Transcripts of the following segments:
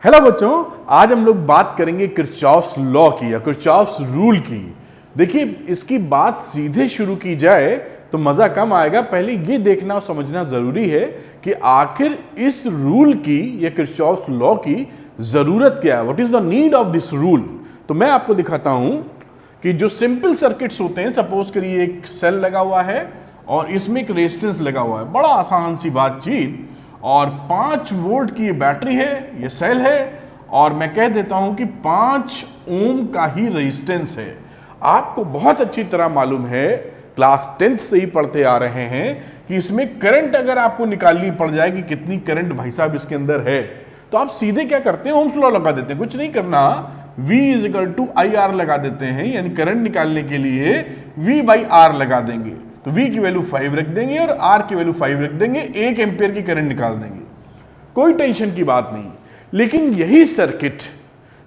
Hello बच्चों, आज हम लोग बात करेंगे किरचॉफ्स लॉ की या किरचॉफ्स रूल की। देखिए, इसकी बात सीधे शुरू की जाए तो मजा कम आएगा। पहले ये देखना और समझना जरूरी है कि आखिर इस रूल की या किरचॉफ्स लॉ की जरूरत क्या है। What is the need of this rule. तो मैं आपको दिखाता हूं कि जो सिंपल सर्किट्स होते हैं, सपोज करिए एक सेल लगा हुआ है और इसमें एक रेजिस्टेंस लगा हुआ है, बड़ा आसान सी बातचीत, और 5 वोल्ट की ये बैटरी है, ये सेल है, और मैं कह देता हूं कि 5 ओम का ही रेजिस्टेंस है। आपको बहुत अच्छी तरह मालूम है, क्लास 10th से ही पढ़ते आ रहे हैं कि इसमें करंट अगर आपको निकालनी पड़ जाए कि कितनी करंट भाई साहब इसके अंदर है, तो आप सीधे क्या करते हैं, ओम्स लॉ लगा देते हैं। कुछ नहीं करना, V = IR लगा देते हैं, यानी करंट निकालने के लिए V/R लगा देंगे। तो V की वैल्यू 5 रख देंगे और R की वैल्यू 5 रख देंगे, 1 एम्पियर की करंट निकाल देंगे। कोई टेंशन की बात नहीं। लेकिन यही सर्किट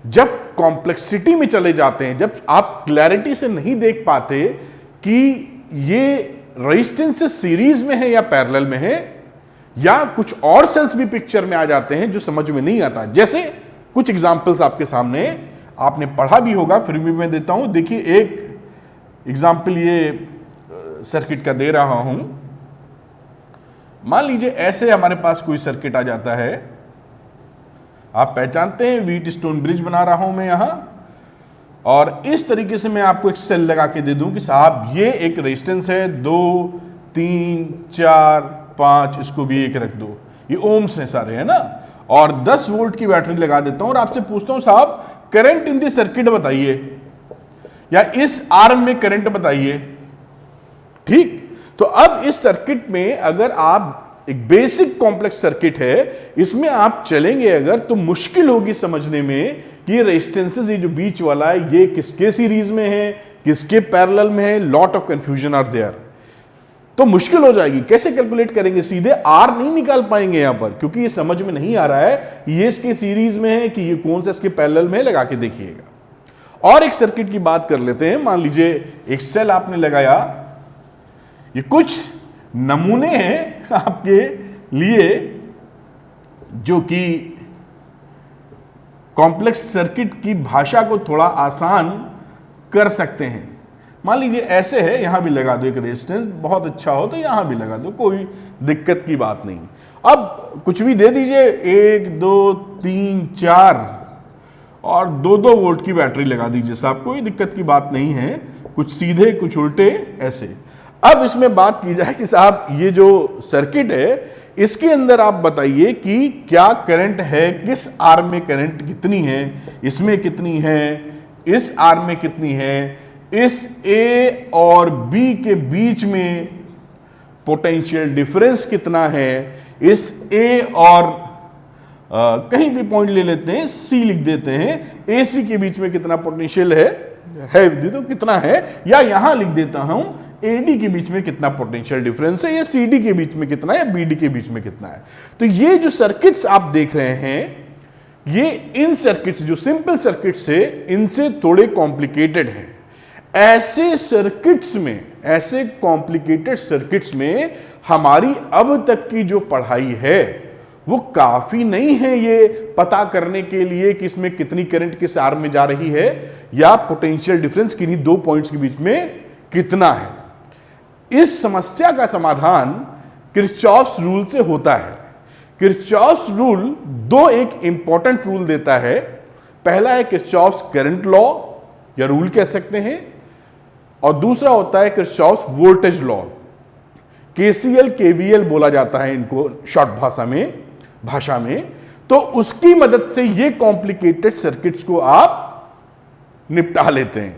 जब कॉम्प्लेक्सिटी में चले जाते हैं, जब आप क्लैरिटी से नहीं देख पाते कि ये रेजिस्टेंस सीरीज में है या पैरेलल में है, या कुछ और सेल्स भी पिक्चर में आ जाते हैं जो समझ में नहीं आता। जैसे कुछ एग्जांपल्स आपके सामने, आपने पढ़ा भी होगा, फिर भी मैं देता हूं। देखिए, एक एग्जांपल ये सर्किट का दे रहा हूं। मान लीजिए ऐसे हमारे पास कोई सर्किट आ जाता है, आप पहचानते हैं व्हीट स्टोन ब्रिज बना रहा हूं मैं यहां, और इस तरीके से मैं आपको एक सेल लगा के दे दूं कि साहब ये एक रेजिस्टेंस है, 2 3 4 5, इसको भी 1 रख दो, ये ओम्स हैं सारे, है ना, और 10 वोल्ट की बैटरी लगा देता हूं और आपसे पूछता हूं साहब करंट इन दी सर्किट बताइए, या इस आर्म में करंट बताइए। ठीक, तो अब इस सर्किट में अगर आप, एक बेसिक कॉम्प्लेक्स सर्किट है, इसमें आप चलेंगे अगर, तो मुश्किल होगी समझने में कि ये रेजिस्टेंसेस, ये जो बीच वाला है, ये किसके सीरीज में है, किसके पैरेलल में है। Lot of confusion are there, तो मुश्किल हो जाएगी। कैसे कैलकुलेट करेंगे, सीधे आर नहीं निकाल पाएंगे यहां पर, क्योंकि ये समझ में नहीं आ रहा है ये इसके सीरीज में है कि ये कौन सा इसके पैरेलल में है। लगा के देखिएगा। और एक सर्किट की बात कर लेते हैं। मान लीजिए एक सेल आपने लगाया, ये कुछ नमूने हैं आपके लिए जो कि कॉम्प्लेक्स सर्किट की भाषा को थोड़ा आसान कर सकते हैं। मान लीजिए ऐसे है, यहां भी लगा दो एक रेजिस्टेंस, बहुत अच्छा हो तो यहां भी लगा दो, कोई दिक्कत की बात नहीं। अब कुछ भी दे दीजिए, 1 2 3 4 और 2 वोल्ट की बैटरी लगा दीजिए साहब, कोई दिक्कत की बात नहीं है। कुछ सीधे कुछ उल्टे ऐसे। अब इसमें बात की जाए कि साहब ये जो सर्किट है, इसके अंदर आप बताइए कि क्या करंट है, किस आर्म में करंट कितनी है, इसमें कितनी है, इस आर्म में कितनी है, इस A और B के बीच में पोटेंशियल डिफरेंस कितना है, इस A और कहीं भी पॉइंट ले लेते हैं, C लिख देते हैं, AC के बीच में कितना पोटेंशियल है दे दो कितना है, या यहां लिख देता हूं AD के बीच में कितना पोटेंशियल डिफरेंस है, या CD के बीच में कितना है, या BD के बीच में कितना है। तो ये जो सर्किट्स आप देख रहे हैं, ये इन सर्किट्स जो सिंपल सर्किट्स है, इनसे थोड़े कॉम्प्लिकेटेड हैं। ऐसे सर्किट्स में, ऐसे कॉम्प्लिकेटेड सर्किट्स में हमारी अब तक की जो पढ़ाई है वो काफी नहीं है ये पता करने के लिए कि इसमें कितनी करंट किस आर्म में जा रही है, या पोटेंशियल डिफरेंस किन्हीं 2 पॉइंट्स के बीच में कितना है। इस समस्या का समाधान किरचॉफ्स रूल से होता है। किरचॉफ्स रूल 2 एक इंपॉर्टेंट रूल देता है। पहला है किरचॉफ्स करंट लॉ या रूल कह सकते हैं, और दूसरा होता है Kirchhoff's voltage law, KCL KVL बोला जाता है इनको शॉर्ट भाषा में। तो उसकी मदद से ये कॉम्प्लिकेटेड सर्किट्स को आप निपटा लेते हैं।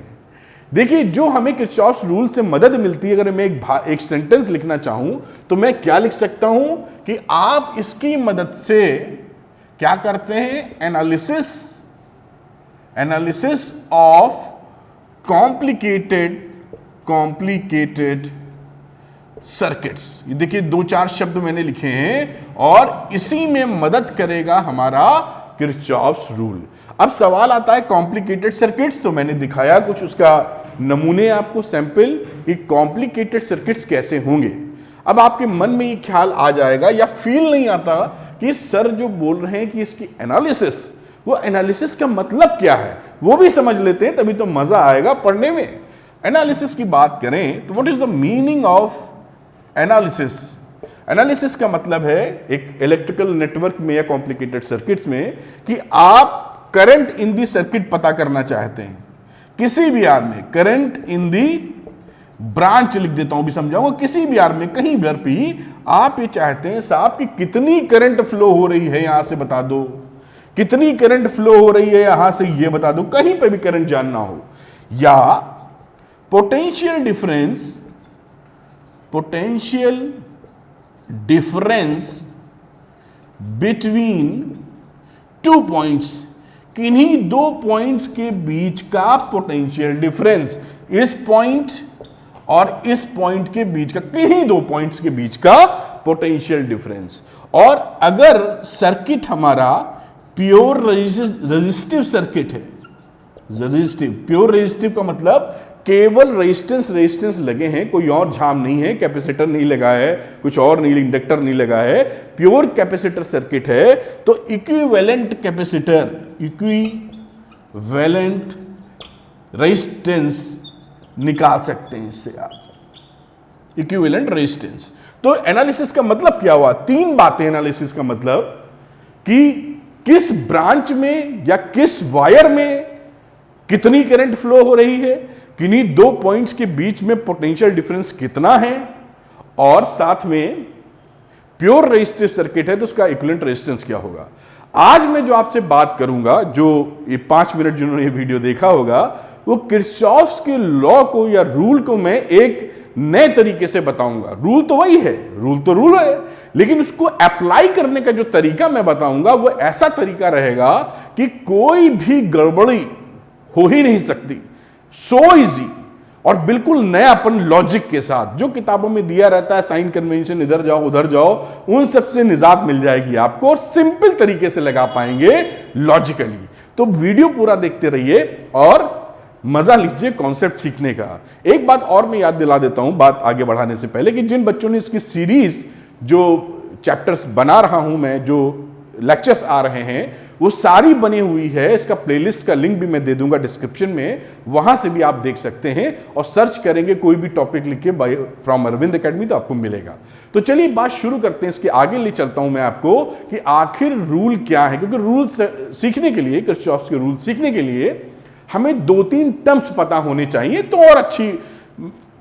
देखिए, जो हमें किरचॉफ्स रूल से मदद मिलती है, अगर मैं एक सेंटेंस लिखना चाहूं तो मैं क्या लिख सकता हूं कि आप इसकी मदद से क्या करते हैं, एनालिसिस ऑफ कॉम्प्लिकेटेड सर्किट्स। ये देखिए 2-4 शब्द मैंने लिखे हैं, और इसी में मदद करेगा हमारा किरचॉफ्स रूल। अब सवाल आता है कॉम्प्लिकेटेड सर्किट्स, तो मैंने दिखाया कुछ उसका नमूने आपको, सैंपल, कि कॉम्प्लिकेटेड सर्किट्स कैसे होंगे। अब आपके मन में ये ख्याल आ जाएगा या फील नहीं आता कि सर जो बोल रहे हैं कि इसकी एनालिसिस वो एनालिसिस का मतलब क्या है वो भी समझ लेते हैं, तभी तो मजा आएगा पढ़ने में। एनालिसिस की बात करें तो what is the meaning of analysis? Analysis का मतलब है एक इलेक्ट्रिकल नेटवर्क में या कॉम्प्लिकेटेड सर्किट्स में कि आप करंट इन दी सर्किट पता करना चाहते हैं। किसी भी आर में करंट इन दी ब्रांच लिख देता हूं, भी समझाऊंगा। किसी भी आर में कहीं भी आप ये चाहते हैं साहब कि कितनी करंट फ्लो हो रही है, यहां से बता दो, कितनी करंट फ्लो हो रही है यहां से ये बता दो, कहीं पे भी करंट जानना हो, या potential difference between two points, किन्हीं दो पॉइंट्स के बीच का पोटेंशियल डिफरेंस, इस पॉइंट और इस पॉइंट के बीच का, किन्हीं दो पॉइंट्स के बीच का पोटेंशियल डिफरेंस। और अगर सर्किट हमारा प्योर रेजिस्टिव सर्किट है, प्योर रेजिस्टिव का मतलब केवल रेजिस्टेंस लगे हैं, कोई और झाम नहीं है, कैपेसिटर नहीं लगा है, कुछ और नहीं, इंडक्टर नहीं लगा है, प्योर कैपेसिटर सर्किट है, तो इक्विवेलेंट कैपेसिटर, इक्विवेलेंट रेजिस्टेंस निकाल सकते हैं इससे आप, इक्विवेलेंट रेजिस्टेंस। तो एनालिसिस का मतलब क्या हुआ? तीन बातें एनालिसिस का मतलब, कि किस ब्रांच में या किस वायर में कितनी करंट फ्लो हो रही है, किन्हीं दो पॉइंट्स के बीच में पोटेंशियल डिफरेंस कितना है, और साथ में प्योर रेजिस्टिव सर्किट है तो उसका इक्विवेलेंट रेजिस्टेंस क्या होगा। आज मैं जो आपसे बात करूंगा, जो ये 5 मिनट जिन्होंने ये वीडियो देखा होगा, वो किरचॉफ्स के लॉ को या रूल को मैं एक नए तरीके से बताऊंगा। रूल तो वही है, रूल है, लेकिन उसको अप्लाई करने का जो तरीका मैं बताऊंगा वो ऐसा तरीका रहेगा कि कोई भी गड़बड़ी हो ही नहीं सकती। सो इजी और बिल्कुल नयापन लॉजिक के साथ, जो किताबों में दिया रहता है साइन कन्वेंशन, इधर जाओ उधर जाओ, उन सब से निजात मिल जाएगी आपको, और सिंपल तरीके से लगा पाएंगे लॉजिकली। तो वीडियो पूरा देखते रहिए और मजा लीजिए कॉन्सेप्ट सीखने का। एक बात और मैं याद दिला देता हूं बात आगे बढ़ाने से पहले, कि जिन बच्चों ने इसकी सीरीज, जो चैप्टर्स बना रहा हूं मैं, जो लेक्चर्स आ रहे हैं, वो सारी बनी हुई है। इसका प्लेलिस्ट का लिंक भी मैं दे दूंगा डिस्क्रिप्शन में, वहां से भी आप देख सकते हैं, और सर्च करेंगे कोई भी टॉपिक लिख के बाय फ्रॉम अरविंद एकेडमी तो आपको मिलेगा। तो चलिए बात शुरू करते हैं, इसके आगे ले चलता हूं मैं आपको कि आखिर रूल क्या है, क्योंकि रूल सीखने के लिए, किरचॉफ्स के रूल सीखने के लिए हमें 2-3 टर्म्स पता होने चाहिए, तो और अच्छी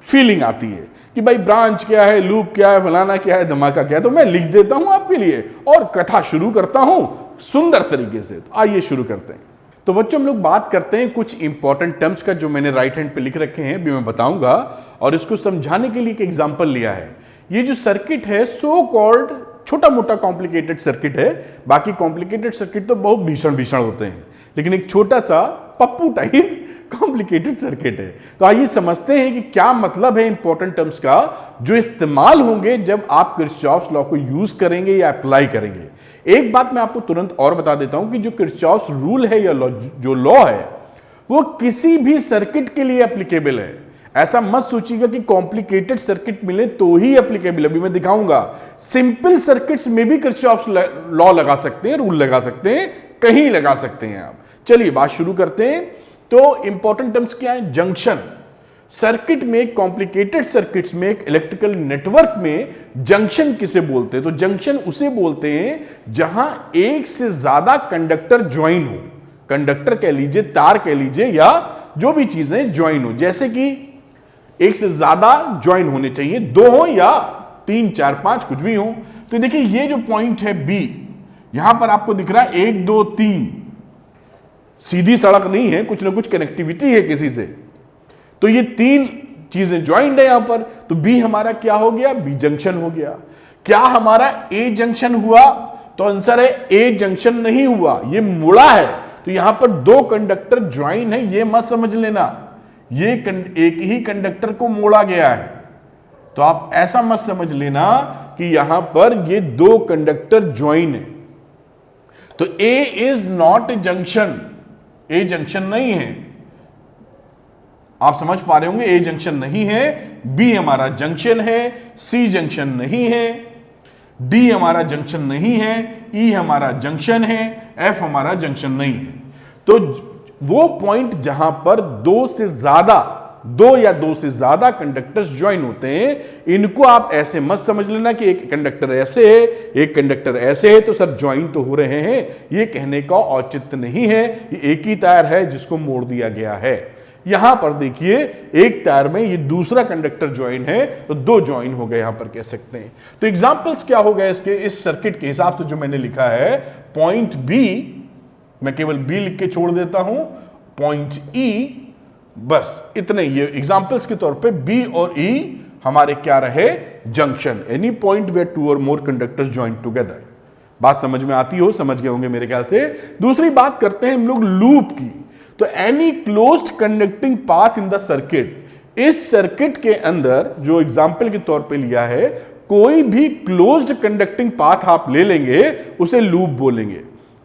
फीलिंग आती है कि भाई ब्रांच क्या है, लूप क्या है, फलाना क्या है, धमाका क्या है। तो मैं लिख देता हूं आपके लिए और कथा शुरू करता हूं सुंदर तरीके से। तो आइए शुरू करते हैं। तो बच्चों हम लोग बात करते हैं कुछ इंपॉर्टेंट टर्म्स का, जो मैंने राइट हैंड पे लिख रखे हैं, भी मैं बताऊंगा, और इसको समझाने के लिए एक एग्जांपल लिया है। ये जो सर्किट है सो कॉल्ड छोटा मोटा कॉम्प्लिकेटेड सर्किट है। बाकी कॉम्प्लिकेटेड सर्किट तो बहुत भीषण होते हैं, लेकिन एक छोटा सा पप्पू टाइप कॉम्प्लिकेटेड सर्किट है। तो आइए समझते हैं कि क्या मतलब है इंपॉर्टेंट टर्म्स का, जो इस्तेमाल होंगे जब आप किरचॉफ्स लॉ को यूज करेंगे या अप्लाई करेंगे। एक बात मैं आपको तुरंत और बता देता हूं कि जो किरचॉफ्स रूल है या जो लॉ है, वो किसी भी सर्किट के लिए एप्लीकेबल है। ऐसा मत सोचिएगा कि कॉम्प्लिकेटेड सर्किट मिले तो ही एप्लीकेबल। अभी मैं दिखाऊंगा सिंपल सर्किट्स में भी किरचॉफ्स लॉ लगा सकते हैं, रूल लगा सकते हैं, कहीं लगा सकते हैं आप। चलिए बात शुरू करते हैं। तो इंपॉर्टेंट टर्म्स क्या है? जंक्शन। सर्किट में, कॉम्प्लिकेटेड सर्किट्स में, एक इलेक्ट्रिकल नेटवर्क में जंक्शन किसे बोलते हैं? तो जंक्शन उसे बोलते हैं जहां एक से ज्यादा कंडक्टर ज्वाइन हो। कंडक्टर कह लीजिए, तार कह लीजिए, या जो भी चीजें ज्वाइन हो। जैसे कि एक से ज्यादा ज्वाइन होने चाहिए, 2 हो या 3, 4, 5 कुछ भी हो। तो देखिए ये जो पॉइंट है बी, यहां पर आपको दिख रहा है 1, 2, 3, सीधी सड़क नहीं है, कुछ ना कुछ कनेक्टिविटी है किसी से। तो ये 3 चीजें ज्वाइंट है यहां पर, तो बी हमारा क्या हो गया? बी जंक्शन हो गया। क्या हमारा ए जंक्शन हुआ? तो आंसर है ए जंक्शन नहीं हुआ, ये मुड़ा है। तो यहां पर 2 कंडक्टर ज्वाइन है, ये मत समझ लेना ये एक ही कंडक्टर को मोड़ा गया है। तो आप ऐसा मत समझ लेना कि यहां पर ये 2 कंडक्टर ज्वाइन है। तो a is not junction, a junction नहीं है। आप समझ पा रहे होंगे, ए जंक्शन नहीं है। बी हमारा जंक्शन है, सी जंक्शन नहीं है। डी हमारा जंक्शन नहीं है, ई हमारा जंक्शन है, एफ हमारा जंक्शन नहीं है। तो वो पॉइंट जहां पर दो या दो से ज्यादा कंडक्टर्स ज्वाइन होते हैं, इनको आप ऐसे मत समझ लेना कि एक कंडक्टर ऐसे है एक कंडक्टर ऐसे है तो सर ज्वाइन तो हो रहे हैं, ये कहने का औचित्य नहीं है। ये एक ही तार है जिसको मोड़ दिया गया है। यहां पर देखिए एक तार में ये दूसरा कंडक्टर ज्वाइन है तो दो ज्वाइन हो गए, यहां पर कह सकते हैं। तो एग्जांपल्स क्या हो गए इसके, इस सर्किट के हिसाब से जो मैंने लिखा है, पॉइंट बी, मैं केवल बी लिख के छोड़ देता हूं, पॉइंट ई, बस इतने ये एग्जांपल्स के तौर पे बी और ई हमारे क्या रहे, junction, any point where two और मोर कंडक्टर्स ज्वाइन टुगेदर। बात समझ में आती हो, समझ गए होंगे मेरे ख्याल से। दूसरी बात करते हैं हम लोग लूप की। तो any closed conducting path in the circuit, इस सर्किट के अंदर जो एग्जांपल के तौर पे लिया है, कोई भी क्लोज्ड कंडक्टिंग पाथ आप ले लेंगे उसे लूप बोलेंगे।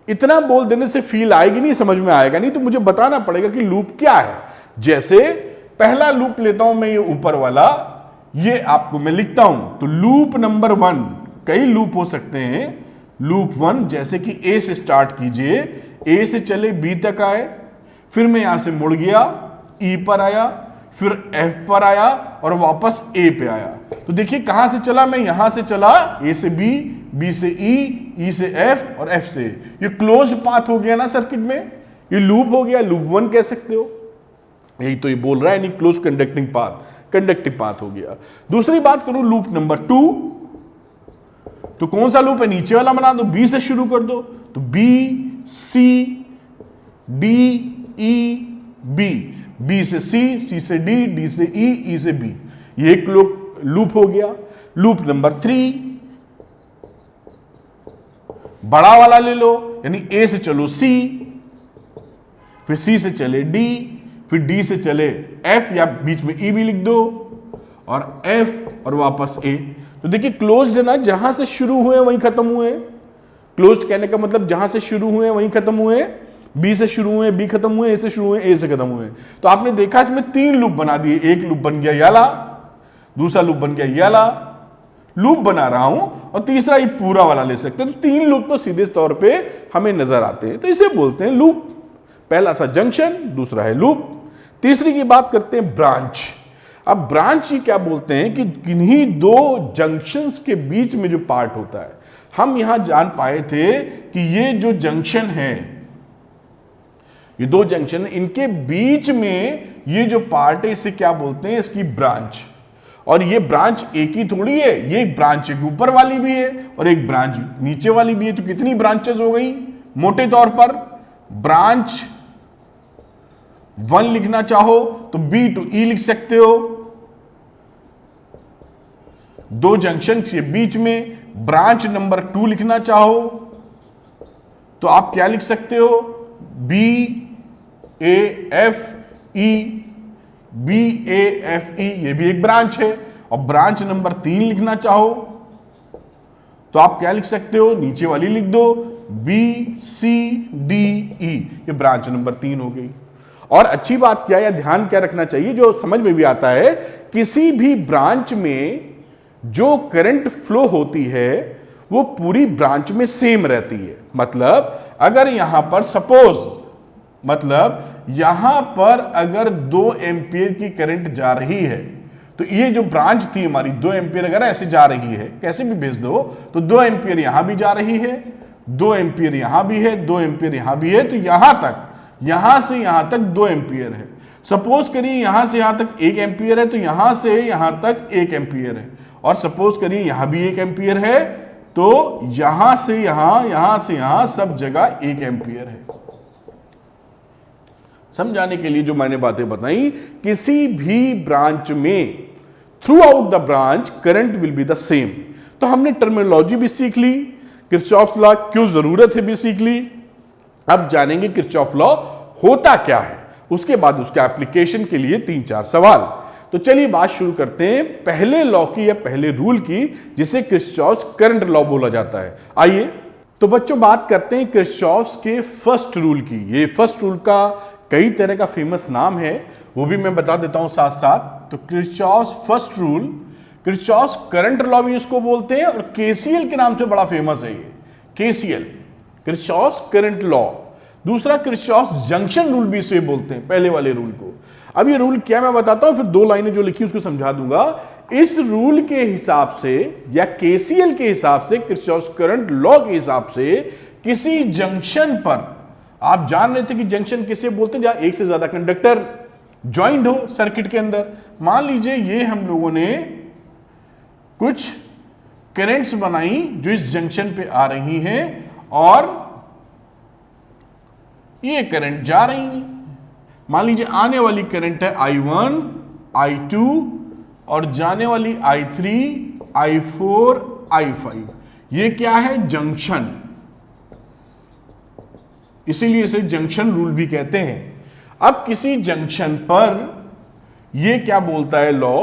इतना बोल देने से फील आएगी नहीं, समझ में आएगा नहीं, तो मुझे बताना पड़ेगा कि लूप क्या है। जैसे पहला लूप लेता हूं मैं, ये ऊपर वाला, ये आपको मैं लिखता हूं, तो लूप नंबर 1, कई लूप हो सकते हैं। लूप 1 जैसे कि ए से स्टार्ट कीजिए, ए से चले बी तक आए, फिर मैं यहां से मुड़ गया, ई पर आया, फिर एफ पर आया और वापस ए पे आया। तो देखिए कहां से चला मैं, यहां से चला, ए से बी, बी से ई से एफ और एफ से। ये क्लोज्ड पाथ हो गया ना सर्किट में, ये लूप हो गया, लूप 1 कह सकते हो। यही तो ये बोल रहा है, यानी close conducting path, conductive path हो गया। दूसरी बात करूं लूप नंबर 2, तो कौन सा लूप है, नीचे वाला बना दो, बी से शुरू कर दो, तो B C D E B, B से सी से डी, डी से ई से बी, ये एक लूप हो गया। लूप नंबर 3, बड़ा वाला ले लो, यानी ए से चलो सी, फिर सी से चले डी, फिर डी से चले एफ या बीच में ई भी लिख दो, और एफ और वापस ए। तो देखिए क्लोज्ड है ना, जहां से शुरू हुए वहीं खत्म हुए। क्लोज्ड कहने का मतलब जहां से शुरू हुए वहीं खत्म हुए, बी से शुरू हुए बी खत्म हुए, ए से शुरू हुए ए से खत्म हुए। तो आपने देखा इसमें 3 लूप बना दिए, एक लूप बन गया याला, दूसरा लूप बन गया याला, लूप बना रहा हूं, और तीसरा ये पूरा वाला ले सकते हैं। तो 3 लूप तो सीधे तौर पे हमें नजर आते हैं, तो इसे बोलते हैं लूप। पहला था जंक्शन, दूसरा है लूप। तीसरी की बात करते हैं ब्रांच। अब ब्रांच ही क्या बोलते हैं कि किन्हीं दो जंक्शंस के बीच में जो पार्ट होता है। हम यहां जान पाए थे कि ये जो जंक्शन है, ये 2 जंक्शन, इनके बीच में ये जो पार्ट है इसे क्या बोलते हैं, इसकी ब्रांच। और ये ब्रांच एक ही थोड़ी है, ये एक ब्रांच एक ऊपर वाली भी है और एक ब्रांच नीचे वाली भी है। तो कितनी ब्रांचेस हो गई, मोटे तौर पर ब्रांच 1 लिखना चाहो तो बी टू ई लिख सकते हो, 2 जंक्शन के बीच में। ब्रांच नंबर 2 लिखना चाहो तो आप क्या लिख सकते हो, B A F E, B A F E, ये भी एक ब्रांच है। और ब्रांच नंबर 3 लिखना चाहो तो आप क्या लिख सकते हो, नीचे वाली लिख दो, बी सी डी ई, ये ब्रांच नंबर 3 हो गई। और अच्छी बात क्या है, ध्यान क्या रखना चाहिए, जो समझ में भी आता है, किसी भी ब्रांच में जो करंट फ्लो होती है वो पूरी ब्रांच में सेम रहती है। मतलब अगर यहां पर सपोज, मतलब यहां पर अगर 2 एम्पियर की करंट जा रही है, तो ये जो ब्रांच थी हमारी 2 एम्पियर अगर ऐसे जा रही है, कैसे भी भेज दो, तो 2 एम्पियर यहां भी जा रही है, 2 एम्पियर यहां भी है, 2 एम्पियर यहां भी है, तो यहां तक, यहां से यहां तक 2 एम्पियर है। सपोज करिए यहां से यहां तक 1 एम्पियर है, तो यहां से यहां तक 1 एम्पियर है। और सपोज करिए यहां भी 1 एम्पियर है, तो यहां से यहां सब जगह 1 एम्पियर है। समझाने के लिए जो मैंने बातें बताई, किसी भी ब्रांच में through out the branch current will be the same. तो हमने टर्मिनोलॉजी भी सीख ली, किरचॉफ लॉ क्यों जरूरत है भी सीख ली। अब जानेंगे किरचॉफ लॉ होता क्या है, उसके बाद उसके एप्लीकेशन के लिए 3-4 सवाल। तो चलिए बात शुरू करते हैं पहले लॉ की या पहले रूल की, जिसे किरचॉफ करंट लॉ बोला जाता है। आइए तो बच्चों बात करते हैं किरचॉफ के फर्स्ट रूल की। ये फर्स्ट रूल का कई तरह का फेमस नाम है, वो भी मैं बता देता हूं साथ साथ। तो Kirchhoff first rule Kirchhoff's current law भी इसको बोलते हैं और केसीएल के नाम से बड़ा फेमस है ये, केसीएल, किरचॉफ्स करंट लॉ। दूसरा किरचॉफ्स जंक्शन रूल भी इसे बोलते हैं, पहले वाले रूल को। अब ये रूल क्या मैं बताता हूं, फिर 2 लाइनें जो लिखी उसको समझा दूंगा। इस रूल के हिसाब से या केसीएल के हिसाब से, किरचॉफ्स करंट लॉ के हिसाब से, किसी जंक्शन पर, आप जान रहे थे कि जंक्शन किसे बोलते हैं, जहां एक से ज्यादा कंडक्टर ज्वाइंट हो सर्किट के अंदर। मान लीजिए ये हम लोगों ने कुछ करंट्स बनाई जो इस जंक्शन पे आ रही हैं और ये करंट जा रही है। मान लीजिए आने वाली करंट है I1, I2 और जाने वाली I3, I4, I5। ये क्या है, जंक्शन, इसीलिए इसे जंक्शन रूल भी कहते हैं। अब किसी जंक्शन पर ये क्या बोलता है लॉ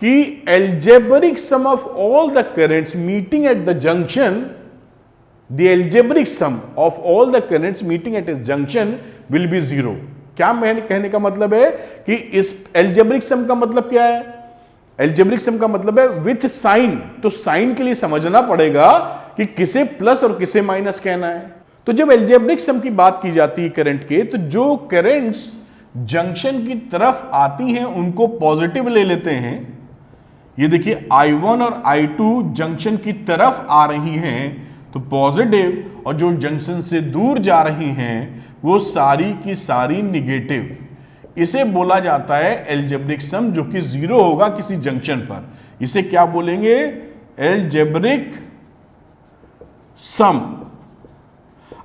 कि algebraic sum of all the currents meeting at the junction, the algebraic sum of all the currents meeting at a junction will be 0। क्या मैंने कहने का मतलब है कि इस एल्जेब्रिक सम का मतलब क्या है, एल्जेब्रिक सम का मतलब है विथ साइन। तो साइन के लिए समझना पड़ेगा कि किसे प्लस और किसे माइनस कहना है। तो जब एल्जेब्रिक सम की बात की जाती है करंट के, तो जो करंट्स जंक्शन की तरफ आती हैं उनको पॉजिटिव ले लेते हैं। ये देखिए I1 और I2 जंक्शन की तरफ आ रही हैं तो पॉजिटिव, और जो जंक्शन से दूर जा रही हैं वो सारी की सारी निगेटिव। इसे बोला जाता है एल्जेब्रिक सम, जो कि 0 होगा किसी जंक्शन पर। इसे क्या बोलेंगे, एल्जेब्रिक सम।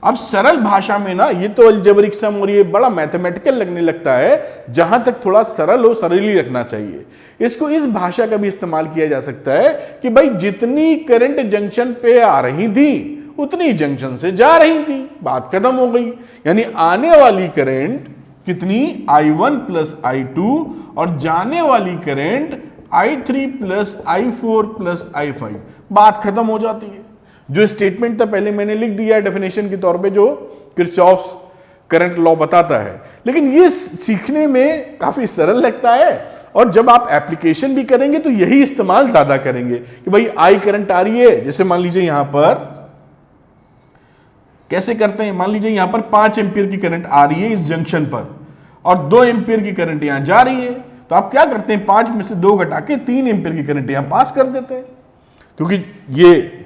अब सरल भाषा में ना, ये तो एल्जेब्रिक सम और ये बड़ा मैथमेटिकल लगने लगता है, जहां तक थोड़ा सरल हो सरल ही रखना चाहिए। इसको इस भाषा का भी इस्तेमाल किया जा सकता है कि भाई जितनी करंट जंक्शन पे आ रही थी उतनी जंक्शन से जा रही थी, बात खत्म हो गई। यानी आने वाली करंट कितनी, I1 प्लस I2 और जाने वाली current I3 plus I4 plus I5, बात खत्म हो जाती है। जो स्टेटमेंट था पहले मैंने लिख दिया है डेफिनेशन के तौर पे, जो किरचॉफ्स करंट लॉ बताता है, लेकिन ये सीखने में काफी सरल लगता है और जब आप एप्लीकेशन भी करेंगे तो यही इस्तेमाल ज्यादा करेंगे कि भाई आई करंट आ रही है। जैसे मान लीजिए यहां पर कैसे करते हैं, मान लीजिए यहां पर 5 एम्पियर की करंट आ रही है इस जंक्शन पर और 2 एम्पियर की करंट यहां जा रही है, तो आप क्या करते हैं, 5 में से 2 घटा के 3 एम्पियर की करंट यहां पास कर देते हैं, क्योंकि ये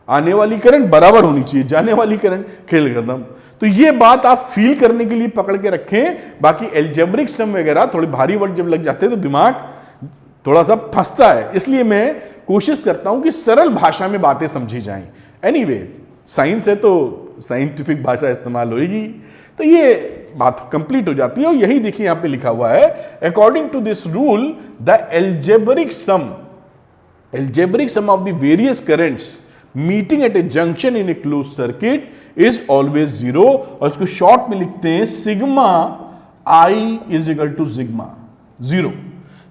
आने वाली करंट बराबर होनी चाहिए, जाने वाली करंट, खेल खत्म। तो ये बात आप फील करने के लिए पकड़ के रखें। बाकी एल्जेब्रिक सम वगैरह थोड़े भारी वर्ड जब लग जाते हैं तो दिमाग थोड़ा सा फंसता है, इसलिए मैं कोशिश करता हूं कि सरल भाषा में बातें समझी जाएं। एनीवे, साइंस है तो साइंटिफिक भाषा इस्तेमाल होगी, तो ये बात कंप्लीट हो जाती है। और यही देखिए यहां पे लिखा हुआ है, according to this rule the algebraic sum of the various currents meeting at a junction in a close circuit is always 0, और इसको शॉर्ट में लिखते हैं sigma I is equal to sigma 0।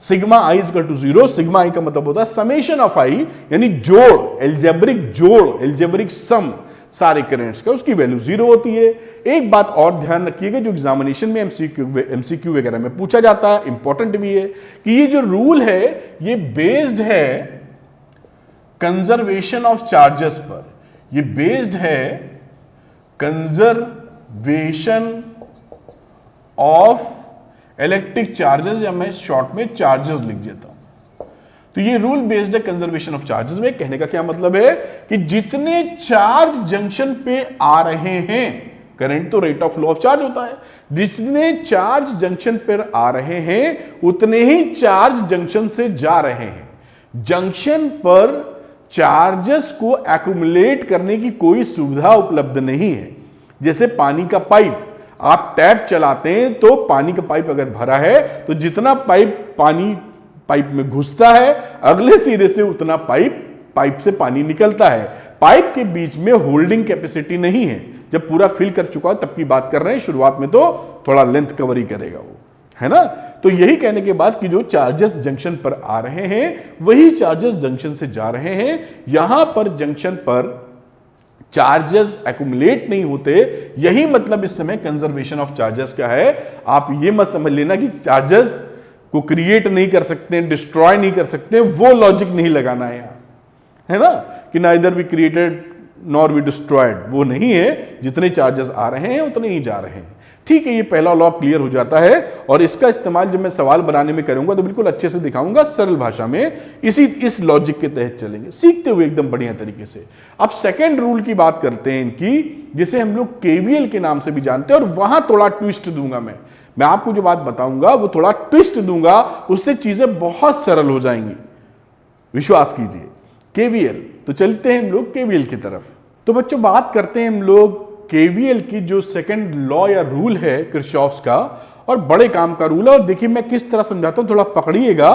Sigma I is equal to 0, sigma I का मतलब होता है summation of आई, यानी जोड़, एल्जेब्रिक जोड़, एल्जेब्रिक सम सारे करंट्स का, उसकी वैल्यू 0 होती है। एक बात और ध्यान रखिएगा, जो एग्जामिनेशन में एमसीक्यू वगैरह में पूछा जाता है, इंपॉर्टेंट भी है, कि ये जो रूल है ये बेस्ड है कंजर्वेशन ऑफ चार्जेस पर। ये बेस्ड है कंजर्वेशन ऑफ इलेक्ट्रिक चार्जेस, या मैं शॉर्ट में चार्जेस लिख देता हूं। तो ये रूल बेस्ड है कंजर्वेशन ऑफ चार्जेस में। कहने का क्या मतलब है कि जितने चार्ज जंक्शन पे आ रहे हैं, करंट तो rate of flow of charge होता है, जितने चार्ज जंक्शन पर आ रहे हैं उतने ही चार्ज जंक्शन से जा रहे हैं। जंक्शन पर चार्जेस को एक्युमुलेट करने की कोई सुविधा उपलब्ध नहीं है। जैसे पानी का पाइप, आप टैप चलाते हैं तो पानी का पाइप अगर भरा है तो जितना पाइप में घुसता है अगले सिरे से उतना पाइप से पानी निकलता है। पाइप के बीच में होल्डिंग कैपेसिटी नहीं है। जब पूरा फिल कर चुका हो तब की बात कर रहे हैं, शुरुआत में तो थोड़ा लेंथ कवर ही करेगा वो, है ना। तो यही कहने के बाद कि जो चार्जेस जंक्शन पर आ रहे हैं वही चार्जेस जंक्शन से जा रहे हैं। यहां पर जंक्शन पर चार्जेस एक्युमुलेट नहीं होते, यही मतलब इस समय कंजर्वेशन ऑफ चार्जेस का है। आप ये मत समझ लेना कि चार्जेस को क्रिएट नहीं कर सकते, डिस्ट्रॉय नहीं कर सकते, वो लॉजिक नहीं लगाना है यहाँ, है ना, कि neither be created nor be destroyed, वो नहीं है। जितने चार्जेस आ रहे हैं उतने ही जा रहे हैं। ठीक है, ये पहला लॉ क्लियर हो जाता है और इसका इस्तेमाल जब मैं सवाल बनाने में करूंगा तो बिल्कुल अच्छे से दिखाऊंगा, सरल भाषा में इस लॉजिक के तहत चलेंगे, सीखते हुए एकदम बढ़िया तरीके से। अब सेकेंड रूल की बात करते हैं इनकी, जिसे हम लोग केवीएल के नाम से भी जानते हैं, और वहां थोड़ा ट्विस्ट दूंगा मैं आपको जो बात बताऊंगा वो थोड़ा ट्विस्ट दूंगा, उससे चीजें बहुत सरल हो जाएंगी, विश्वास कीजिए। केवीएल, तो चलते हैं हम लोग केवीएल की तरफ। तो बच्चों बात करते हैं हम लोग केवीएल की जो सेकंड लॉ या रूल है किरचॉफ्स का, और बड़े काम का रूल है। और देखिए मैं किस तरह समझाता हूं, थोड़ा पकड़िएगा।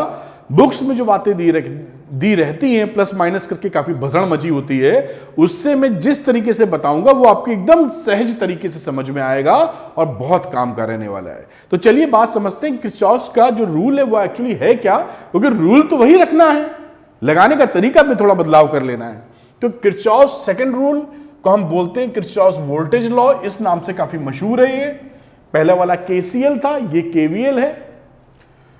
बुक्स में जो बातें दी रहती हैं प्लस माइनस करके काफी भसड़ मची होती है, उससे मैं जिस तरीके से बताऊंगा वो आपको एकदम सहज तरीके से समझ में आएगा और बहुत काम का रहने वाला है। तो चलिए बात समझते हैं किरचॉफ्स का जो रूल है वो एक्चुअली है क्या, क्योंकि रूल तो वही रखना है, लगाने का तरीका में थोड़ा बदलाव कर लेना है। तो किरचॉफ्स सेकंड रूल को हम बोलते हैं किरचॉफ्स वोल्टेज लॉ, इस नाम से काफी मशहूर है ये। पहला वाला केसीएल था, ये केवीएल है।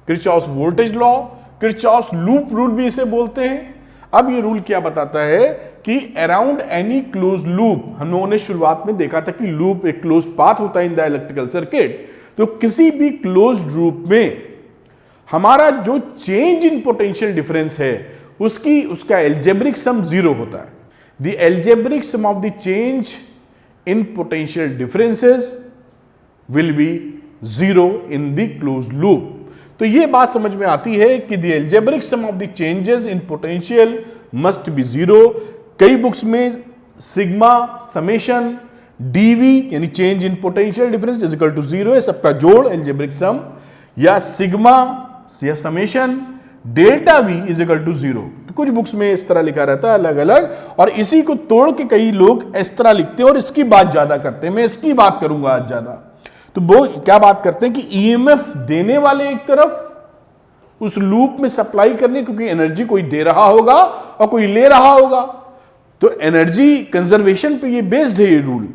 Kirchhoff's voltage law, Kirchhoff's loop rule भी इसे बोलते हैं। अब ये रूल क्या बताता है कि अराउंड एनी क्लोज लूप, हम लोगों ने शुरुआत में देखा था कि लूप एक क्लोज पाथ होता है इन द इलेक्ट्रिकल सर्किट। तो किसी भी क्लोज लूप में हमारा जो चेंज इन पोटेंशियल डिफरेंस है उसका एल्जेब्रिक सम 0 होता है। The algebraic sum of the change in potential differences will be 0 in the closed loop. तो ये बात समझ में आती है कि the algebraic sum of the changes in potential must be 0। कई बुक्स में सिग्मा समेशन dv यानी change in potential difference is equal to 0 है, सबका जोड़ एल्जेब्रिक सम, या सिग्मा या summation delta v is equal to 0। तो कुछ बुक्स में इस तरह लिखा रहता है अलग अलग, और इसी को तोड़ के कई लोग इस तरह लिखते हैं और इसकी बात ज्यादा करते हैं। मैं इसकी बात करूंगा आज ज्यादा। तो वो क्या बात करते हैं कि ईएमएफ देने वाले एक तरफ उस लूप में सप्लाई करने, क्योंकि एनर्जी कोई दे रहा होगा और कोई ले रहा होगा, तो एनर्जी कंजर्वेशन पे ये बेस्ड है ये रूल।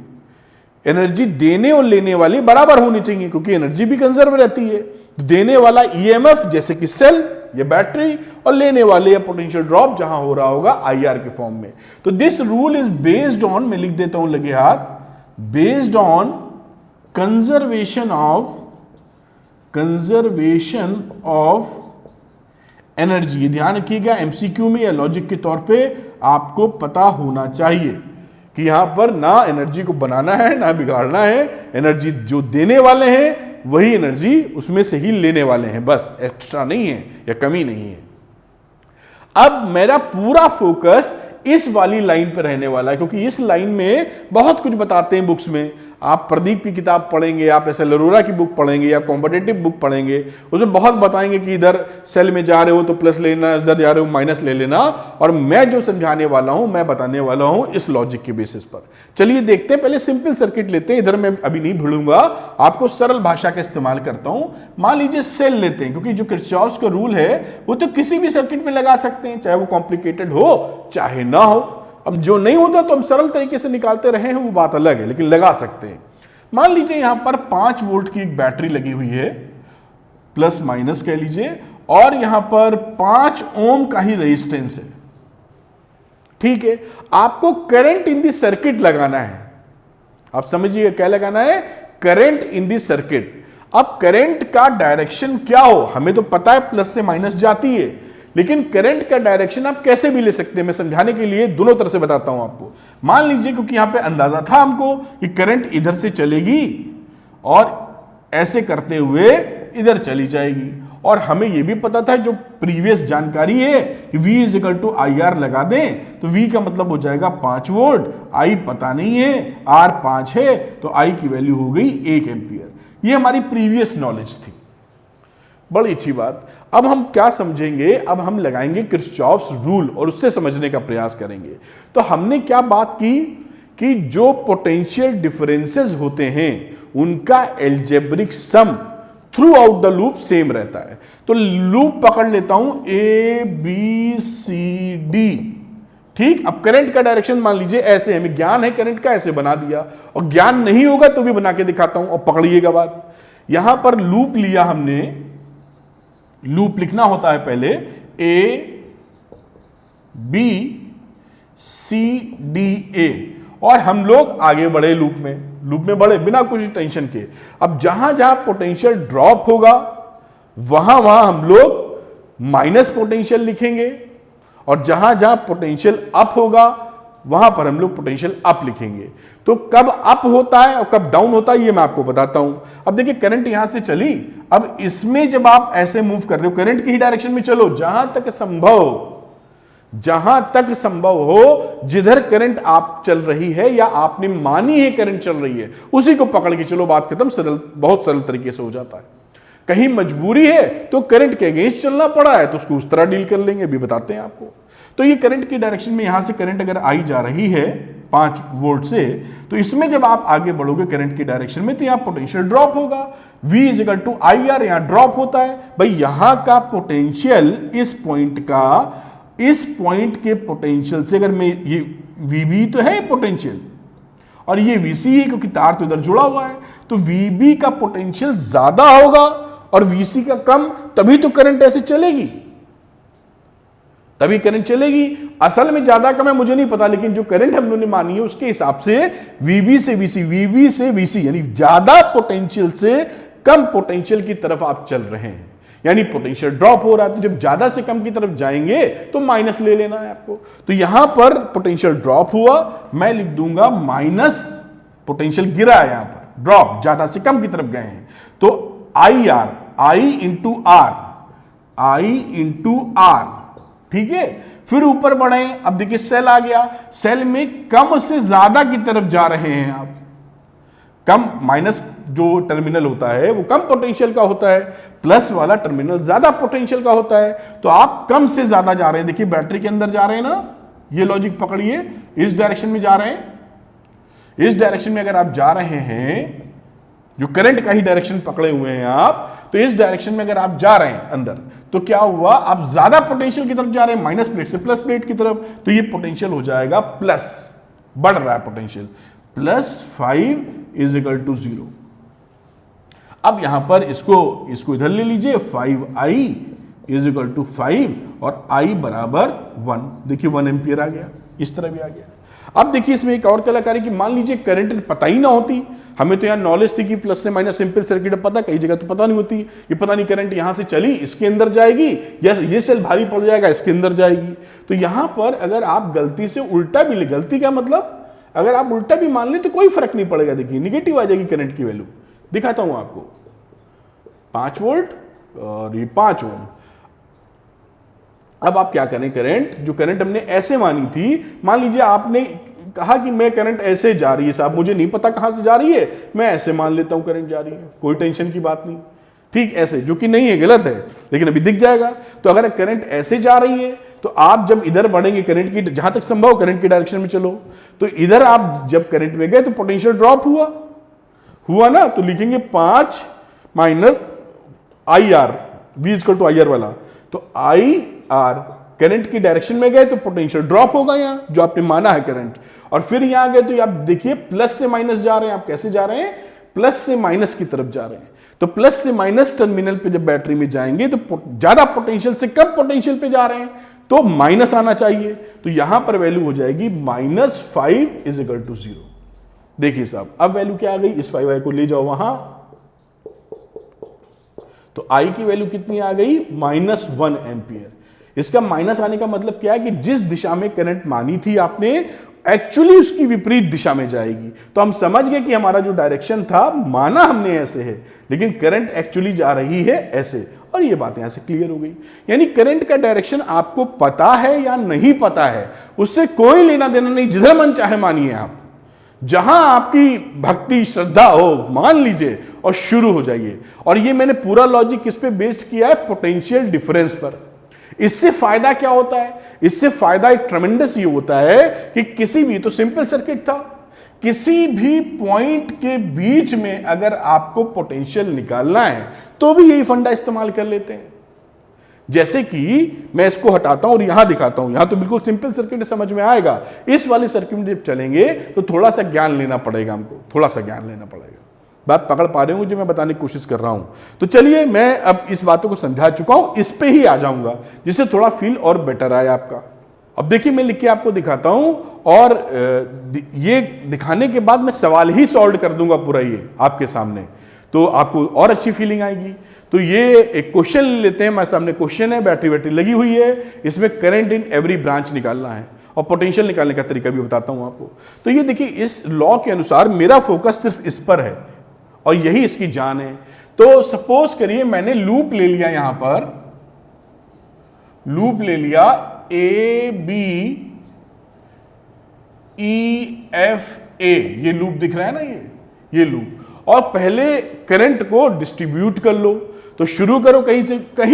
एनर्जी देने और लेने वाले बराबर होने चाहिए, क्योंकि एनर्जी भी कंजर्व रहती है। देने वाला ईएमएफ जैसे कि सेल या बैटरी, और लेने वाले या पोटेंशियल ड्रॉप जहां हो रहा होगा आईआर के फॉर्म में। तो this rule is based on, मैं लिख देता हूं लगे हाथ, based on conservation of energy. ये ध्यान रखिएगा, एमसीक्यू में या लॉजिक के तौर पे आपको पता होना चाहिए कि यहां पर ना एनर्जी को बनाना है ना बिगाड़ना है। एनर्जी जो देने वाले हैं वही एनर्जी उसमें से ही लेने वाले हैं, बस एक्स्ट्रा नहीं है या कमी नहीं है। अब मेरा पूरा फोकस इस वाली लाइन पर रहने वाला है, क्योंकि इस लाइन में बहुत कुछ बताते हैं बुक्स में। आप प्रदीप की किताब पढ़ेंगे, आप ऐसे लरोरा की बुक पढ़ेंगे या कॉम्पिटेटिव बुक पढ़ेंगे, उसमें बहुत बताएंगे कि इधर सेल में जा रहे हो तो प्लस लेना, इधर जा रहे हो माइनस ले लेना। और मैं जो समझाने वाला हूं, मैं बताने वाला हूं इस लॉजिक के बेसिस पर। चलिए देखते हैं, पहले सिंपल सर्किट लेते हैं। इधर मैं अभी नहीं भिड़ूंगा, आपको सरल भाषा का इस्तेमाल करता हूं। मान लीजिए सेल लेते हैं, क्योंकि जो किरचॉफ्स का रूल है वो तो किसी भी सर्किट में लगा सकते हैं, चाहे वो कॉम्प्लिकेटेड हो चाहे ना हो। अब जो नहीं होता तो हम सरल तरीके से निकालते रहे हैं, वो बात अलग है, लेकिन लगा सकते हैं। मान लीजिए यहां पर 5 वोल्ट की एक बैटरी लगी हुई है, प्लस माइनस कह लीजिए, और यहां पर 5 ओम का ही रेजिस्टेंस है। ठीक है, आपको करंट इन दी सर्किट लगाना है। आप समझिए क्या लगाना है, करंट इन दी सर्किट। अब करंट का डायरेक्शन क्या हो, हमें तो पता है प्लस से माइनस जाती है, लेकिन करंट का डायरेक्शन आप कैसे भी ले सकते हैं, मैं समझाने के लिए दोनों तरह से बताता हूं आपको। मान लीजिए, क्योंकि यहां पे अंदाजा था हमको कि करंट इधर से चलेगी और ऐसे करते हुए इधर चली जाएगी, और हमें यह भी पता था जो प्रीवियस जानकारी है कि V is equal to I R लगा दें तो V का मतलब हो जाएगा 5 वोल्ट, I पता नहीं है, R 5 है, तो I की वैल्यू हो गई 1 एम्पियर। ये हमारी प्रीवियस नॉलेज थी, बड़ी अच्छी बात। अब हम क्या समझेंगे, अब हम लगाएंगे किरचॉफ्स रूल और उससे समझने का प्रयास करेंगे। तो हमने क्या बात की कि जो पोटेंशियल डिफरेंसेस होते हैं उनका algebraic sum through out the loop same रहता है। तो लूप पकड़ लेता हूं ABCD, ठीक। अब करंट का डायरेक्शन मान लीजिए ऐसे, हमें ज्ञान है करंट का, ऐसे बना दिया, और ज्ञान नहीं होगा तो भी बना के दिखाता हूं। और पकड़िएगा बात, यहां पर लूप लिया हमने, लूप लिखना होता है पहले A B C D A, और हम लोग आगे बढ़े लूप में बढ़े बिना कुछ टेंशन के। अब जहां जहां पोटेंशियल ड्रॉप होगा वहां वहां हम लोग माइनस पोटेंशियल लिखेंगे, और जहां जहां पोटेंशियल अप होगा वहां पर हम लोग पोटेंशियल अप लिखेंगे। तो कब अप होता है और कब डाउन होता है ये मैं आपको बताता हूं। अब देखिए करंट यहां से चली, अब इसमें जब आप ऐसे मूव कर रहे हो करंट की ही डायरेक्शन में चलो, जहां तक संभव हो जिधर करंट आप चल रही है या आपने मानी है करंट चल रही है उसी को पकड़ के चलो, बात खत्म। सरल, बहुत सरल तरीके से हो जाता है। कहीं मजबूरी है तो करंट के अगेंस्ट चलना पड़ा है तो उसको उस तरह डील कर लेंगे, अभी बताते हैं आपको। तो ये करंट की डायरेक्शन में यहां से करंट अगर आई जा रही है 5 वोल्ट से, तो इसमें जब आप आगे बढ़ोगे करंट की डायरेक्शन में तो यहां पोटेंशियल ड्रॉप होगा, V = IR, यहां ड्रॉप होता है। भाई यहां का पोटेंशियल इस पॉइंट के पोटेंशियल से, अगर मैं ये VB तो है पोटेंशियल और ये VC है क्योंकि तार तो इधर जुड़ा हुआ है, तो VB का पोटेंशियल ज्यादा होगा और VC का कम, तभी तो करंट ऐसे चलेगी, तभी करंट चलेगी। असल में ज्यादा कम है मुझे नहीं पता, लेकिन जो करंट हम लोगों ने मानी है उसके हिसाब से VB से VC यानी ज्यादा पोटेंशियल से कम पोटेंशियल की तरफ आप चल रहे हैं, यानी पोटेंशियल ड्रॉप हो रहा है। तो जब ज्यादा से कम की तरफ जाएंगे तो माइनस ले लेना है आपको। तो यहां पर पोटेंशियल ड्रॉप हुआ, मैं लिख दूंगा माइनस, पोटेंशियल गिरा है यहां पर, ड्रॉप ज्यादा से कम की तरफ गए हैं, तो IR, I इंटू आर, ठीक है। फिर ऊपर बढ़े, अब देखिए सेल आ गया, सेल में कम से ज्यादा की तरफ जा रहे हैं आप, कम माइनस जो टर्मिनल होता है वो कम पोटेंशियल का होता है, प्लस वाला टर्मिनल ज्यादा पोटेंशियल का होता है। तो आप कम से ज्यादा जा रहे हैं, देखिए बैटरी के अंदर जा रहे हैं ना, ये लॉजिक पकड़िए, इस डायरेक्शन में जा रहे हैं, इस डायरेक्शन में अगर आप जा रहे हैं, जो करंट का ही डायरेक्शन पकड़े हुए हैं आप, तो इस डायरेक्शन में अगर आप जा रहे हैं अंदर, तो क्या हुआ, आप ज्यादा पोटेंशियल की तरफ जा रहे हैं, माइनस प्लेट से प्लस प्लेट की तरफ, तो ये पोटेंशियल हो जाएगा प्लस, बढ़ रहा है पोटेंशियल, +5 = 0। अब यहां पर इसको इधर ले लीजिए, 5I = 5 और I = 1, देखिए 1 एम्पियर आ गया, इस तरह भी आ गया। अब देखिए इसमें एक और कलाकारी की, मान लीजिए करंट पता ही ना होती, हमें तो यहां नॉलेज थी कि प्लस से माइनस सिंपल सर्किट पता, कई जगह तो पता नहीं होती, ये पता नहीं करंट यहां से चली इसके अंदर जाएगी या ये सेल भारी पड़ जाएगा इसके अंदर जाएगी। तो यहां पर अगर आप गलती से उल्टा भी ले, गलती क्या मतलब, अगर आप उल्टा भी मान लें तो कोई फर्क नहीं पड़ेगा, देखिए निगेटिव आ जाएगी करंट की वैल्यू। दिखाता हूं आपको, 5 वोल्ट और ये 5 ओम। अब आप क्या करें, जो करंट हमने ऐसे मानी थी, मान लीजिए आपने कहा कि मैं करंट ऐसे जा रही है साहब, मुझे नहीं पता कहां से जा रही है, मैं ऐसे मान लेता हूं करंट जा रही है, कोई टेंशन की बात नहीं, ठीक, ऐसे, जो कि नहीं है, गलत है, लेकिन अभी दिख जाएगा। तो अगर करंट ऐसे जा रही है तो आप जब इधर बढ़ेंगे, करंट की जहां तक संभव करंट की डायरेक्शन में चलो, तो इधर आप जब करंट में गए तो पोटेंशियल ड्रॉप हुआ ना, तो लिखेंगे 5 - IR, V = IR वाला, तो IR करंट की डायरेक्शन में गए तो पोटेंशियल ड्रॉप होगा यहां, जो आपने माना है करंट, और फिर यहां गए तो आप देखिए प्लस से माइनस जा रहे हैं, आप कैसे जा रहे हैं, प्लस से माइनस की तरफ जा रहे हैं। तो प्लस से माइनस टर्मिनल पे जब बैटरी में जाएंगे तो ज्यादा पोटेंशियल से कम पोटेंशियल पे जा रहे हैं, तो माइनस आना चाहिए, तो यहां पर वैल्यू हो जाएगी -5 = 0। देखिए साहब, अब वैल्यू क्या आ गई, इस 5I को ले जाओ वहां, तो I की वैल्यू कितनी आ गई, -1 एम्पियर। इसका माइनस आने का मतलब क्या है कि जिस दिशा में करंट मानी थी आपने, एक्चुअली उसकी विपरीत दिशा में जाएगी। तो हम समझ गए कि हमारा जो डायरेक्शन था, माना हमने ऐसे है, लेकिन करंट एक्चुअली जा रही है ऐसे, और ये बात यहां से क्लियर हो गई। यानी करंट का डायरेक्शन आपको पता है या नहीं पता है, उससे कोई लेना देना नहीं, जिधर मन चाहे मानिए आप, जहां आपकी भक्ति श्रद्धा हो मान लीजिए और शुरू हो जाइए। और ये मैंने पूरा लॉजिक किस पे बेस्ड किया है, पोटेंशियल डिफरेंस पर। इससे फायदा क्या होता है, इससे फायदा एक ट्रेमेंडस ये होता है कि किसी भी, तो सिंपल सर्किट था, किसी भी पॉइंट के बीच में अगर आपको पोटेंशियल निकालना है तो भी यही फंडा इस्तेमाल कर लेते हैं। जैसे कि मैं इसको हटाता हूं और यहां दिखाता हूं, यहां तो बिल्कुल सिंपल सर्किट समझ में आएगा, इस वाले सर्किट में जब चलेंगे तो थोड़ा सा ज्ञान लेना पड़ेगा हमको, थोड़ा सा ज्ञान लेना पड़ेगा। बात पकड़ पा रहे हो जो मैं बताने की कोशिश कर रहा हूं? तो चलिए मैं अब इस बातों को समझा चुका हूं, इस पे ही आ जाऊंगा जिससे थोड़ा फील और बेटर आए आपका। अब देखिए मैं लिख के आपको दिखाता हूं और ये दिखाने के बाद मैं सवाल ही सॉल्व कर दूंगा पूरा ये आपके सामने, तो आपको और अच्छी फीलिंग आएगी। तो ये एक क्वेश्चन लेते हैं, हमारे सामने क्वेश्चन है, बैटरी लगी हुई है, इसमें करंट इन एवरी ब्रांच निकालना है और पोटेंशियल निकालने का तरीका भी बताता हूं आपको। तो ये देखिए इस लॉ के अनुसार मेरा फोकस सिर्फ इस पर है और यही इसकी जान है। तो सपोज करिए मैंने लूप ले लिया, यहां पर लूप ले लिया A B E F A, ये लूप दिख रहा है ना, ये लूप, और पहले करंट को डिस्ट्रीब्यूट कर लो। तो शुरू करो कहीं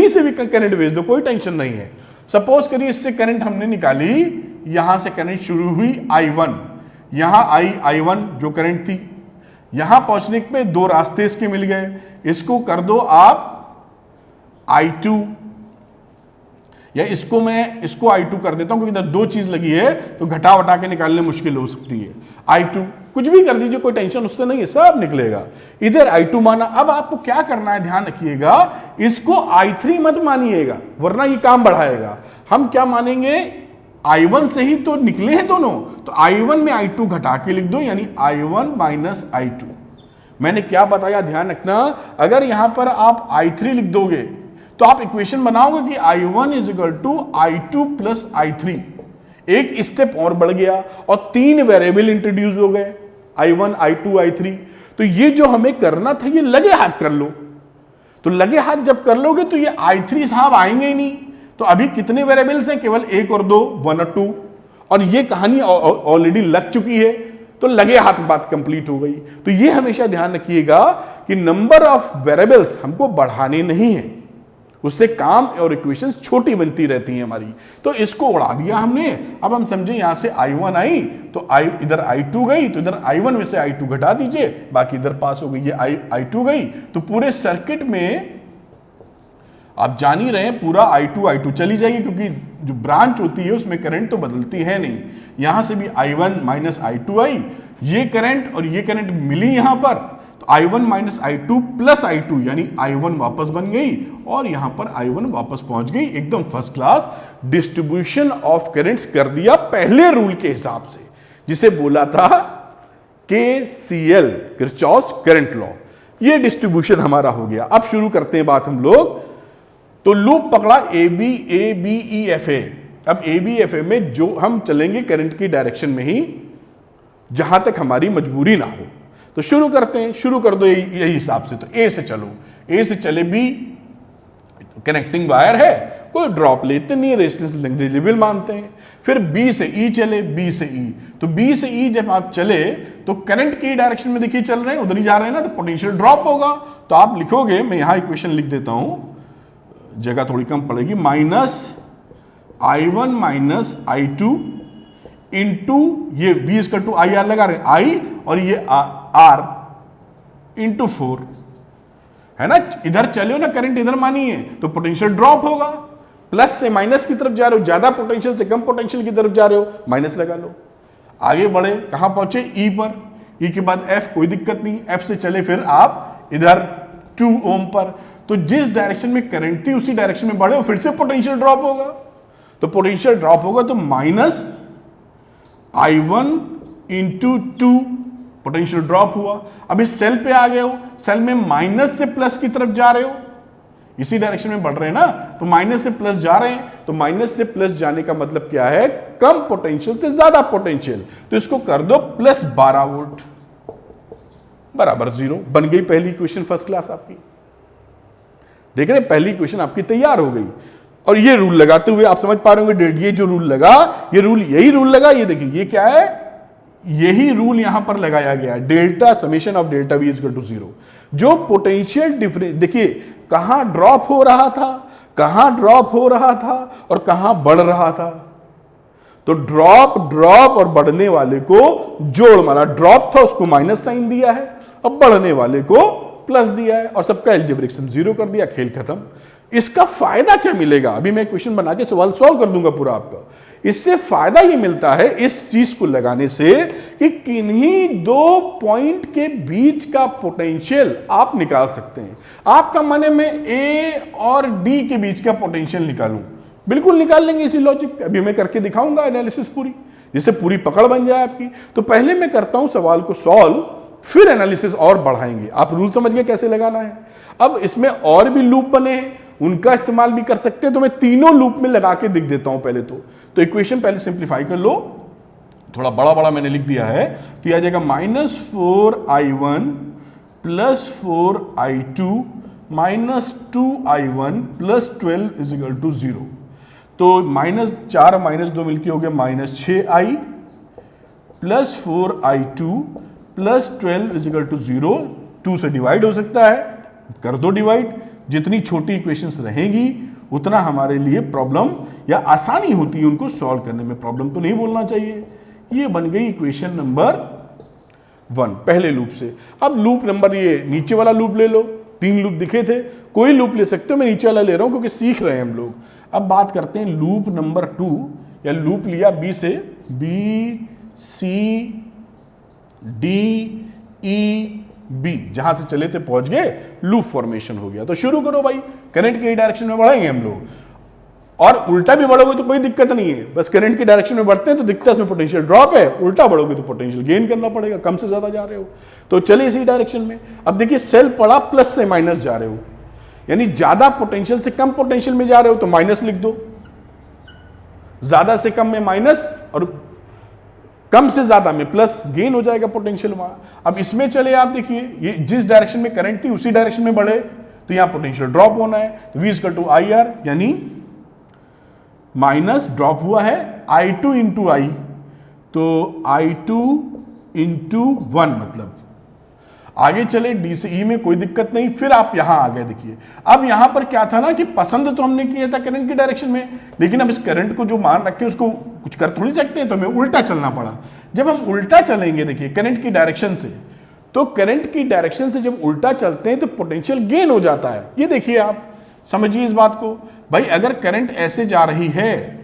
से भी करंट भेज दो, कोई टेंशन नहीं है। सपोज करिए इससे करंट हमने निकाली, यहां से करंट शुरू हुई I1, यहां I1 जो करंट थी, यहां पहुंचने पे दो रास्ते इसके मिल गए, इसको कर दो आप I2, या इसको I2 कर देता हूं क्योंकि इधर दो चीज लगी है तो घटा वटा के निकालने मुश्किल हो सकती है। I2 कुछ भी कर दीजिए, कोई टेंशन उससे नहीं है, सब निकलेगा। इधर I2 माना। अब आपको क्या करना है, ध्यान रखिएगा, इसको I3 मत मानिएगा वरना ये काम बढ़ाएगा। हम क्या मानेंगे, I1 से ही तो निकले हैं दोनों, तो I1 में I2 घटा के लिख दो, यानी I1 माइनस I2। मैंने क्या बताया, ध्यान रखना, अगर यहां पर आप I3 लिख दोगे तो आप इक्वेशन बनाओगे कि I1 is equal to I2 plus I3। एक स्टेप और बढ़ गया और तीन वेरिएबल इंट्रोड्यूस हो गए, I1 I2 I3। तो ये जो हमें करना था ये लगे हाथ कर लो। तो लगे हाथ जब कर लोगे तो ये I3 साहब आएंगे ही नहीं। तो अभी कितने वेरिएबल्स हैं, केवल एक और दो, 1 और 2, और ये कहानी ऑलरेडी लग चुकी है, तो लगे हाथ बात कंप्लीट हो गई। तो ये हमेशा ध्यान रखिएगा कि नंबर ऑफ वेरिएबल्स हमको बढ़ाने नहीं है, उससे काम और इक्वेशंस छोटी बनती रहती हैं हमारी। तो इसको उड़ा दिया हमने। अब हम समझे यहां से I1 आई तो इधर I2 गई, तो इधर I1 में से I2 घटा दीजिए, बाकी इधर पास हो गई, ये I2 गई। तो पूरे सर्किट में आप जान ही रहे हैं पूरा I2 चली जाएगी, क्योंकि जो ब्रांच होती है उसमें करंट तो बदलती है नहीं। यहां से भी I1 माइनस I2 आई, ये करंट और ये करंट मिली यहां पर, तो I1 minus I2 plus I2 यानी I1 वापस बन गई और यहां पर I1 वापस पहुंच गई। एकदम first class distribution of currents कर दिया पहले रूल के हिसाब से, जिसे बोला था KCL, किरचॉफ्स करंट लॉ। ये डिस्ट्रीब्यूशन हमारा हो गया। अब शुरू करते हैं बात हम लोग। तो लूप पकड़ा ABEFA। अब ABFA में जो हम चलेंगे करंट की डायरेक्शन में ही, जहां तक हमारी मजबूरी ना हो। तो शुरू करते हैं, शुरू कर दो यही हिसाब से। तो A से चलो, A से चले B, कनेक्टिंग वायर है, कोई ड्रॉप लेते नहीं, रेजिस्टेंस नेग्लिजिबल मानते हैं। फिर B से E चले, B से E, तो B से E जब आप चले तो करंट की डायरेक्शन में देखिए चल रहे हैं, उधर ही जा रहे हैं ना, तो पोटेंशियल ड्रॉप होगा। तो आप लिखोगे, मैं यहां इक्वेशन लिख देता हूं, जगह थोड़ी कम पड़ेगी, minus I1 minus I2 into ये V इसका टू IR लगा रहे हैं, I और ये R इंटू 4 है ना। इधर चले हो ना, करंट इधर मानी है, तो पोटेंशियल ड्रॉप होगा। प्लस से माइनस की तरफ जा रहे हो, ज्यादा पोटेंशियल से कम पोटेंशियल की तरफ जा रहे हो, माइनस लगा लो। आगे बढ़े, कहां पहुंचे, E पर, E के बाद F, कोई दिक्कत नहीं, F से चले फिर आप इधर 2 ओम पर। तो जिस डायरेक्शन में करंट थी उसी डायरेक्शन में बढ़े, फिर से पोटेंशियल ड्रॉप होगा। तो पोटेंशियल ड्रॉप होगा तो minus I1 into 2 potential drop हुआ। अब इस सेल पे आ गए हो, सेल में माइनस से प्लस की तरफ जा रहे हो, इसी डायरेक्शन में बढ़ रहे हैं ना, तो माइनस से प्लस जा रहे हैं। तो माइनस से प्लस जाने का मतलब क्या है, कम पोटेंशियल से ज्यादा पोटेंशियल। तो इसको कर दो प्लस 12 वोल्ट बराबर 0। बन गई पहली इक्वेशन फर्स्ट क्लास आपकी। देख रहे हैं, पहली इक्वेशन आपकी तैयार हो गई। और ये रूल लगाते हुए आप समझ पा रहे होंगे, ये जो रूल लगा, ये रूल यही रूल लगा। ये देखिए, ये क्या है, यही रूल यहां पर लगाया गया है, delta summation of delta V equal to 0। जो पोटेंशियल डिफरेंस, देखिए कहां ड्रॉप हो रहा था, कहां ड्रॉप हो रहा था और कहां बढ़ रहा था। तो ड्रॉप और बढ़ने वाले को जोड़ मारा, ड्रॉप था उसको माइनस साइन दिया है, अब बढ़ने वाले को प्लस दिया है, और सबका एल्जेब्रिक सम 0 कर दिया, खेल खत्म। इसका फायदा क्या मिलेगा, अभी मैं क्वेश्चन बना के सवाल सॉल्व कर दूंगा पूरा आपका। इससे फायदा ये मिलता है इस चीज को लगाने से कि किन्हीं दो पॉइंट के बीच का पोटेंशियल आप निकाल सकते हैं। आपका मन है मैं ए और डी के बीच का पोटेंशियल निकालूं, बिल्कुल निकाल लेंगे इसी लॉजिक। अभी मैं करके दिखाऊंगा एनालिसिस पूरी, जिससे पूरी पकड़ बन जाए आपकी। तो पहले मैं करता हूं सवाल को सॉल्व, फिर एनालिसिस और बढ़ाएंगे। आप रूल समझ गए कैसे लगाना है। अब इसमें और भी लूप बने हैं, उनका इस्तेमाल भी कर सकते हैं। तो मैं तीनों लूप में लगा के दिख देता हूं पहले तो इक्वेशन पहले सिंप्लीफाई कर लो। थोड़ा बड़ा बड़ा मैंने लिख दिया है, तो आ जाएगा -4i1 + 4i2 -2i1 + 12 = 0। तो -4 और -2 मिलकर हो गया -6i + 4i2 + 12 = 0। 2 से डिवाइड हो सकता है, कर दो डिवाइड। जितनी छोटी इक्वेशंस रहेंगी उतना हमारे लिए प्रॉब्लम या आसानी होती है उनको सॉल्व करने में। प्रॉब्लम तो नहीं बोलना चाहिए। ये बन गई इक्वेशन नंबर 1 पहले लूप से। अब लूप नंबर, ये नीचे वाला लूप ले लो, 3 लूप दिखे थे, कोई लूप ले सकते हो, मैं नीचे वाला ले रहा हूं क्योंकि सीख रहे हैं हम लोग। अब बात करते हैं लूप नंबर 2, या लूप लिया बी से, B C D E B, जहां से चले थे पहुंच गए, लूप फॉर्मेशन हो गया। तो शुरू करो भाई, करंट के डायरेक्शन में बढ़ेंगे हम लोग, और उल्टा भी बढ़ोगे तो कोई दिक्कत नहीं है। बस करंट की डायरेक्शन में बढ़ते हैं तो दिखता है इसमें पोटेंशियल ड्रॉप है, उल्टा बढ़ोगे तो पोटेंशियल गेन करना पड़ेगा, कम से ज्यादा जा रहे हो तो चले इसी डायरेक्शन में। अब देखिए सेल पड़ा, प्लस से माइनस जा रहे हो, यानी ज्यादा पोटेंशियल से कम पोटेंशियल में जा रहे हो तो माइनस लिख दो, ज्यादा से कम में माइनस और कम से ज्यादा में प्लस, गेन हो जाएगा पोटेंशियल वहां। अब इसमें चले आप, देखिए ये जिस डायरेक्शन में करंट थी उसी डायरेक्शन में बढ़े तो यहां पोटेंशियल ड्रॉप होना है। तो V = IR, यानी माइनस ड्रॉप हुआ है I2 × I, तो I2 × 1, मतलब आगे चले D से E में, कोई दिक्कत नहीं। फिर आप यहां आ गए, देखिए अब यहां पर क्या था ना कि पसंद तो हमने किया था करंट की डायरेक्शन में, लेकिन अब इस करंट को जो मान रखे उसको कुछ कर थोड़ी सकते हैं, तो हमें उल्टा चलना पड़ा। जब हम उल्टा चलेंगे, देखिए करंट की डायरेक्शन से, तो करंट की डायरेक्शन से जब उल्टा चलते हैं तो पोटेंशियल गेन हो जाता है। ये देखिए, आप समझिए इस बात को भाई। अगर करंट ऐसे जा रही है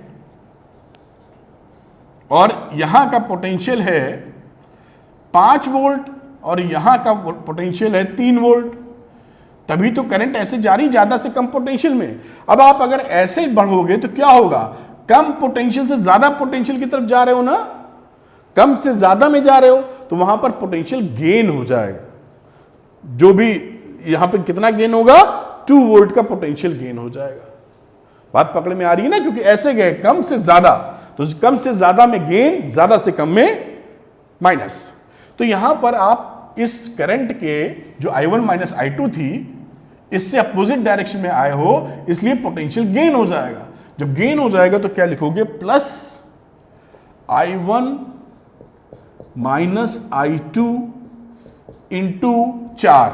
और यहां का पोटेंशियल है 5 वोल्ट और यहां का पोटेंशियल है 3 वोल्ट, तभी तो करंट ऐसे जारी, ज्यादा से कम पोटेंशियल में। अब आप अगर ऐसे बढ़ोगे तो क्या होगा, कम पोटेंशियल से ज्यादा पोटेंशियल की तरफ जा रहे हो ना, कम से ज्यादा में जा रहे हो, तो वहां पर पोटेंशियल गेन हो जाएगा। जो भी यहां पे कितना गेन होगा, 2 वोल्ट का पोटेंशियल गेन हो जाएगा। बात पकड़ में आ रही है ना, क्योंकि ऐसे गए कम से ज्यादा, तो कम से ज्यादा में गेन, ज्यादा से कम में माइनस। तो यहां पर आप इस करंट के जो I1 - I2 थी, इससे अपोजिट डायरेक्शन में आए हो, इसलिए पोटेंशियल गेन हो जाएगा। जब गेन हो जाएगा तो क्या लिखोगे, प्लस I1 - I2 × 4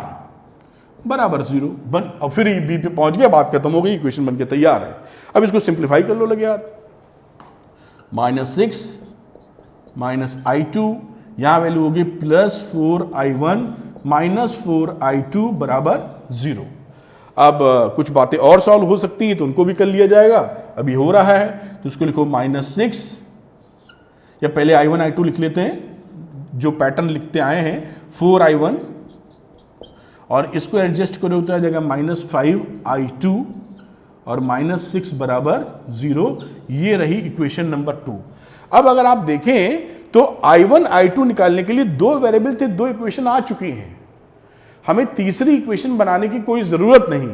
बराबर 0 बन। अब फिर बी पे पहुंच गया, बात खत्म हो गई, इक्वेशन बनके तैयार है। अब इसको सिंप्लीफाई कर लो, लगे आप, -6 - I2, यहां वैल्यू होगी +4i1 - 4i2 बराबर 0। अब कुछ बातें और सॉल्व हो सकती हैं तो उनको भी कर लिया जाएगा। अभी हो रहा है तो उसको लिखो -6, या पहले I1 I2 लिख लेते हैं, जो पैटर्न लिखते आए हैं, 4i1 और इसको एडजस्ट करो तो आ जाएगा -5i2 और -6 बराबर 0। ये रही इक्वेशन नंबर 2। अब अगर आप देखें तो I1 I2 निकालने के लिए 2 वेरिएबल थे, 2 इक्वेशन आ चुकी हैं, हमें तीसरी इक्वेशन बनाने की कोई जरूरत नहीं।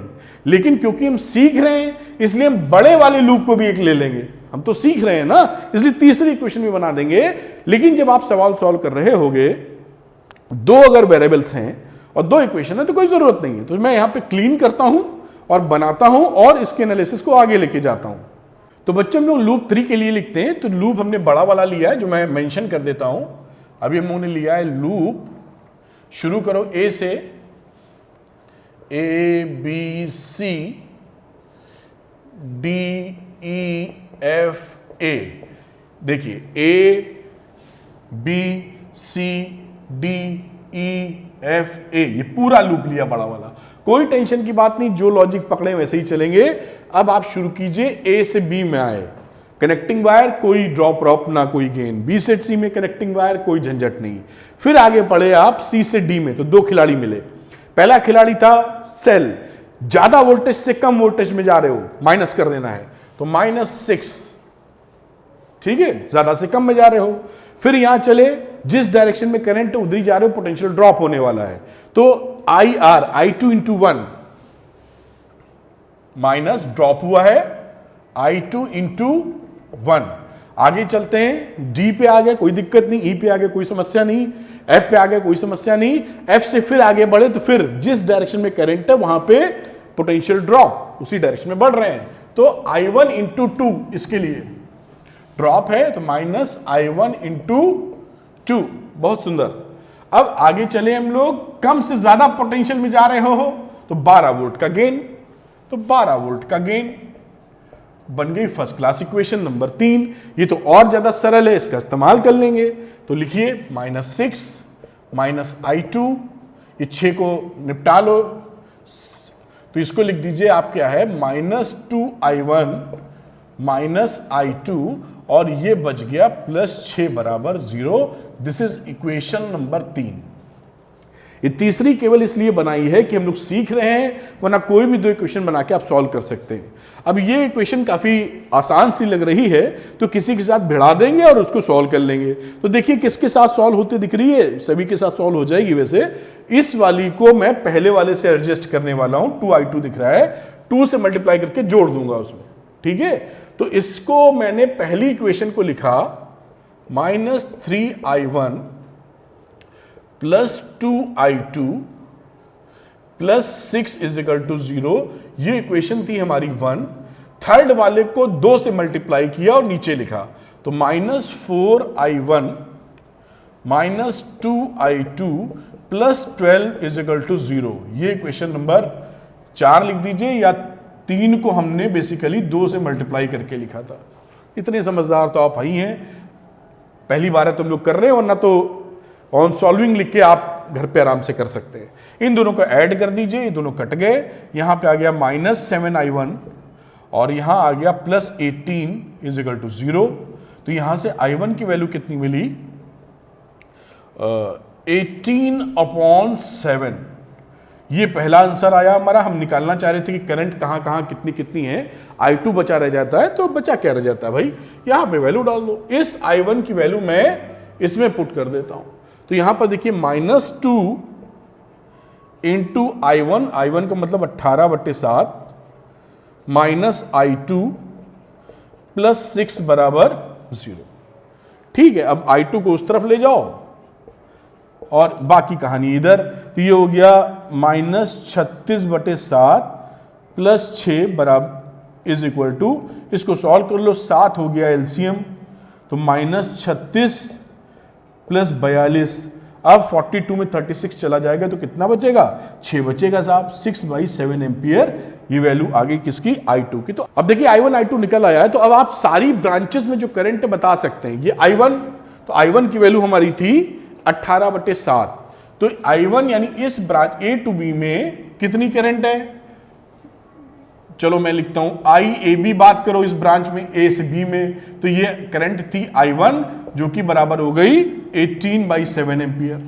लेकिन क्योंकि हम सीख रहे हैं इसलिए हम बड़े वाले लूप को भी एक ले लेंगे, हम तो सीख रहे हैं ना, इसलिए तीसरी इक्वेशन भी बना देंगे। लेकिन जब आप सवाल सॉल्व कर रहे होगे, 2 अगर वेरिएबल्स हैं और 2 इक्वेशन है तो कोई जरूरत नहीं है। तो मैं यहां पे क्लीन करता हूं और बनाता हूं और इसके एनालिसिस को आगे लेके जाता हूं। तो बच्चों हम लोग लूप 3 के लिए लिखते हैं, तो लूप हमने बड़ा वाला लिया है, जो मैं मेंशन कर देता हूं। अभी हमने लिया है लूप, शुरू करो ए से, ABC DEFA। देखिए ABCDEFA, ये पूरा लूप लिया बड़ा वाला। कोई टेंशन की बात नहीं, जो लॉजिक पकड़े वैसे ही चलेंगे। अब आप शुरू कीजिए, ए से बी में आए, कनेक्टिंग वायर, कोई ड्रॉप ड्रॉप ना कोई गेन। बी से सी में कनेक्टिंग वायर, कोई झंझट नहीं। फिर आगे बढ़े आप सी से डी में, तो दो खिलाड़ी मिले। पहला खिलाड़ी था सेल, ज्यादा वोल्टेज से कम वोल्टेज में जा रहे हो, माइनस कर देना है, तो -6, ठीक है, ज्यादा से कम में जा रहे हो। फिर यहां चले, जिस डायरेक्शन में करंट उधर ही जा रहे हो, पोटेंशियल ड्रॉप होने वाला है, तो IR I2 into 1 minus drop हुआ है I2 इंटू 1। आगे चलते हैं, D पे आ गए कोई दिक्कत नहीं, E पे आ गए कोई समस्या नहीं, F पे आ गए कोई समस्या नहीं। F से फिर आगे बढ़े तो फिर जिस डायरेक्शन में करंट है वहां पे पोटेंशियल ड्रॉप उसी डायरेक्शन में बढ़ रहे हैं, तो I1 इंटू 2, इसके लिए ड्रॉप है तो -I1 इंटू 2। बहुत सुंदर। अब आगे चले हम लोग, कम से ज्यादा पोटेंशियल में जा रहे हो तो 12 वोल्ट का गेन, तो 12 वोल्ट का गेन बन गई फर्स्ट क्लास इक्वेशन नंबर 3। ये तो और ज्यादा सरल है, इसका इस्तेमाल कर लेंगे। तो लिखिए -6 -I2, ये 6 को निपटा लो, तो इसको लिख दीजिए आप क्या है, -2I1 -I2, और ये बच गया +6 बराबर 0। This is equation number 3। ये तीसरी केवल इसलिए बनाई है कि हम लोग सीख रहे हैं, वरना कोई भी दो इक्वेशन बना के आप सॉल्व कर सकते हैं। अब ये इक्वेशन काफी आसान सी लग रही है, तो किसी के साथ भिड़ा देंगे और उसको सॉल्व कर लेंगे। तो देखिए किसके साथ सॉल्व होते दिख रही है, सभी के साथ सॉल्व हो जाएगी। वैसे इस वाली को मैं पहले वाले से एडजस्ट करने वाला हूं, 2I2 दिख रहा है, 2 से मल्टीप्लाई करके जोड़ दूंगा उसमें, ठीक है। तो इसको मैंने पहली इक्वेशन को लिखा -3I1 +2I2 +6 = 0। ये इक्वेशन थी हमारी 1। थर्ड वाले को 2 से मल्टीप्लाई किया और नीचे लिखा, तो -4I1 -2I2 +12 = 0। ये इक्वेशन नंबर 4 लिख दीजिए, या 3 को हमने बेसिकली 2 से मल्टीप्लाई करके लिखा था। इतने समझदार तो आप ही हैं, पहली बार है तुम लोग कर रहे हैं, वरना तो ऑन सॉल्विंग लिख के आप घर पे आराम से कर सकते हैं। इन दोनों को ऐड कर दीजिए, ये दोनों कट गए, यहां पे आ गया -7I1 और यहां आ गया +18 = 0। तो यहां से I1 की वैल्यू कितनी मिली, 18/7। ये पहला आंसर आया हमारा। हम निकालना चाह रहे थे कि करंट कहां कहां कितनी कितनी है, I2 बचा रह जाता है, तो बचा क्या रह जाता है भाई, यहां पे वैल्यू डाल दो। इस I1 की वैल्यू मैं इसमें पुट कर देता हूं, तो यहां पर देखिए -2 इंटू I1 का मतलब 18/7 -I2 +6 = 0। ठीक है, अब I2 को उस तरफ ले जाओ और बाकी कहानी इधर। तो ये हो गया -36/7 +6 = इसको सॉल्व कर लो, 7 हो गया एलसीएम, तो -36 + 42। अब 42 में 36 चला जाएगा तो कितना बचेगा, 6 बचेगा साहब। 6/7 एम्पियर ये वैल्यू आ गई किसकी, I2 की। तो अब देखिए I1 I2 निकल आया है, तो अब आप सारी ब्रांचेस में जो करंट बता सकते हैं। ये I1, तो I1 की वैल्यू हमारी थी 18/7, तो I1 यानी इस ब्रांच A to B में कितनी करंट है, चलो मैं लिखता हूं IAB, बात करो इस ब्रांच में A से B में, तो ये करंट थी I1 जो कि बराबर हो गई 18/7 एम्पियर।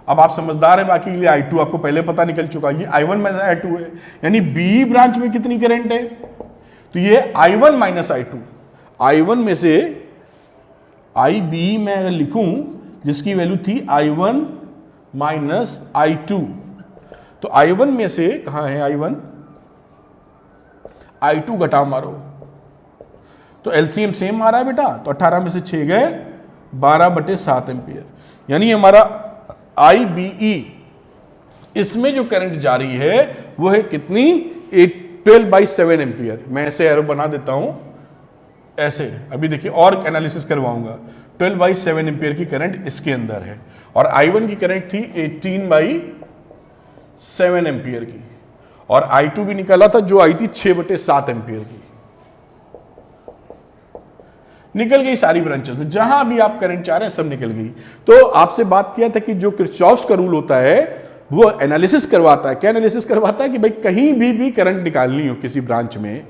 अब आप समझदार हैं, बाकी के लिए I2 आपको पहले पता निकल चुका, ये I1 - I2 है, यानी B ब्रांच में कितनी करंट है, तो ये I1 - I2। I1 में से IB मैं अगर लिखूं जिसकी वैल्यू थी I1 - I2, तो I1 में से कहां है I1, I2 घटा मारो, तो एलसीएम सेम आ रहा है बेटा, तो 18 में से 6 गए, 12/7 एम्पियर। यानी हमारा IBE, इसमें जो करंट जा रही है वो है कितनी, 12/7 एम्पियर। मैं ऐसे एरो बना देता हूं, ऐसे, अभी देखिए और एनालिसिस करवाऊंगा। 12/7 एम्पियर की करंट इसके अंदर है, और I1 की करंट थी 18/7 एम्पियर की, और I2 भी निकाला था जो आई थी 6/7 एम्पियर की। निकल गई सारी ब्रांचेस में, जहां भी आप करंट चाह रहे हैं सब निकल गई। तो आपसे बात किया था कि जो किरचॉफ्स का रूल होता है, वो एनालिसिस करवाता है। क्या एनालिसिस करवाता है कि भाई कहीं भी करंट निकालनी हो किसी ब्रांच में,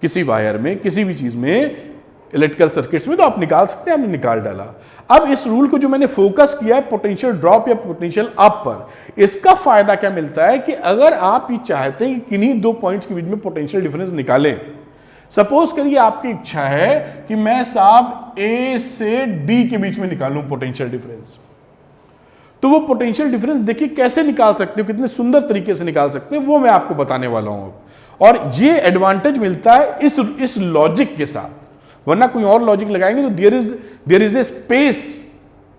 किसी वायर में, किसी भी चीज में, इलेक्ट्रिकल सर्किट्स में, तो आप निकाल सकते हैं। आपने निकाल डाला। अब इस रूल को जो मैंने फोकस किया है पोटेंशियल ड्रॉप या पोटेंशियल अप पर, इसका फायदा क्या मिलता है कि अगर आप ये चाहते हैं कि किन्हीं दो पॉइंट्स के बीच में पोटेंशियल डिफरेंस निकालें, सपोज करिए आपकी इच्छा है कि मैं साहब ए से डी के बीच में निकालूं पोटेंशियल डिफरेंस, तो वो पोटेंशियल डिफरेंस देखिए कैसे निकाल सकते हो, कितने सुंदर तरीके से निकाल सकते हैं, वो मैं आपको बताने वाला हूं। और ये एडवांटेज मिलता है इस लॉजिक के साथ, वरना कोई और लॉजिक लगाएंगे तो there is a space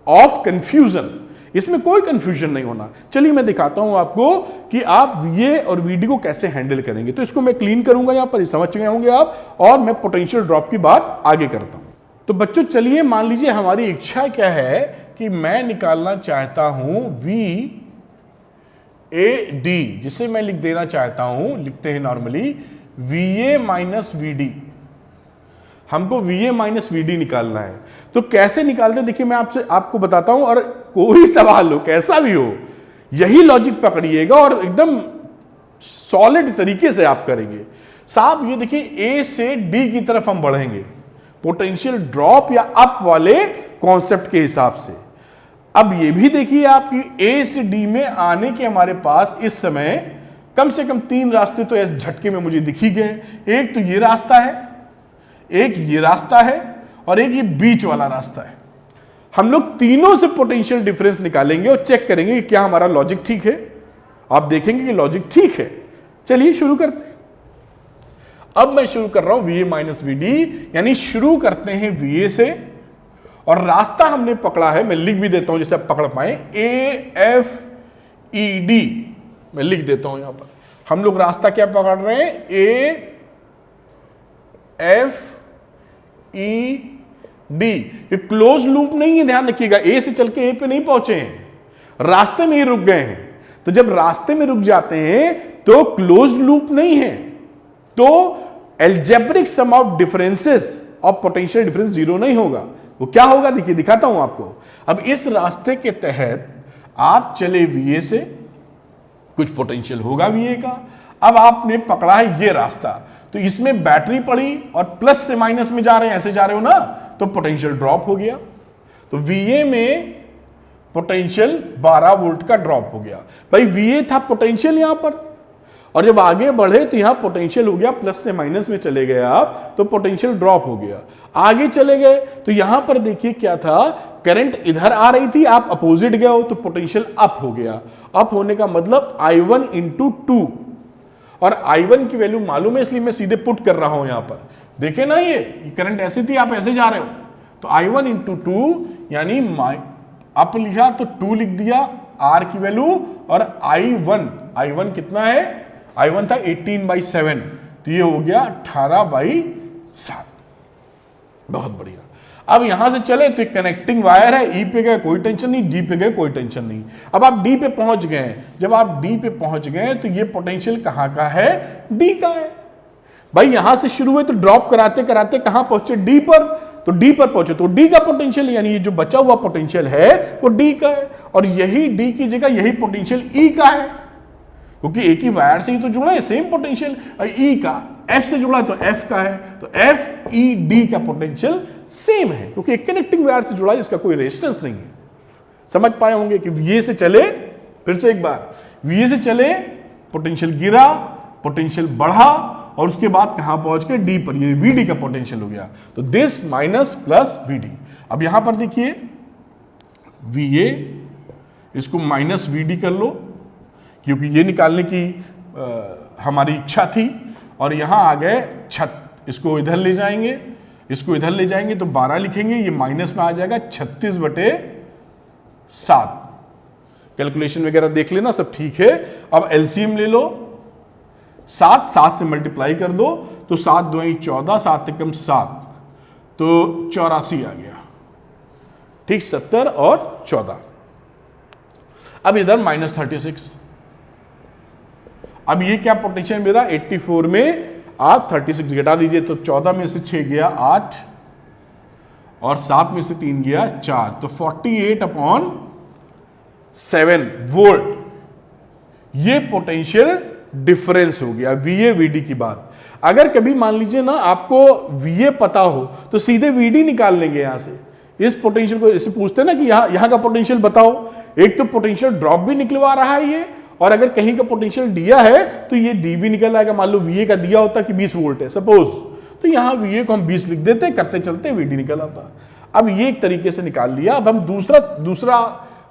of confusion, इसमें कोई कंफ्यूजन नहीं होना। चलिए मैं दिखाता हूं आपको कि आप ये और वीडी को कैसे हैंडल करेंगे। तो इसको मैं क्लीन करूंगा, यहां पर समझ चुके होंगे आप, और मैं पोटेंशियल ड्रॉप की बात आगे करता हूं। तो बच्चों चलिए मान लीजिए हमारी इच्छा क्या है कि मैं निकालना चाहता हूं वी ए डी, जिसे मैं लिख देना चाहता हूं, लिखते हैं normally V A minus V D. हमको V A minus V D निकालना है। तो कैसे निकालते हैं देखिए मैं आपको बताता हूं, और कोई सवाल हो कैसा भी हो यही लॉजिक पकड़िएगा और एकदम सॉलिड तरीके से आप करेंगे। साहब ये देखिए ए से डी की तरफ हम बढ़ेंगे पोटेंशियल ड्रॉप या अप वाले कॉन्सेप्ट के हिसाब से। अब ये भी देखिए आपकी ए से डी में आने के हमारे पास इस समय कम से कम 3 रास्ते तो इस झटके में मुझे दिख ही गए। एक तो ये रास्ता है, एक ये रास्ता है, और एक ये बीच वाला रास्ता है। हम लोग तीनों से पोटेंशियल डिफरेंस निकालेंगे और चेक करेंगे कि क्या हमारा लॉजिक ठीक है। आप देखेंगे कि लॉजिक ठीक है। चलिए शुरू करते हैं। अब मैं शुरू कर रहा हूं V A minus V D, यानी शुरू करते हैं वी ए से, और रास्ता हमने पकड़ा है, मैं लिख भी देता हूं जिसे आप पकड़ पाए, ए एफ ई डी। मैं लिख देता हूं यहां पर हम लोग रास्ता क्या पकड़ रहे हैं, ए एफ ई डी। ये क्लोज लूप नहीं है, ध्यान रखिएगा। ए से चल के ए पे नहीं पहुंचे हैं, रास्ते में ही रुक गए हैं। तो जब रास्ते में रुक जाते हैं तो क्लोज लूप नहीं है, तो algebraic sum of differences of potential difference zero नहीं होगा। वो क्या होगा देखिए दिखाता हूं आपको। अब इस रास्ते के तहत आप चले वी ए से, कुछ पोटेंशियल होगा वी ए का। अब आपने पकड़ा है ये रास्ता, तो इसमें बैटरी पड़ी और प्लस से माइनस में जा रहे हैं, ऐसे जा रहे हो ना, तो पोटेंशियल ड्रॉप हो गया। तो वीए में पोटेंशियल 12 वोल्ट का ड्रॉप हो गया। भाई वीए था पोटेंशियल यहां पर, और जब आगे बढ़े तो यहां पोटेंशियल हो गया प्लस से माइनस में चले गए आप, तो पोटेंशियल ड्रॉप हो गया। आगे चले गए तो यहां पर देखिए क्या था, करंट इधर आ रही थी, आप अपोजिट गए हो तो पोटेंशियल अप हो गया। अप होने का मतलब I1 इंटू 2, और I1 की वैल्यू मालूम है इसलिए मैं सीधे पुट कर रहा हूं यहां पर। देखे ना ये करंट ऐसी थी, आप ऐसे जा रहे हो, तो I1 इंटू 2 यानी अप लिखा तो 2 लिख दिया R की वैल्यू, और I1 कितना है, I1 था 18/7, तो ये हो गया 18/7। बहुत बढ़िया। अब यहां से चले तो कनेक्टिंग वायर है, ई पे गए कोई टेंशन नहीं, डी पे गए कोई टेंशन नहीं। अब आप डी पे पहुंच गए, जब आप डी पे पहुंच गए तो ये पोटेंशियल कहां का है, डी का है। भाई यहां से शुरू हुए तो ड्रॉप कराते कराते कहां पहुंचे, डी पर, तो डी पर पहुंचे तो डी का पोटेंशियल यानी ये जो बचा हुआ पोटेंशियल है वो डी का है, और यही डी की जगह यही पोटेंशियल ई का है, क्योंकि एक ही वायर से ही तो जुड़ा है, सेम पोटेंशियल ई का, एफ से जुड़ा है तो एफ का है, तो एफ ई डी का पोटेंशियल सेम है, क्योंकि एक कनेक्टिंग वायर से जुड़ा है, इसका कोई रेजिस्टेंस नहीं है। समझ पाए होंगे कि वीए से चले, फिर से एक बार, वीए से चले, पोटेंशियल गिरा, पोटेंशियल बढ़ा, और उसके बाद कहां पहुंच के डी पर, ये वीडी का पोटेंशियल हो गया, तो दिस माइनस प्लस वीडी। अब यहां पर देखिए वीए, इसको माइनस वीडी कर लो, क्योंकि ये निकालने की हमारी इच्छा थी, और यहां आ गए इसको इधर ले जाएंगे, इसको इधर ले जाएंगे तो 12 लिखेंगे, ये माइनस में आ जाएगा 36/7। कैलकुलेशन वगैरह देख लेना, सब ठीक है। अब एलसीएम ले लो, 7 से मल्टीप्लाई कर दो, तो 7 2 14, 7 एकम 7, तो 84 आ गया, ठीक, 70 और 14। अब इधर -36। अब ये क्या पोटेंशियल मेरा 84 में आप 36 घटा दीजिए, तो 14 में से 6 गया 8, और 7 में से 3 गया 4, तो 48/7 वोल्ट ये पोटेंशियल डिफरेंस हो गया VA VD की बात। अगर कभी मान लीजिए ना आपको VA पता हो तो सीधे VD निकाल लेंगे यहां से। इस पोटेंशियल को ऐसे पूछते हैं ना कि यहां का पोटेंशियल बताओ, एक तो पोटेंशियल ड्रॉप भी निकलवा रहा है ये, और अगर कहीं का पोटेंशियल दिया है तो ये डी भी निकल आएगा। मान लो VA का दिया होता कि 20 वोल्ट है सपोज, तो यहां VA को हम 20 लिख देते, करते चलते VD निकल आता। अब ये एक तरीके से निकाल लिया। अब हम दूसरा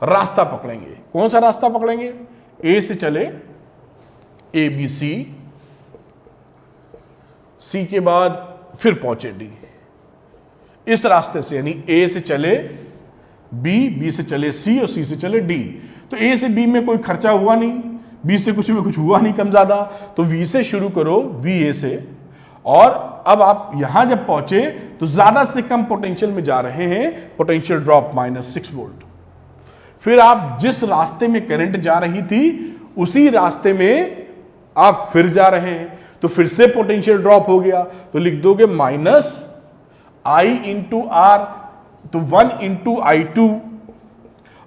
रास्ता पकड़ेंगे। कौन सा रास्ता पकड़ेंगे? A से चले ABC, C के बाद फिर पहुंचे D, इस रास्ते से, यानी A से चले B से चले C और C से चले D। तो A से B में कोई खर्चा हुआ नहीं, B से कुछ में कुछ हुआ नहीं कम ज्यादा, तो V से शुरू करो, VA से, और अब आप यहां जब पहुंचे तो ज्यादा से कम पोटेंशियल में जा रहे हैं, पोटेंशियल ड्रॉप -6 वोल्ट। फिर आप जिस रास्ते में करंट जा रही थी उसी रास्ते में आप फिर जा रहे हैं, तो फिर से पोटेंशियल ड्रॉप हो गया, तो लिख दोगे -I इंटू R, तो 1 इंटू I2,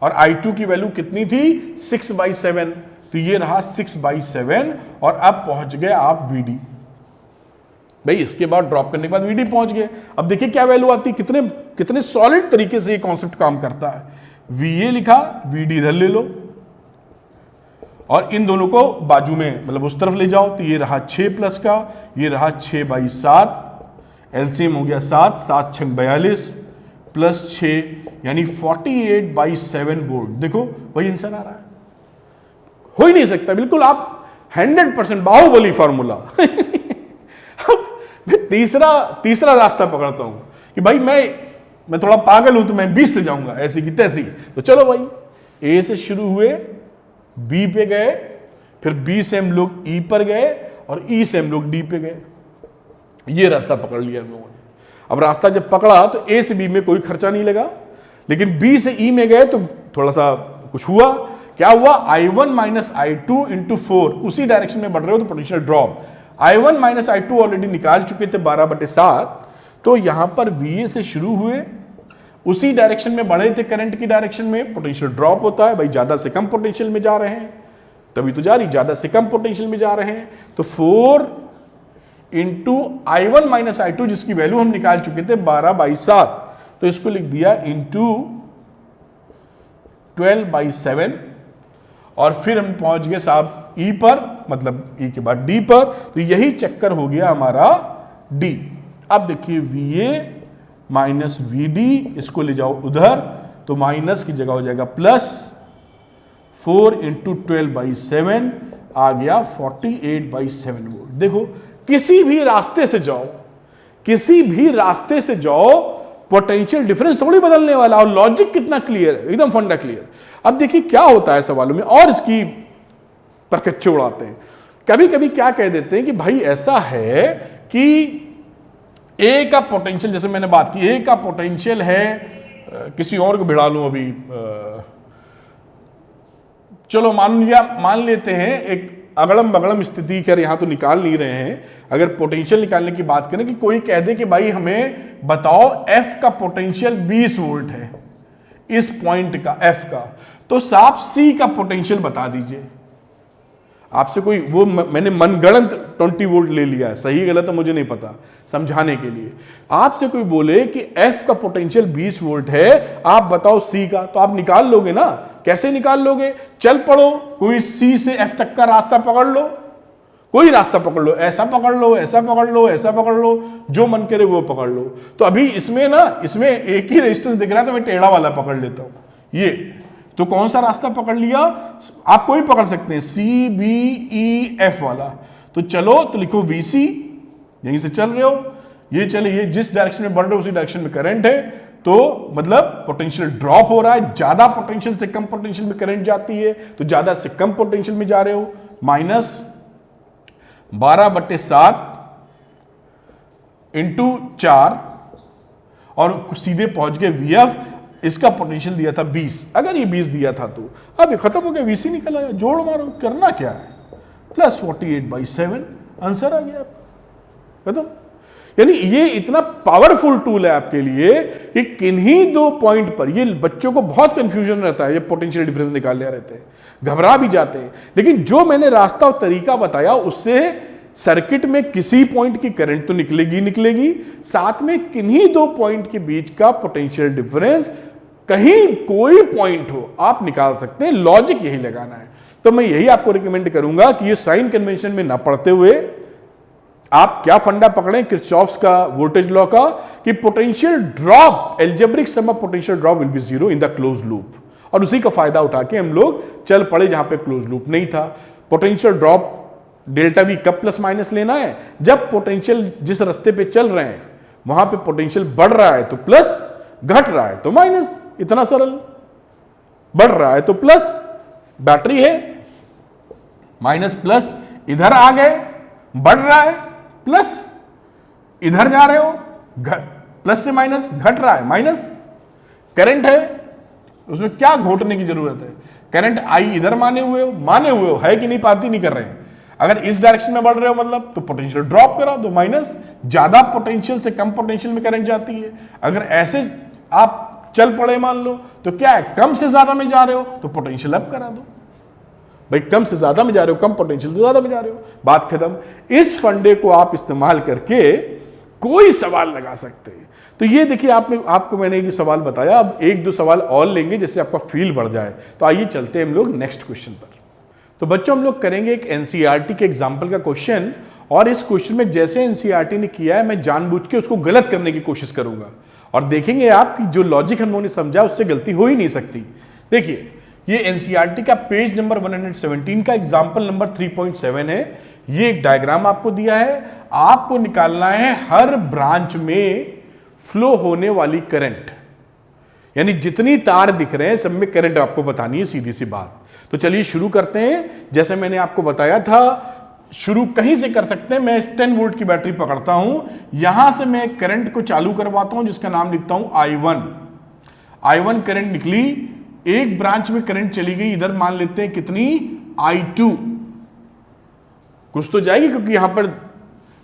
और I2 की वैल्यू कितनी थी? 6/7, तो ये रहा 6/7, और अब पहुंच गए आप VD। भाई इसके बाद ड्रॉप करने के बाद VD पहुंच गए। अब देखिए क्या वैल्यू आती है, कितने सॉलिड तरीके से ये कॉन्सेप्ट काम करता है। VA लिखा, VD इधर ले लो, और इन दोनों को बाजू में मतलब उस तरफ ले जाओ, तो ये रहा 6 प्लस का, ये रहा 6/7, एलसीएम हो गया 7, 7 6 42 प्लस 6 यानी 48/7 वोल्ट। देखो वही आंसर आ रहा है, हो ही नहीं सकता। बिल्कुल आप 100% बाहुबली फॉर्मूला। तीसरा रास्ता पकड़ता हूं कि भाई मैं थोड़ा पागल हूं तो मैं 20 से जाऊंगा, ऐसी की तैसी। तो चलो भाई A से शुरू हुए, B पे गए, फिर B से हम लोग E पर गए, और E से हम लोग D पे गए। ये रास्ता पकड़ लिया हम लोगों ने। अब रास्ता जब पकड़ा तो A से B में कोई खर्चा नहीं लगा, लेकिन B से E में गए तो थोड़ा सा कुछ हुआ। क्या हुआ? I1 I2 इंटू 4, उसी डायरेक्शन में बढ़ रहे हो तो potential drop. I1 I2 already निकाल चुके थे 12/7, तो यहां पर VA से शुरू हुए, उसी डायरेक्शन में बढ़े थे करंट की डायरेक्शन में, पोटेंशियल ड्रॉप होता है भाई, ज्यादा से कम पोटेंशियल में जा रहे हैं, तभी तो जा रही, ज्यादा से कम पोटेंशियल में जा रहे हैं। तो 4 इंटू I1 I2 जिसकी वैल्यू हम निकाल चुके थे 12/7, तो इसको लिख दिया इंटू 12/7, और फिर हम पहुंच गए साहब E पर, मतलब E के बाद D पर, तो यही चक्कर हो गया हमारा D। अब देखिए VA माइनस VD, इसको ले जाओ उधर, तो माइनस की जगह हो जाएगा प्लस, 4 इंटू 12/7 आ गया 48/7 वोल्ट। देखो किसी भी रास्ते से जाओ, पोटेंशियल डिफरेंस थोड़ी बदलने वाला, और लॉजिक कितना क्लियर है, एकदम फंडा क्लियर। अब देखिए क्या होता है सवालों में, और इसकी परकच्चे उड़ाते हैं। कभी कभी क्या कह देते हैं कि भाई ऐसा है कि A का पोटेंशियल, जैसे मैंने बात की, A का पोटेंशियल है, किसी और को भिड़ा लूं अभी, चलो मान लेते हैं एक अगड़म बगड़म स्थिति कर, यहां तो निकाल नहीं रहे हैं, अगर पोटेंशियल निकालने की बात करें कि कोई कह दे कि भाई हमें बताओ F का पोटेंशियल 20 वोल्ट है, इस पॉइंट का F का, तो साफ C का पोटेंशियल बता दीजिए। आपसे कोई वो मैंने मनगढ़ंत 20 वोल्ट ले लिया है, सही गलत है मुझे नहीं पता, समझाने के लिए। आपसे कोई बोले कि F का पोटेंशियल 20 वोल्ट है, आप बताओ C का, तो आप निकाल लोगे ना। कैसे निकाल लोगे? चल पड़ो, कोई C से F तक का रास्ता पकड़ लो, कोई रास्ता पकड़ लो, ऐसा पकड़ लो, ऐसा पकड़ लो, ऐसा पकड़ लो, जो मन करे वो पकड़ लो। तो अभी इसमें एक ही रेजिस्टेंस दिख रहा है, तो मैं टेढ़ा वाला पकड़ लेता हूं। ये तो कौन सा रास्ता पकड़ लिया? आप कोई पकड़ सकते हैं, CBEF वाला। तो चलो, तो लिखो VC, यहीं से चल रहे हो, ये चले, ये जिस डायरेक्शन में बढ़ रहे हो उसी डायरेक्शन में करंट है, तो मतलब पोटेंशियल ड्रॉप हो रहा है, ज्यादा पोटेंशियल से कम पोटेंशियल में करंट जाती है, तो ज्यादा से कम पोटेंशियल में जा रहे हो, -12/7 इंटू 4, और सीधे पहुंच गए VF। इसका पोटेंशियल दिया था 20, अगर ये 20 दिया था तो अब ये खत्म हो गया, VC निकल आया, जोड़ मारो, करना क्या है, प्लस 48/7 आंसर आ गया खत्म। यानी ये इतना पावरफुल टूल है आपके लिए कि किन्हीं दो पॉइंट पर, ये बच्चों को बहुत कंफ्यूजन रहता है, ये पोटेंशियल डिफरेंस निकालने रहते हैं, घबरा भी जाते हैं। लेकिन जो मैंने रास्ता और तरीका बताया उससे सर्किट में किसी पॉइंट की करंट तो निकलेगी निकलेगी, साथ में किन्हीं दो पॉइंट के बीच का पोटेंशियल डिफरेंस, कहीं कोई पॉइंट हो आप निकाल सकते हैं। लॉजिक यही लगाना है। तो मैं यही आपको रिकमेंड करूंगा कि ये साइन कन्वेंशन में ना पढ़ते हुए आप क्या फंडा पकड़ें किरचॉफ्स का वोल्टेज लॉ का, कि potential drop, algebraic sum of potential drop will be zero in the close loop, और उसी का फायदा उठा के हम लोग चल पड़े जहां पे क्लोज लूप नहीं था। पोटेंशियल ड्रॉप डेल्टा वी कब प्लस माइनस लेना है, जब पोटेंशियल जिस रास्ते पे चल रहे हैं वहां पे पोटेंशियल बढ़ रहा है तो प्लस, घट रहा है तो माइनस, इतना सरल। बढ़ रहा है तो प्लस, बैटरी है, माइनस प्लस इधर आ गए, बढ़ रहा है प्लस, इधर जा रहे हो प्लस से माइनस, घट रहा है माइनस। करंट है, उसमें क्या घोटने की जरूरत है। करंट आई इधर माने हुए हो है कि नहीं, पाती नहीं कर रहे हैं। अगर इस डायरेक्शन में बढ़ रहे हो मतलब तो पोटेंशियल ड्रॉप करा दो माइनस, ज्यादा पोटेंशियल से कम पोटेंशियल में करंट जाती है। अगर ऐसे आप चल पड़े मान लो तो क्या है, कम से ज्यादा में जा रहे हो तो पोटेंशियल अप करा दो। भाई कम से ज्यादा में जा रहे हो, कम पोटेंशियल से ज्यादा में जा रहे हो, बात खत्म। इस फंडे को आप इस्तेमाल करके कोई सवाल लगा सकते हैं। तो ये देखिए आपको मैंने ये सवाल बताया, अब एक दो सवाल और लेंगे जिससे आपका फील बढ़ जाए। तो आइए चलते हैं हम लोग नेक्स्ट क्वेश्चन पर। तो बच्चों हम लोग करेंगे एक एनसीईआरटी के एग्जाम्पल का क्वेश्चन, और इस क्वेश्चन में जैसे एनसीईआरटी ने किया है मैं जानबूझ के उसको गलत करने की कोशिश करूंगा, और देखेंगे आप कि जो लॉजिक हम लोगों ने समझा उससे गलती हो ही नहीं सकती। देखिए ये एनसीईआरटी का पेज नंबर 117 का एग्जाम्पल नंबर 3.7 है। ये एक डायग्राम आपको दिया है, आपको निकालना है हर ब्रांच में फ्लो होने वाली करंट, यानी जितनी तार दिख रहे हैं सब में करंट आपको बतानी है, सीधी सी बात। तो चलिए शुरू करते हैं। जैसे मैंने आपको बताया था शुरू कहीं से कर सकते हैं। मैं इस 10 वोल्ट की बैटरी पकड़ता हूं, यहां से मैं करंट को चालू करवाता हूं जिसका नाम लिखता हूं I1 करंट निकली, एक ब्रांच में करंट चली गई, इधर मान लेते हैं कितनी, I2, कुछ तो जाएगी क्योंकि यहां पर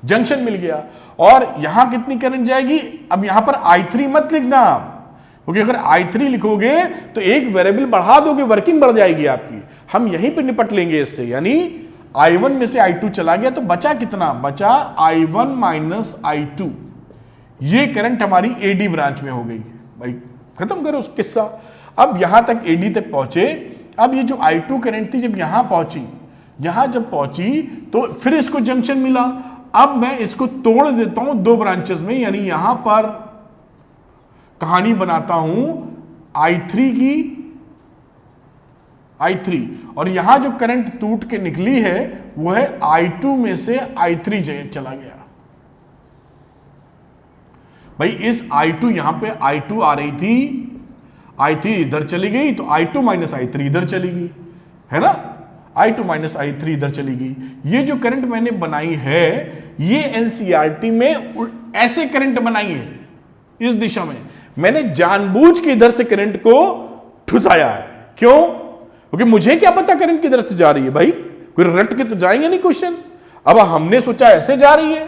जंक्शन मिल गया। और यहां कितनी करंट जाएगी, अब यहां पर I3 मत लिखना आप, क्योंकि अगर I3 लिखोगे तो एक वेरिएबल बढ़ा दोगे, वर्किंग बढ़ जाएगी आपकी। हम यहीं पर निपट लेंगे इससे, यानी I1 में से I2 चला गया तो बचा कितना, बचा I1 माइनस I2। ये करंट हमारी AD ब्रांच में हो गई। भाई खत्म करो उस किस्सा। अब यहां तक AD तक पहुंचे, अब ये जो I2 करंट थी जब यहां पहुंची, यहां जब पहुंची तो फिर इसको जंक्शन मिला। अब मैं इसको तोड़ देता हूं दो ब्रांचेस में, यानी यहां पर कहानी बनाता हूं I3 की, I3, और यहां जो करंट टूट के निकली है वो है I2 में से I3 चला गया। भाई इस I2 यहां पे I2 आ रही थी, I3 इधर चली गई तो I2 माइनस I3 इधर चली गई, है ना, I2 माइनस I3 इधर चली गई। ये जो करंट मैंने बनाई है ये एनसीईआरटी में ऐसे करंट बनाई है, इस दिशा में मैंने जानबूझ के इधर से करंट को ठुसाया है। क्यों, क्योंकि मुझे क्या पता करंट किधर से जा रही है, भाई कोई रट के तो जाएंगे नहीं क्वेश्चन। अब हमने सोचा ऐसे जा रही है,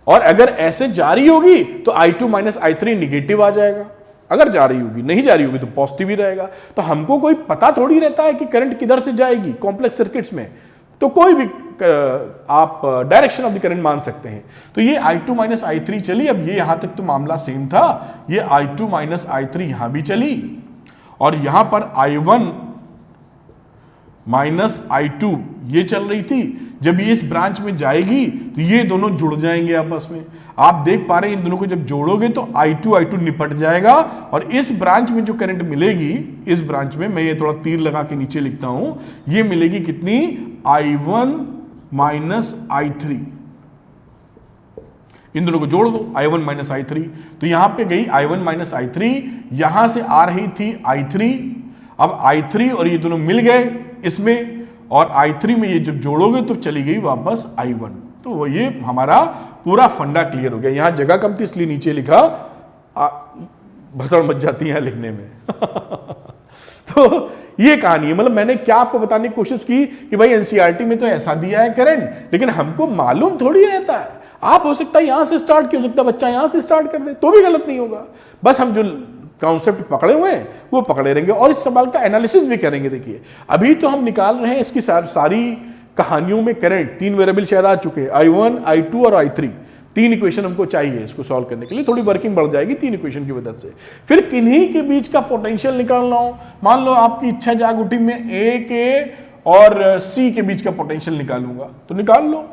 और अगर ऐसे जा रही होगी तो I2 माइनस I3 निगेटिव आ जाएगा, अगर जा रही होगी, नहीं जा रही होगी तो पॉजिटिव ही रहेगा। तो हमको कोई पता थोड़ी रहता है कि करंट किधर से जाएगी कॉम्प्लेक्स सर्किट्स में, तो कोई भी आप डायरेक्शन ऑफ द करंट मान सकते हैं। तो ये I2 माइनस I3 चली, अब ये यहां तक तो मामला सेम था, ये I2 माइनस I3 यहां भी चली, और यहां पर I1 माइनस I2 ये चल रही थी। जब ये इस ब्रांच में जाएगी तो ये दोनों जुड़ जाएंगे आपस में। आप देख पा रहे हैं इन दोनों को जब जोड़ोगे तो I2 निपट जाएगा, और इस ब्रांच में जो करंट मिलेगी, इस ब्रांच में मैं ये थोड़ा तीर लगा के नीचे लिखता हूं, ये मिलेगी कितनी, I1 माइनस I3। इन दोनों को जोड़ दो, I1 माइनस I3, तो यहां पे गई I1 माइनस I3, यहां से आ रही थी I3, अब I3 और ये दोनों मिल गए इसमें, और I3 में ये जब जोड़ोगे तो चली गई वापस I1। तो ये हमारा पूरा फंडा क्लियर हो गया। यहां जगह कम थी इसलिए नीचे लिखा, भसड़ मच जाती है लिखने में। तो ये कहानी है, मतलब मैंने क्या आपको बताने की कोशिश की कि भाई एनसीईआरटी में तो ऐसा दिया है करंट, लेकिन हमको मालूम थोड़ी रहता है। आप हो सकता है यहां से स्टार्ट किया, हो सकता है बच्चा यहां से स्टार्ट कर दे तो भी गलत नहीं होगा। बस हम जो कॉन्सेप्ट पकड़े हुए हैं वो पकड़े रहेंगे और इस सवाल का एनालिसिस भी करेंगे। देखिए अभी तो हम निकाल रहे हैं इसकी सारी कहानियों में करंट, 3 वेरिएबल शायद आ चुके हैं, I1, I2 और I3। 3 इक्वेशन हमको चाहिए इसको सॉल्व करने के लिए, थोड़ी वर्किंग बढ़ जाएगी 3 इक्वेशन की मदद से। फिर किन्हीं के बीच का पोटेंशियल निकालना हो, मान लो आपकी इच्छा जाग उठी मैं A के और C के बीच का पोटेंशियल निकालूंगा, तो निकाल लो।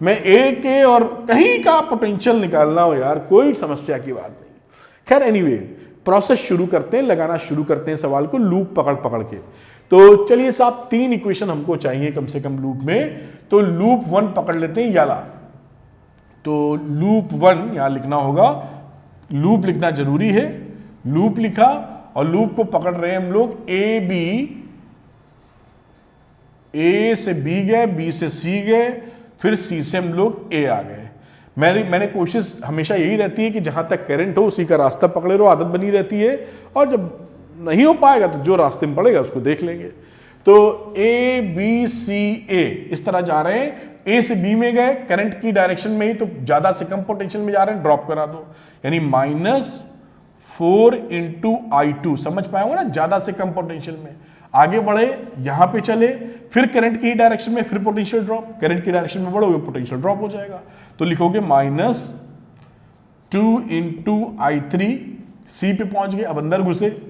मैं A के और कहीं का पोटेंशियल निकालना हो यार, कोई समस्या की बात नहीं। खैर एनीवे, प्रोसेस शुरू करते हैं, लगाना शुरू करते हैं सवाल को लूप पकड़ पकड़ के। तो चलिए साहब 3 इक्वेशन हमको चाहिए कम से कम लूप में, तो लूप 1 पकड़ लेते हैं याला। तो लूप 1 यहां लिखना होगा, लूप लिखना जरूरी है। लूप लिखा और लूप को पकड़ रहे हैं हम लोग A से B गए, B से C गए, फिर C से हम लोग A आ गए। मैंने कोशिश हमेशा यही रहती है कि जहां तक करंट हो उसी का रास्ता पकड़े रहो, आदत बनी रहती है। और जब नहीं हो पाएगा तो जो रास्ते में पड़ेगा उसको देख लेंगे। तो A B C A इस तरह जा रहे हैं, A से B में गए, करंट की डायरेक्शन में ही, तो ज्यादा से कम पोटेंशियल में जा रहे हैं, ड्रॉप करा दो, यानी -4 × I2। समझ पाए हो ना, ज्यादा से कम पोटेंशियल में। आगे बढ़े, यहां पे चले, फिर करंट की डायरेक्शन में, फिर पोटेंशियल ड्रॉप, करंट की डायरेक्शन में बढ़ोगे पोटेंशियल ड्रॉप हो जाएगा। तो लिखोगे -2 × I3। C पे पहुंच गए, अब अंदर घुसे,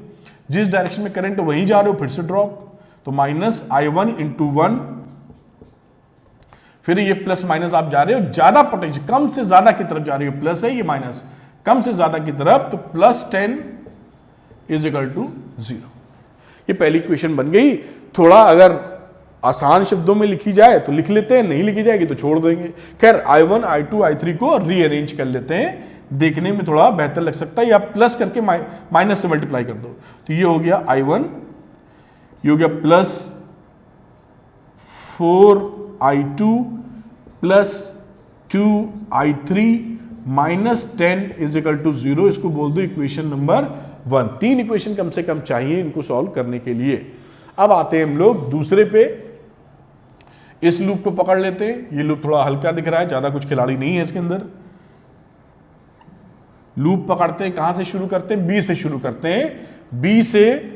जिस डायरेक्शन में करंट वहीं जा रहे हो, फिर से ड्रॉप, तो -I1 × 1। फिर ये प्लस माइनस आप जा रहे हो, ज्यादा पोटेंशियल, कम से ज्यादा की तरफ जा रहे हो, प्लस है ये माइनस, कम से ज्यादा की तरफ, तो +10 = 0। ये पहली इक्वेशन बन गई। थोड़ा अगर आसान शब्दों में लिखी जाए तो लिख लेते हैं, नहीं लिखी जाएगी तो छोड़ देंगे। खैर I1, I2, I3 को रीअरेंज कर लेते हैं, देखने में थोड़ा बेहतर लग सकता है, या प्लस करके माइनस से मल्टीप्लाई कर दो। तो ये हो गया I1, ये हो गया +4I2 +2I3 -10 = 0। इसको बोल दो इक्वेशन नंबर 1। 3 इक्वेशन कम से कम चाहिए इनको सॉल्व करने के लिए। अब आते हैं हम लोग दूसरे पे, इस लूप को पकड़ लेते हैं। ये लूप थोड़ा हल्का दिख रहा है, ज्यादा कुछ खिलाड़ी नहीं है इसके अंदर। लूप पकड़ते हैं, कहां से शुरू करते हैं? B से शुरू करते हैं। B से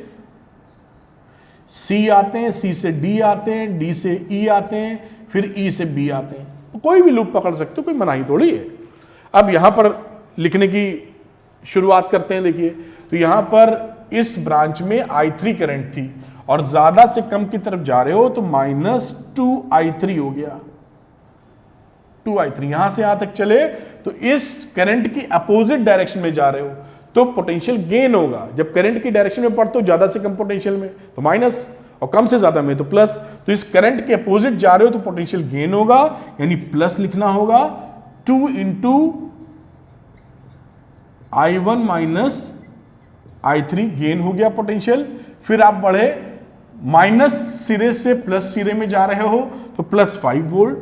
C आते हैं, C से D आते हैं, D से E आते हैं, फिर E से B आते हैं। तो कोई भी लूप पकड़ सकते हो, कोई मनाही थोड़ी है। अब यहां पर लिखने की शुरुआत करते हैं। देखिए, तो यहां पर इस ब्रांच में I3 करंट थी और ज्यादा से कम की तरफ जा रहे हो तो -2I3 हो गया। 2I3 यहां से यहां तक चले तो इस करंट की अपोजिट डायरेक्शन में जा रहे हो तो पोटेंशियल गेन होगा। जब करंट की डायरेक्शन में पढ़ते हो ज्यादा से कम पोटेंशियल में तो माइनस, और कम से ज्यादा में तो प्लस। तो इस करंट के अपोजिट जा रहे हो तो पोटेंशियल गेन होगा, यानी प्लस लिखना होगा। 2 × I1 - I3 गेन हो गया पोटेंशियल। फिर आप बढ़े, माइनस सिरे से प्लस सिरे में जा रहे हो तो +5 वोल्ट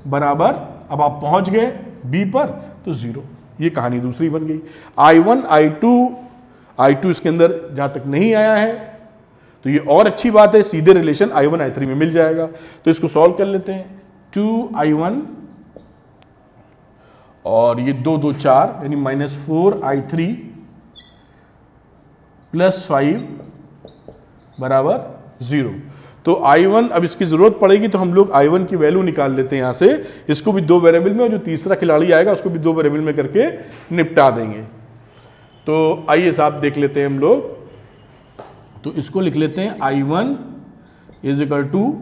बराबर, अब आप पहुंच गए B पर तो 0। ये कहानी दूसरी बन गई। I1 I2 इसके अंदर जहां तक नहीं आया है तो ये और अच्छी बात है, सीधे रिलेशन I1 I3 में मिल जाएगा। तो इसको सॉल्व कर लेते हैं। 2I1 और ये 2 2 4, यानी -4I3 +5 बराबर 0। तो I1, अब इसकी जरूरत पड़ेगी तो हम लोग I1 की वैल्यू निकाल लेते हैं यहां से। इसको भी 2 वेरिएबल में, और जो तीसरा खिलाड़ी आएगा उसको भी 2 वेरिएबल में करके निपटा देंगे। तो आइए साहब देख लेते हैं हम लोग। तो इसको लिख लेते हैं I1 =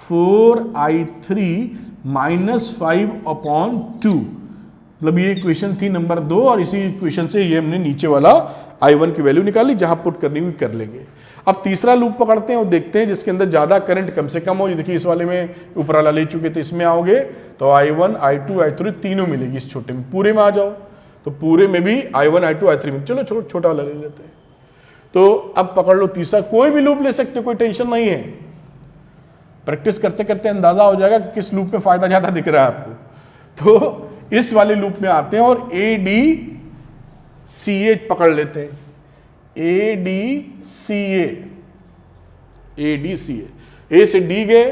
4I3 -5/2। मतलब ये इक्वेशन थी नंबर 2 और इसी इक्वेशन से ये हमने नीचे वाला I1 की वैल्यू निकाली, जहां पुट करनी हुई कर लेंगे। अब तीसरा लूप पकड़ते हैं और देखते हैं जिसके अंदर ज्यादा करंट कम से कम हो। देखिए इस वाले में ऊपर वाला ले चुके थे, इसमें आओगे तो I1 I2 I3 तीनों मिलेगी। इस छोटे में पूरे में आ जाओ तो पूरे में भी I1 I2 I3 में, चलो छोटा वाला ले लेते हैं। तो अब पकड़ लो तीसरा, कोई भी लूप ले सकते हो, कोई टेंशन नहीं है। प्रैक्टिस करते करते अंदाजा हो जाएगा कि किस लूप में फायदा ज्यादा दिख रहा है आपको। तो इस वाले लूप में आते हैं और ADCA पकड़ लेते हैं। ADCA A से D गए,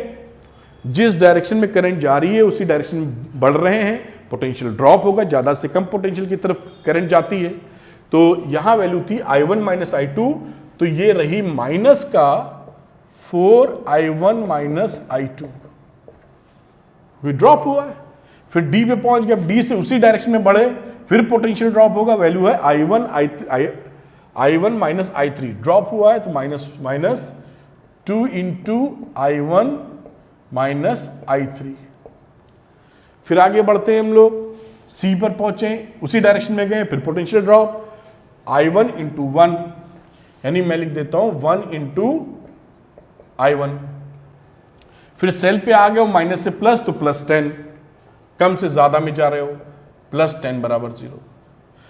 जिस डायरेक्शन में करंट जा रही है उसी डायरेक्शन में बढ़ रहे हैं, पोटेंशियल ड्रॉप होगा, ज़्यादा से कम पोटेंशियल की तरफ करंट जाती है। तो यहां वैल्यू थी I1 माइनस I2, तो ये रही माइनस का 4I1 माइनस I2, ड्रॉप हुआ है। फिर डी पे पहुंच गया, डी से उसी डायरेक्शन में बढ़े, फिर पोटेंशियल ड्रॉप होगा, वैल्यू है I1 माइनस I3, ड्रॉप हुआ है तो minus 2 into I1 minus I3। फिर आगे बढ़ते हैं हम लोग, सी पर पहुंचे, उसी डायरेक्शन में गए, फिर पोटेंशियल ड्रॉप I1 इंटू 1, यानी मैं लिख देता हूं 1 इंटू I1। फिर सेल पे आ गए हो, माइनस से प्लस, तो प्लस 10, कम से ज्यादा में जा रहे हो, प्लस 10 बराबर 0।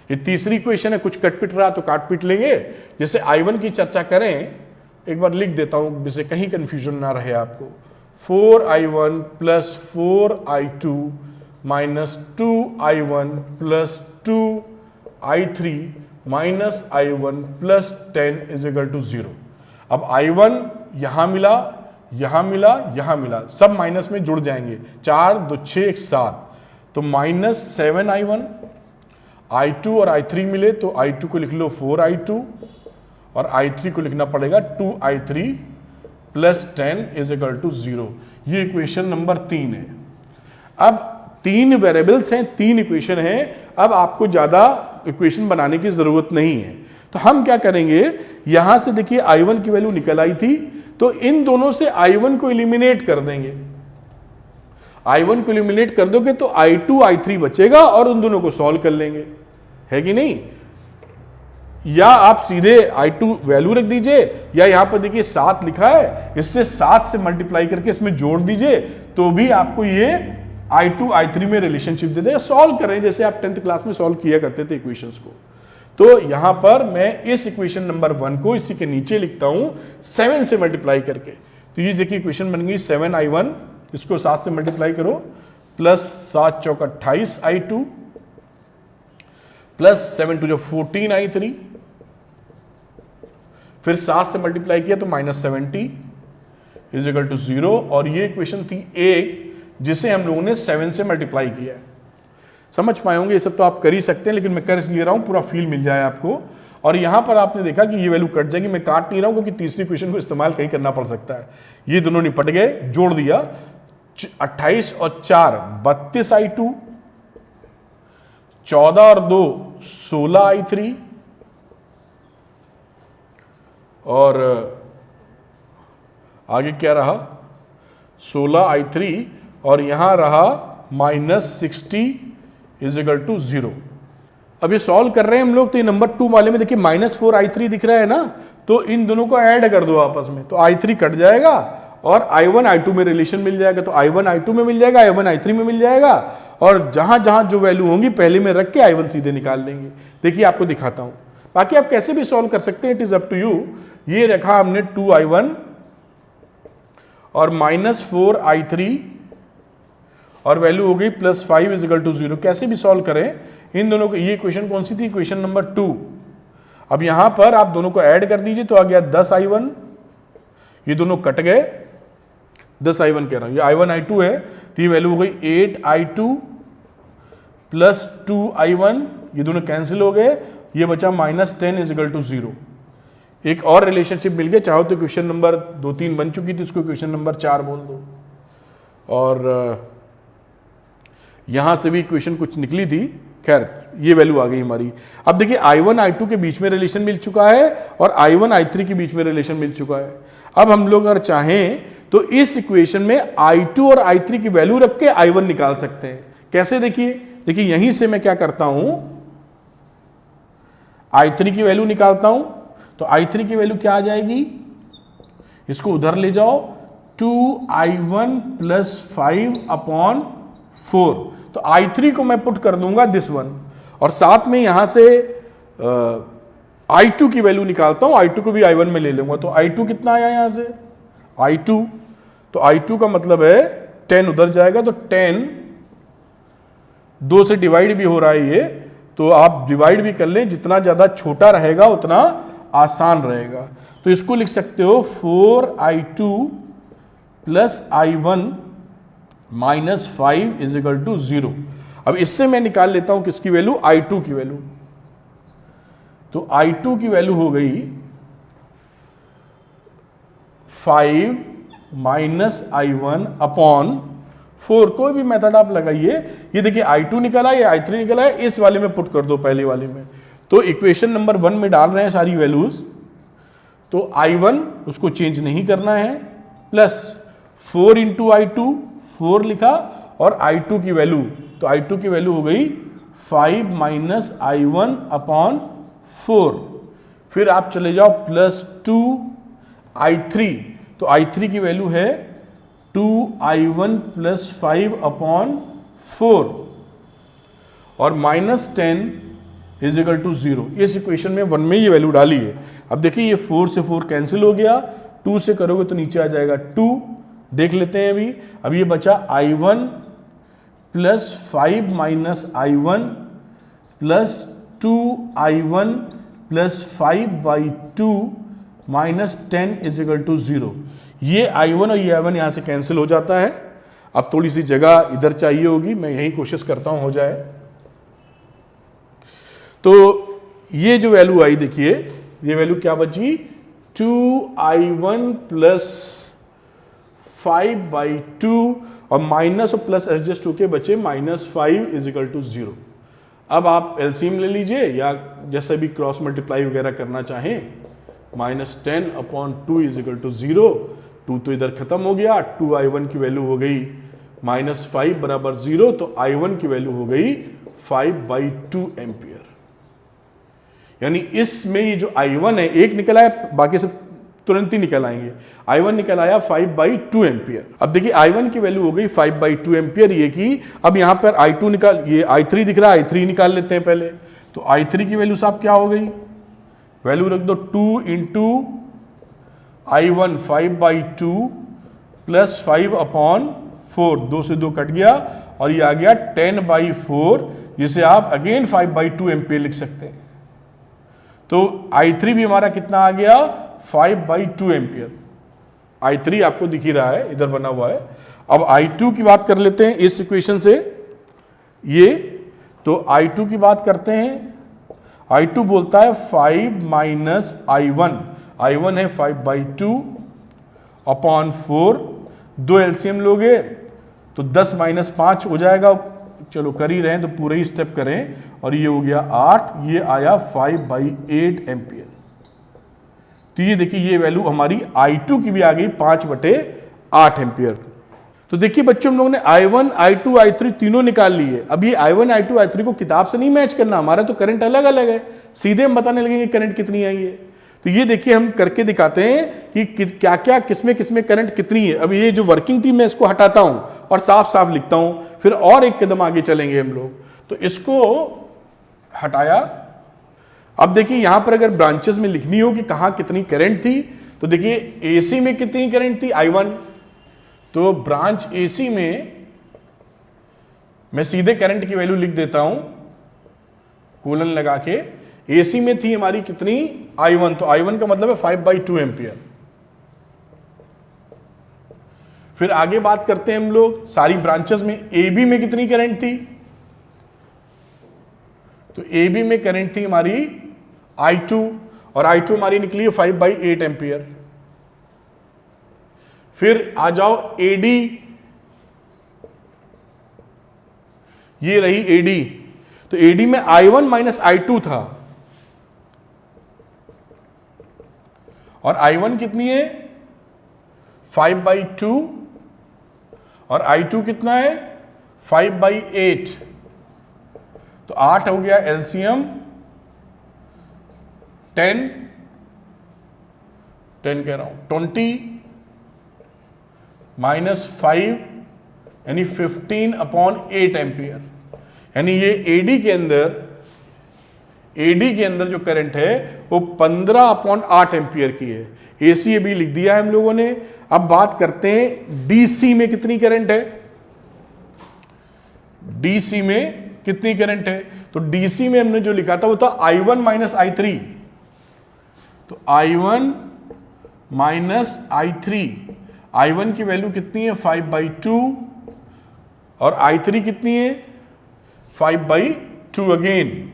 ये तीसरी इक्वेशन है, कुछ कट पिट रहा तो काट पिट लेंगे। जैसे I1 की चर्चा करें, एक बार लिख देता हूं जिससे कहीं कंफ्यूजन ना रहे आपको। 4I1 plus 4I2 minus 2I1 plus 2I3 minus I1 plus 10 is equal to 0। अब I1 यहां मिला, यहां मिला, यहां मिला, सब माइनस में जुड़ जाएंगे, 4 2 6 1 7, तो माइनस 7I1, I2 और I3 मिले तो I2 को लिख लो 4I2 और I3 को लिखना पड़ेगा 2I3 plus 10 is equal to 0। ये इक्वेशन नंबर 3 है। अब 3 वेरिएबल्स हैं, 3 इक्वेशन हैं, अब आपको ज्यादा इक्वेशन बनाने की जरूरत नहीं है। तो हम क्या करेंगे, यहां से देखिए I1 की वैल्यू निकल आई थी, तो इन दोनों से I1 को एलिमिनेट कर देंगे। I1 को एलिमिनेट कर दोगे तो I2 I3 बचेगा और उन दोनों को सॉल्व कर लेंगे, है कि नहीं। या आप सीधे I2 वैल्यू रख दीजिए, या यहां पर देखिए 7 लिखा है, इससे 7 से मल्टीप्लाई करके इसमें जोड़ दीजिए, तो भी आपको ये I2 I3 में रिलेशनशिप दे देगा। सॉल्व करें जैसे आप 10th क्लास में सॉल्व किया करते थे इक्वेशंस को। तो यहां पर मैं इस इक्वेशन नंबर 1 को इसी के नीचे लिखता हूं 7 से मल्टीप्लाई करके। तो ये देखिए इक्वेशन बन गई 7I1, इसको 7 से मल्टीप्लाई करो, plus 7 Chowk 28 I2 plus 7 to जो 14 I3, फिर 7 से मल्टीप्लाई किया तो माइनस 70 इज इक्वल टू 0। और ये इक्वेशन थी 1 जिसे हम लोगों ने 7 से मल्टीप्लाई किया है। समझ पाए होंगे, ये सब तो आप कर ही सकते हैं, लेकिन मैं कर इसलिए रहा हूं पूरा फील मिल जाए आपको। और यहां पर आपने देखा कि ये वैल्यू कट जाएगी, मैं काट नहीं रहा हूं क्योंकि तीसरी इक्वेशन को इस्तेमाल कहीं करना पड़ सकता है। ये दोनों निपट गए, जोड़ दिया, 28 और 4 32 I2, 14 और 2 16 I3, और आगे क्या रहा 16 I3, और यहां रहा माइनस 60 इज इक्वल टू 0। अब ये सॉल्व कर रहे हैं हम लोग, तो ये नंबर 2 वाले में देखिए माइनस 4 I3 दिख रहा है ना, तो इन दोनों को ऐड कर दो आपस में, तो I3 कट जाएगा और I1 I2 में रिलेशन मिल जाएगा, तो I1 I2 में मिल जाएगा, I1 I3 में मिल जाएगा, और जहां जहां जो वैल्यू होंगी पहले में रख के I1 सीधे निकाल लेंगे। देखिए आपको दिखाता हूं, बाकी आप कैसे भी सॉल्व कर सकते हैं, it is up to you. ये रखा हमने 2I1 और माइनस 4 I3 और वैल्यू हो गई प्लस 5 इज इक्वल टू 0। कैसे भी सॉल्व करें इन दोनों को। ये इक्वेशन कौन सी थी, इक्वेशन नंबर 2। अब यहां पर आप दोनों को ऐड कर दीजिए तो आ गया 10 I1, ये दोनों कट गए, 10 I1 कह रहा हूं, ये I1 I2 है, तो ये वैल्यू हो गई 8 I2 प्लस 2 I1, ये दोनों कैंसिल हो गए, ये बचा माइनस 10 इज इक्वल टू 0। एक और रिलेशनशिप मिल गया, चाहो तो क्वेश्चन नंबर 2 3 बन चुकी थी, उसको क्वेश्चन नंबर 4 बोल दो। और यहां से भी इक्वेशन कुछ निकली थी, खैर ये वैल्यू आ गई हमारी। अब देखिए I1 I2 के बीच में रिलेशन मिल चुका है और I1 I3 के बीच में रिलेशन मिल चुका है। अब हम लोग अगर चाहें तो इस इक्वेशन में I2 और I3 की वैल्यू रख के I1 निकाल सकते हैं। कैसे, देखिए यहीं से मैं क्या करता हूं, I3 की वैल्यू निकालता हूं, तो I3 की वैल्यू क्या आ जाएगी, इसको उधर ले जाओ, 2I1 प्लस 5 अपॉन 4, तो I3 को मैं पुट कर दूंगा दिस वन, और साथ में यहां से I2 की वैल्यू निकालता हूं, I2 को भी I1 में ले लूंगा, तो I2 कितना आया यहां से, I2, तो I2 का मतलब है 10 उधर जाएगा, तो 10 2 से डिवाइड भी हो रहा है ये, तो आप डिवाइड भी कर लें, जितना ज्यादा छोटा रहेगा उतना आसान रहेगा। तो इसको लिख सकते हो 4I2 plus I1 -5 is equal to 0। अब इससे मैं निकाल लेता हूं किसकी वैल्यू, I2 की वैल्यू। तो I2 की वैल्यू हो गई 5 -I1 अपॉन 4। कोई भी मेथड आप लगाइए। ये देखिए I2 निकला, ये I3 निकला है, इस वाले में पुट कर दो, पहले वाले में। तो इक्वेशन नंबर 1 में डाल रहे हैं सारी वैल्यूज। तो I1 उसको चेंज नहीं करना है, प्लस 4 इंटू I2, 4 लिखा, और I2 की वैल्यू, तो I2 की वैल्यू हो गई 5 -I1 अपॉन 4। फिर आप चले जाओ प्लस 2 I3, तो I3 की वैल्यू है 2I1 प्लस 5 अपॉन 4, और -10 इज इक्वल टू 0। इस इक्वेशन में 1 में ये वैल्यू डाली है। अब देखिए ये 4 से 4 कैंसिल हो गया, 2 से करोगे तो नीचे आ जाएगा 2। देख लेते हैं अभी। अब ये बचा I1 plus 5 -I1 plus 2I1 plus 5/2 -10 is equal to 0। ये I1 और ये I1 यहां से कैंसिल हो जाता है। अब थोड़ी सी जगह इधर चाहिए होगी, मैं यही कोशिश करता हूं हो जाए। तो ये जो वैल्यू आई, देखिए ये वैल्यू क्या बची, 2I1 प्लस 5/2, और माइनस और प्लस एडजस्ट होके बचे -5 इज इक्वल टू 0। अब आप एलसीएम ले लीजिए, या जैसे भी क्रॉस मल्टीप्लाई वगैरह करना चाहें। -10 अपॉन 2 इज इक्वल टू 0। 2 तो इधर खत्म हो गया, 2I1 की वैल्यू हो गई -5 बराबर 0, तो I1 की वैल्यू हो गई 5/2 एम्पियर। यानी इसमें ये जो I1 है, एक निकल आया, बाकी सब तुरंत ही निकल आएंगे। I1 निकल आया 5/2 एम्पियर। अब देखिए I1 की वैल्यू हो गई 5/2 एम्पियर, ये की। अब यहां पर I2 निकाल, ये I3 दिख रहा है, I3 निकाल लेते हैं पहले। तो I3 की वैल्यू साहब क्या हो गई, वैल्यू रख दो 2 इंटू I1 5/2 प्लस 5 अपॉन 4, 2 से 2 कट गया, और ये आ गया 10/4, जिसे आप अगेन 5/2 एम्पियर लिख सकते हैं। तो I3 भी हमारा कितना आ गया, 5/2 एम्पियर। I3 आपको दिख ही रहा है, इधर बना हुआ है। अब I2 की बात कर लेते हैं इस इक्वेशन से, ये तो I2 की बात करते हैं। I2 बोलता है 5 -I1, I1 है 5/2 अपॉन 4, 2 एलसीएम लोगे तो 10 - 5 हो जाएगा। चलो कर ही रहे हैं तो पूरे ही स्टेप करें, और ये हो गया 8, ये आया 5/8 एम्पियर। तो ये देखिए ये वैल्यू हमारी I2 की भी आ गई 5/8 एम्पियर। तो देखिए बच्चों, हम लोगों ने I1, I2, I3 तीनों निकाल लिए। अब ये I1, I2, I3 को किताब से नहीं मैच करना, हमारा तो करंट अलग अलग है, सीधे हम बताने लगेंगे करंट कितनी आई है। तो ये देखिए हम करके दिखाते हैं कि क्या क्या किसमें करंट कितनी है। अब ये जो वर्किंग थी मैं इसको हटाता हूं और साफ साफ लिखता हूं, फिर और एक कदम आगे चलेंगे हम लोग। तो इसको हटाया। अब देखिए यहां पर अगर ब्रांचेस में लिखनी हो कि कहां कितनी करंट थी, तो देखिए एसी में कितनी करंट थी, I1। तो ब्रांच एसी में मैं सीधे करंट की वैल्यू लिख देता हूं कोलन लगा के। एसी में थी हमारी कितनी, I1, तो I1 का मतलब है 5/2 एम्पियर। फिर आगे बात करते हैं हम लोग सारी ब्रांचेस में, AB में कितनी करंट थी, तो AB में करंट थी हमारी I2, और I2 हमारी निकली है 5/8 एम्पियर। फिर आ जाओ AD, ये रही AD। तो AD में I1 - I2 था, और I1 कितनी है 5/2, और I2 कितना है 5/8। तो 8 हो गया एलसीएम, 10 कह रहा हूं 20 -5 यानी 15/8 एम्पियर। यानी ये एडी के अंदर जो करंट है वो 15/8 एम्पियर की है। एसी भी लिख दिया है हम लोगों ने। अब बात करते हैं डीसी में कितनी करंट है, डीसी में कितनी करंट है। तो डीसी में हमने जो लिखा था वो था I1 - I3। तो I1 - I3, I1 की वैल्यू कितनी है 5/2 और I3 कितनी है 5/2 अगेन,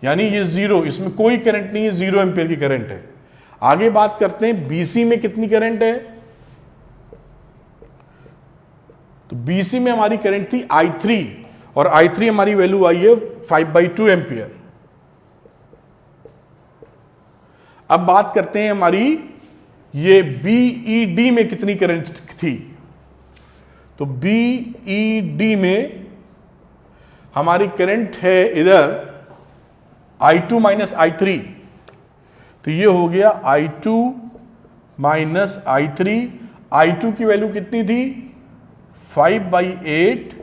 यानी ये 0, इसमें कोई करंट नहीं है, 0 एम्पियर की करंट है। आगे बात करते हैं BC में कितनी करंट है, तो BC में हमारी करंट थी I3 और I3 हमारी वैल्यू आई है 5/2 एम्पियर। अब बात करते हैं हमारी ये BED में कितनी करंट थी, तो BED में हमारी करंट है इधर I2 माइनस I3, तो ये हो गया I2 माइनस I3। I2 की वैल्यू कितनी थी 5/8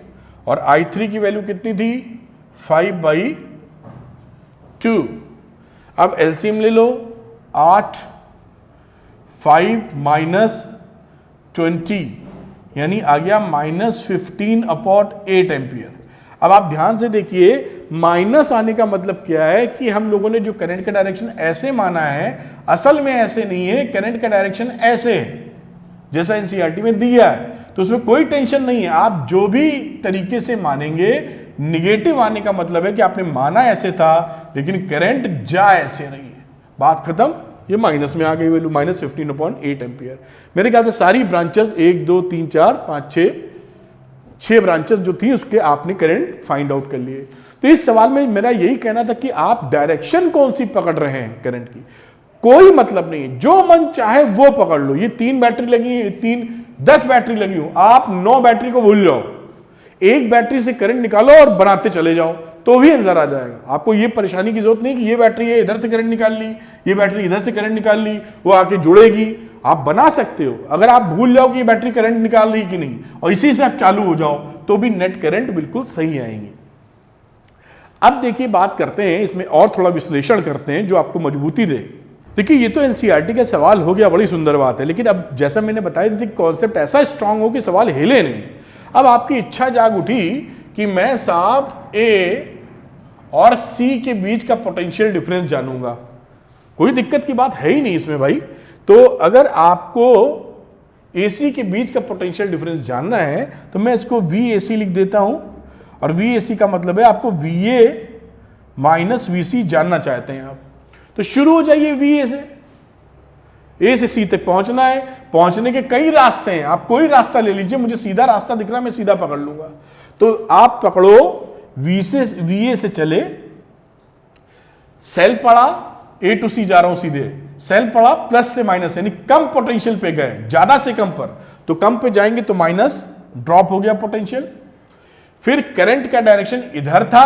और I3 की वैल्यू कितनी थी 5/2। अब एलसीएम ले लो, 8 5 माइनस 20 यानी आ गया -15/8 एम्पियर। अब आप ध्यान से देखिए, माइनस आने का मतलब क्या है कि हम लोगों ने जो करंट का डायरेक्शन ऐसे माना है, असल में ऐसे नहीं है, करंट का डायरेक्शन ऐसे है जैसा एनसीईआरटी में दिया है, तो उसमें कोई टेंशन नहीं है। आप जो भी तरीके से मानेंगे, निगेटिव आने का मतलब है कि आपने माना ऐसे था लेकिन करंट जा ऐसे नहीं है, बात खत्म। ये माइनस में आ गई वैल्यू -15/8 एम्पियर। मेरे ख्याल से सारी ब्रांचेस 1 2 3 4 5 6 ब्रांचेस जो थी उसके आपने करंट फाइंड आउट कर लिए। तो इस सवाल में मेरा यही कहना था कि आप डायरेक्शन कौन सी पकड़ रहे हैं करंट की, कोई मतलब नहीं है, जो मन चाहे वो पकड़ लो। ये 3 बैटरी लगी है, 10 बैटरी लगी हो, आप 9 बैटरी को भूल जाओ, एक बैटरी से करंट निकालो और बनाते चले जाओ तो भी आंसर आ जाएगा। आपको ये परेशानी की जरूरत नहीं कि ये बैटरी है इधर से करंट निकाल ली, ये बैटरी इधर से करंट निकाल ली, वो आके जुड़ेगी। आप बना सकते हो, अगर आप भूल जाओ कि ये बैटरी करंट निकाल रही कि नहीं और इसी से आप चालू हो जाओ तो भी नेट करंट बिल्कुल सही आएंगे। अब देखिए बात करते हैं इसमें और थोड़ा विश्लेषण करते हैं जो आपको मजबूती दे। देखिए ये तो एनसीईआरटी का सवाल हो गया, बड़ी सुंदर बात है, लेकिन अब जैसा मैंने बताया थी कॉन्सेप्ट ऐसा स्ट्रांग हो कि सवाल हिले नहीं। अब आपकी इच्छा जाग उठी कि मैं साहब ए और सी के बीच का पोटेंशियल डिफरेंस जानूंगा। कोई दिक्कत की बात है ही नहीं इसमें भाई। तो अगर आपको एसी के बीच का पोटेंशियल डिफरेंस जानना है तो मैं इसको VAC लिख देता हूं, और VAC का मतलब है आपको VA माइनस VC जानना चाहते हैं आप। तो शुरू हो जाइए VA से, ए से सी तक पहुंचना है, पहुंचने के कई रास्ते हैं, आप कोई रास्ता ले लीजिए, मुझे सीधा रास्ता दिख रहा है मैं सीधा पकड़ लूंगा। तो आप पकड़ो VA से चले, सेल पड़ा, A to C जा रहा हूं सीधे, सेल पड़ा प्लस से माइनस यानी कम पोटेंशियल पे गए, ज्यादा से कम पर, तो कम पे जाएंगे तो माइनस, ड्रॉप हो गया पोटेंशियल। फिर करंट का डायरेक्शन इधर था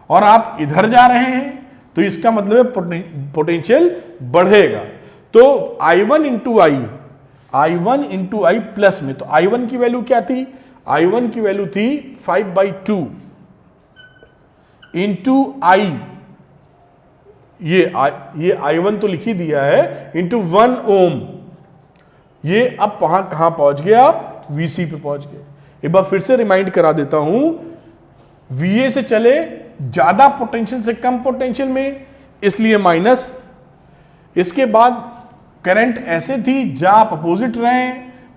और आप इधर जा रहे हैं, तो इसका मतलब है पोटेंशियल बढ़ेगा। तो I1 इंटू I प्लस में, तो I1 की वैल्यू क्या थी, I1 की वैल्यू थी 5/2 इंटू I, ये I1 तो लिख ही दिया है, इंटू 1 ओम। ये अब कहां पहुंच गया, आप VC पे पहुंच गए। एक बार फिर से रिमाइंड करा देता हूं, VA से चले ज्यादा पोटेंशियल से कम पोटेंशियल में, इसलिए माइनस। इसके बाद करंट ऐसे थी, जहां आप अपोजिट रहे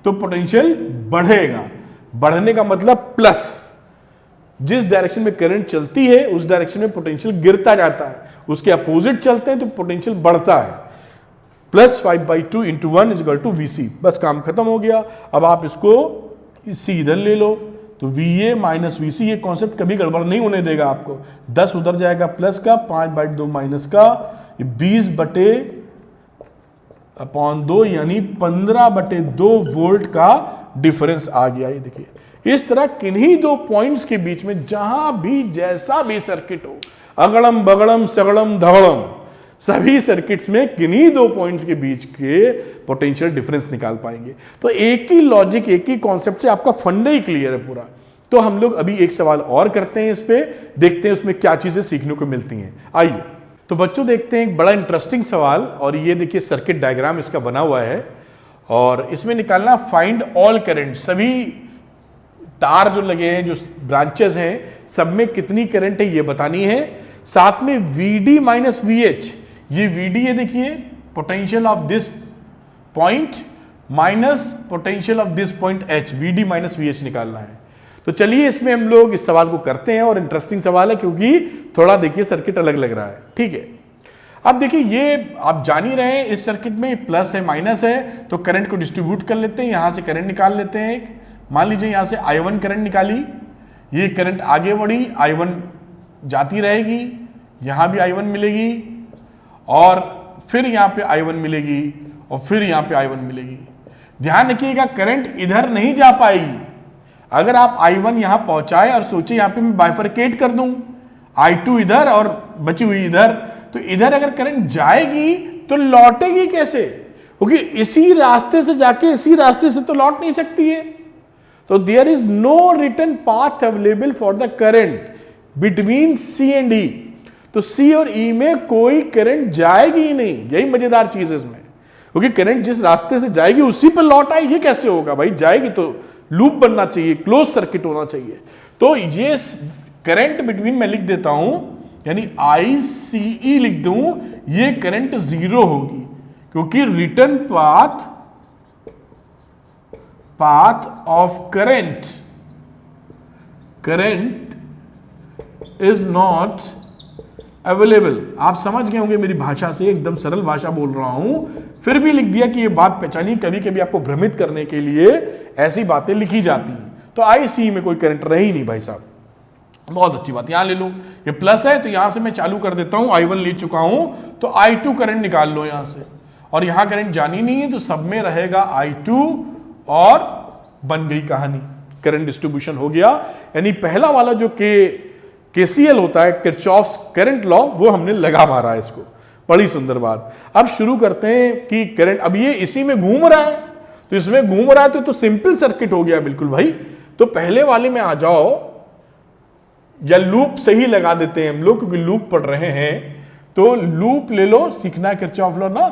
तो पोटेंशियल बढ़ेगा, बढ़ने का मतलब प्लस। जिस डायरेक्शन में करंट चलती है उस डायरेक्शन में पोटेंशियल गिरता जाता है, उसके अपोजिट चलते हैं तो पोटेंशियल बढ़ता है। Plus 5/2 into 1 is equal to VC, बस काम खत्म हो गया। अब आप इसको इधर ले लो, तो VA माइनस VC, ये कॉन्सेप्ट कभी गड़बड़ नहीं होने देगा आपको। 10 उधर जाएगा प्लस का, 5/2 माइनस का, 20/2 यानी 15/2 वोल्ट का डिफरेंस आ गया। ये देखिए, इस तरह किन्हीं दो पॉइंट्स के बीच में जहां भी जैसा भी सर्किट हो, अगड़म बगड़म सगड़म धगड़म, सभी सर्किट्स में किन्हीं दो पॉइंट्स के बीच के पोटेंशियल डिफरेंस निकाल पाएंगे। तो एक ही लॉजिक, एक ही कॉन्सेप्ट से आपका फंडा ही क्लियर है पूरा। तो हम लोग अभी एक सवाल और करते हैं, इस पे देखते हैं उसमें क्या चीजें सीखने को मिलती हैं। आइए तो बच्चों देखते हैं एक बड़ा इंटरेस्टिंग सवाल, और ये देखिए सर्किट डायग्राम इसका बना हुआ है, और इसमें निकालना फाइंड ऑल करंट, सभी तार जो लगे हैं, जो ब्रांचेस हैं, सब में कितनी करंट है ये बतानी है। साथ में VD माइनस VH, ये VD है देखिए, potential of this point minus potential of this point H, VD minus VH निकालना है। तो चलिए इसमें हम लोग इस सवाल को करते हैं, और इंटरेस्टिंग सवाल है क्योंकि थोड़ा देखिए सर्किट अलग लग रहा है। ठीक है, अब देखिए ये आप जान ही रहे हैं, इस सर्किट में प्लस है माइनस है, तो करंट को डिस्ट्रीब्यूट कर लेते हैं, यहां से करंट निकाल लेते हैं। मान लीजिए यहां से I1 करंट निकाली, ये करंट आगे बढ़ी, I1 जाती रहेगी, यहां भी I1 मिलेगी, और फिर यहां पे I1 मिलेगी, और फिर यहां पे I1 मिलेगी। ध्यान रखिएगा करंट इधर नहीं जा पाएगी। अगर आप I1 यहां पहुंचाए और सोचे यहां पे मैं बाइफरकेट कर दूं, I2 इधर और बची हुई इधर, तो इधर अगर करंट जाएगी तो लौटेगी कैसे? क्योंकि इसी रास्ते से जाके इसी रास्ते से तो लौट नहीं सकती है। तो there is no written path available for the current between C and E। तो C और E में कोई करंट जाएगी ही नहीं। यही मजेदार चीज है इसमें, क्योंकि करंट जिस रास्ते से जाएगी उसी पर लौट आए, ये कैसे होगा भाई? जाएगी तो लूप बनना चाहिए, क्लोज सर्किट होना चाहिए। तो ये करंट बिटवीन मैं लिख देता हूं, यानी ICE लिख दूं, ये करंट जीरो होगी, क्योंकि return path of current is not available. आप समझ गए होंगे मेरी भाषा से, एकदम सरल भाषा बोल रहा हूं, फिर भी लिख दिया कि ये बात पहचानी। कभी कभी आपको भ्रमित करने के लिए ऐसी बातें लिखी जाती हैं। तो ICE में कोई करंट रही नहीं भाई साहब, बहुत अच्छी बात। यहां ले लूं, ये प्लस है तो यहां से मैं चालू कर देता हूं, I1 ले चुका हूं, तो I2 करंट निकाल लो यहां से, और यहां करंट जानी नहीं है, तो सब में रहेगा I2, और बन गई कहानी, करंट डिस्ट्रीब्यूशन हो गया। यानी पहला वाला जो KCL होता है, किरचॉफ्स करंट लॉ, वो हमने लगा मारा है इसको। बड़ी सुंदर बात। अब शुरू करते हैं कि करंट, अब ये इसी में घूम रहा है, तो इसमें घूम रहा है तो सिंपल सर्किट हो गया बिल्कुल भाई। तो पहले वाले में आ जाओ, या लूप सही लगा देते हैं हम लोग, क्योंकि लूप पढ़ रहे हैं, तो लूप ले लो, सीखना है किरचॉफ लॉ ना।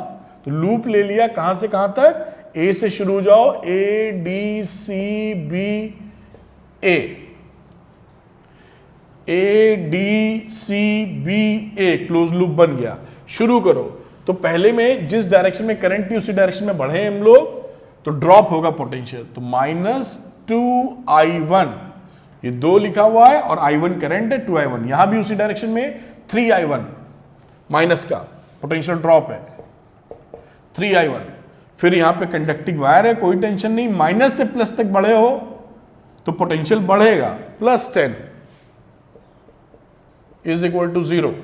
तो लूप ले लिया, कहां से कहां तक? A से शुरू हो जाओ, ADCBA, क्लोज लूप बन गया। शुरू करो, तो पहले में जिस डायरेक्शन में करंट थी उसी डायरेक्शन में बढ़े हम लोग, तो ड्रॉप होगा पोटेंशियल, तो -2I1, ये 2 लिखा हुआ है, और I1 करंट है 2I1, यहां भी उसी डायरेक्शन में 3I1 माइनस का पोटेंशियल ड्रॉप है 3I1। फिर यहां पे कंडक्टिंग वायर है, कोई टेंशन नहीं, माइनस से प्लस तक बढ़े हो तो पोटेंशियल बढ़ेगा, +10 इज इक्वल टू 0।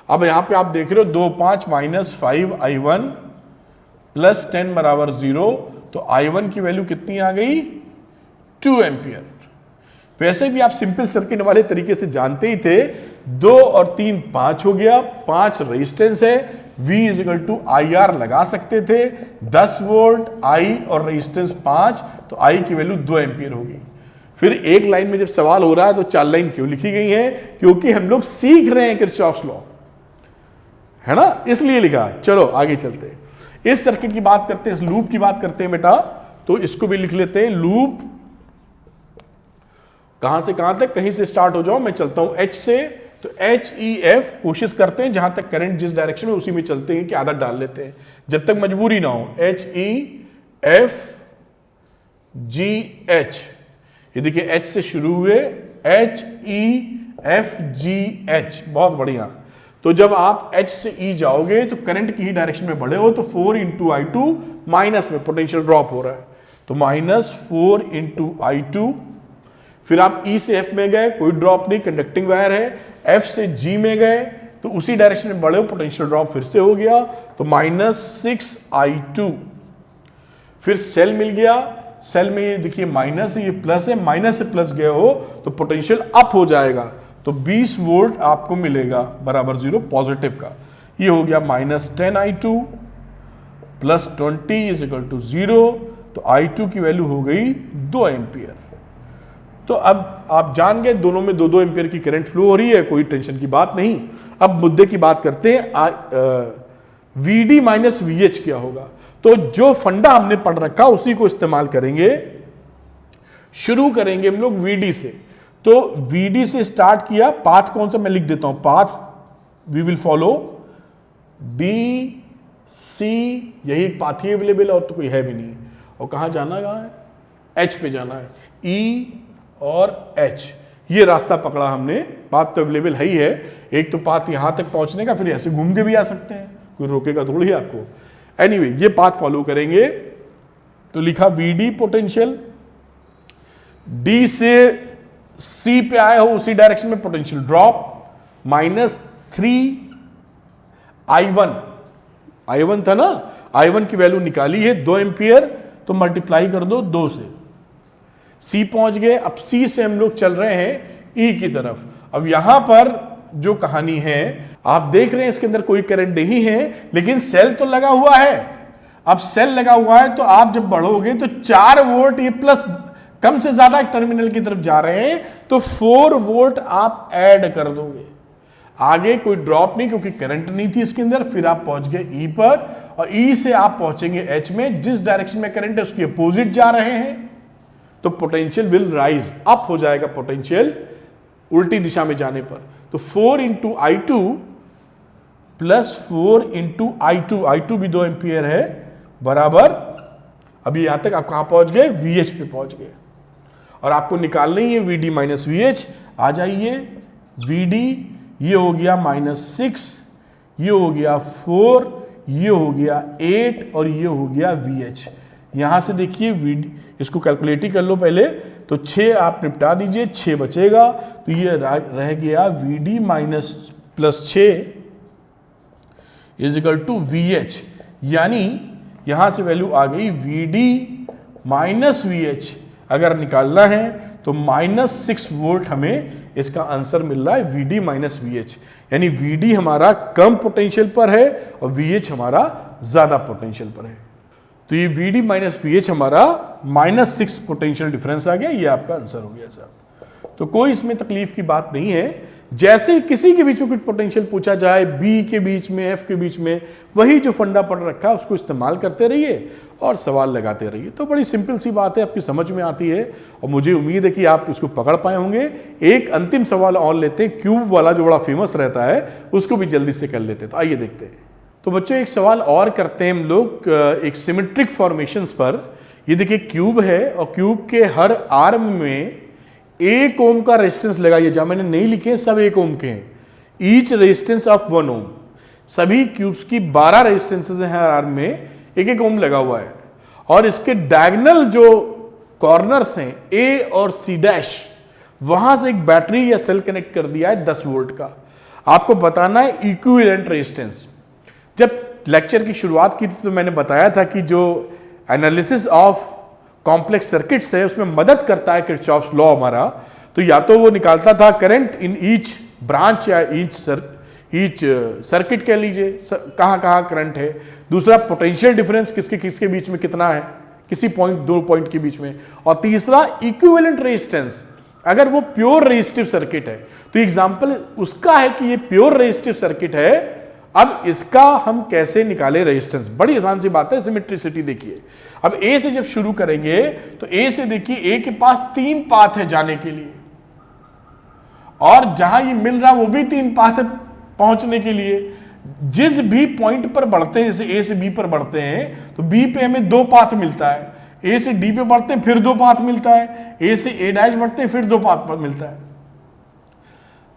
अब यहां पे आप देख रहे हो 2 5 -5I1 +10 बराबर 0, तो I1 की वैल्यू कितनी आ गई? 2 एम्पियर। वैसे भी आप सिंपल सर्किट वाले तरीके से जानते ही थे, 2 और 3 5 हो गया, 5 रेजिस्टेंस है, V is equal to IR लगा सकते थे, 10 वोल्ट I और रेजिस्टेंस 5, तो I की वैल्यू 2 एम्पियर होगी। फिर एक लाइन में जब सवाल हो रहा है तो 4 लाइन क्यों लिखी गई है? क्योंकि हम लोग सीख रहे हैं किरचॉफ्स लॉ, है ना, इसलिए लिखा। चलो आगे चलते हैं, इस सर्किट की बात करते हैं, इस लूप की बात करते हैं बेटा, तो इसको भी लिख लेते हैं। लूप कहां से कहां तक? कहीं से स्टार्ट हो जाओ, मैं चलता हूं H से, तो HEF कोशिश करते हैं जहां तक करंट जिस डायरेक्शन में उसी में चलते हैं कि आदत डाल लेते हैं, जब तक मजबूरी ना हो। HEFGH, ये देखिए H से शुरू हुए, HEFGH, बहुत बढ़िया। तो जब आप H से E जाओगे तो करंट की ही डायरेक्शन में बढ़े हो, तो 4 × I2, माइनस में पोटेंशियल ड्रॉप हो रहा है, तो -4 × I2। फिर आप E से F में गए, कोई ड्रॉप नहीं, कंडक्टिंग वायर है। F से G में गए तो उसी डायरेक्शन में बढ़े हो, पोटेंशियल ड्रॉप फिर से हो गया, तो -6I2। फिर सेल मिल गया, सेल में ये देखिए माइनस है, ये प्लस है, माइनस से प्लस गए हो तो पोटेंशियल अप हो जाएगा, तो 20 वोल्ट आपको मिलेगा बराबर 0 पॉजिटिव का। ये हो गया -10I2 +20 इज इक्वल टू 0, तो I2 की वैल्यू हो गई 2 एम्पियर। तो अब आप जान गए दोनों में 2-2 एम्पियर की करंट फ्लो हो रही है, कोई टेंशन की बात नहीं। अब मुद्दे की बात करते हैं, VD माइनस VH क्या होगा? तो जो फंडा हमने पढ़ रखा उसी को इस्तेमाल करेंगे। शुरू करेंगे हम लोग VD से, तो VD से स्टार्ट किया, पाथ कौन सा मैं लिख देता हूं, path we will follow DC, यही पाथ ही अवेलेबल है और तो कोई है भी नहीं। और कहां जाना, कहां है? H पे जाना है, E और H, ये रास्ता पकड़ा हमने। पाथ तो अवेलेबल है ही है, एक तो पाथ यहां तक पहुंचने का, फिर ऐसे घूम के भी आ सकते हैं, कोई रोकेगा थोड़ी आपको। एनीवे, ये पाथ फॉलो करेंगे। तो लिखा VD पोटेंशियल, D से C पे आए हो उसी डायरेक्शन में पोटेंशियल ड्रॉप, -3I1 था ना, I1 की वैल्यू निकाली है 2 एम्पियर, तो मल्टीप्लाई कर दो 2 से, C पहुंच गए। अब C से हम लोग चल रहे हैं E की तरफ। अब यहां पर जो कहानी है आप देख रहे हैं, इसके अंदर कोई करंट नहीं है, लेकिन सेल तो लगा हुआ है। अब सेल लगा हुआ है तो आप जब बढ़ोगे तो 4 वोल्ट, ये प्लस कम से ज्यादा टर्मिनल की तरफ जा रहे हैं, तो 4 वोल्ट आप ऐड कर दोगे। आगे कोई ड्रॉप नहीं क्योंकि करंट नहीं थी इसके अंदर। फिर आप पहुंच गए E पर, और E से आप पहुंचेंगे H में। जिस डायरेक्शन में करंट है उसकी अपोजिट जा रहे हैं, तो पोटेंशियल विल राइज, अप हो जाएगा पोटेंशियल उल्टी दिशा में जाने पर। तो 4 × I2 प्लस 4 × I2 भी 2 एम्पियर है, बराबर, अभी यहां तक आप कहां पहुंच गए, VH पे पहुंच गए। और आपको निकालना ही है VD माइनस VH। आ जाइए, VD ये हो गया -6, ये हो गया 4, ये हो गया 8, और ये हो गया VH। यहां से देखिए VD, इसको कैलकुलेट ही कर लो पहले, तो 6 आप निपटा दीजिए, 6 बचेगा, तो ये रह गया VD minus plus 6 is equal to VH। यानी यहां से वैल्यू आ गई VD माइनस VH। अगर निकालना है तो -6 वोल्ट हमें इसका आंसर मिल रहा है, VD माइनस VH। यानी VD हमारा कम पोटेंशियल पर है और VH हमारा ज्यादा पोटेंशियल पर है। तो ये VD माइनस VH हमारा -6 पोटेंशियल डिफरेंस आ गया, ये आपका आंसर हो गया साहब। तो कोई इसमें तकलीफ की बात नहीं है। जैसे किसी के बीच में कुछ पोटेंशियल पूछा जाए, B के बीच में, F के बीच में, वही जो फंडा पड़ रखा है उसको इस्तेमाल करते रहिए और सवाल लगाते रहिए। तो बड़ी सिंपल सी बात है, आपकी समझ में आती है, और मुझे उम्मीद है कि आप इसको पकड़ पाए होंगे। एक अंतिम सवाल और लेते हैं, क्यूब वाला जो बड़ा फेमस रहता है, उसको भी जल्दी से कर लेते हैं। तो आइए देखते हैं। तो बच्चों, एक सवाल और करते हैं हम लोग एक सिमेट्रिक फॉर्मेशंस पर। ये देखिए क्यूब है, और क्यूब के हर आर्म में 1 ओम का रेजिस्टेंस लगाइए। जहां मैंने नहीं लिखे सब 1 ओम के हैं। ईच रेजिस्टेंस ऑफ 1 ओम। सभी क्यूब्स की 12 रेजिस्टेंसेस हैं, हर आर्म में 1-1 ओम लगा हुआ है। और इसके डायगोनल जो कॉर्नर्स हैं A और C', वहां से एक बैटरी या सेल कनेक्ट कर दिया है 10 वोल्ट का। आपको बताना है इक्विवेलेंट रेजिस्टेंस। जब लेक्चर की शुरुआत की थी तो मैंने बताया था कि जो एनालिसिस ऑफ कॉम्प्लेक्स सर्किट्स है उसमें मदद करता है किरचॉफ्स लॉ हमारा। तो या तो वो निकालता था करंट इन ईच ब्रांच या ईच सर्किट कह लीजिए, कहां कहां करंट है। दूसरा पोटेंशियल डिफरेंस किसके किसके बीच में कितना है, किसी पॉइंट 2 पॉइंट के बीच में। और तीसरा इक्विवेलेंट रेजिस्टेंस, अगर वो प्योर रेजिस्टिव सर्किट है। तो एग्जांपल उसका है कि ये प्योर रेजिस्टिव सर्किट है। अब इसका हम कैसे निकाले रेजिस्टेंस, बड़ी आसान सी बात है, सिमेट्रिसिटी देखिए। अब ए से जब शुरू करेंगे तो ए से देखिए, ए के पास 3 पाथ है जाने के लिए, और जहां ये मिल रहा वो भी 3 पाथ है पहुंचने के लिए। जिस भी पॉइंट पर बढ़ते हैं, जैसे ए से बी पर बढ़ते हैं तो बी पे हमें 2 पाथ मिलता है, ए से डी पे बढ़ते हैं फिर 2 पाथ मिलता है, ए से ए डैश बढ़ते हैं फिर 2 पाथ मिलता है,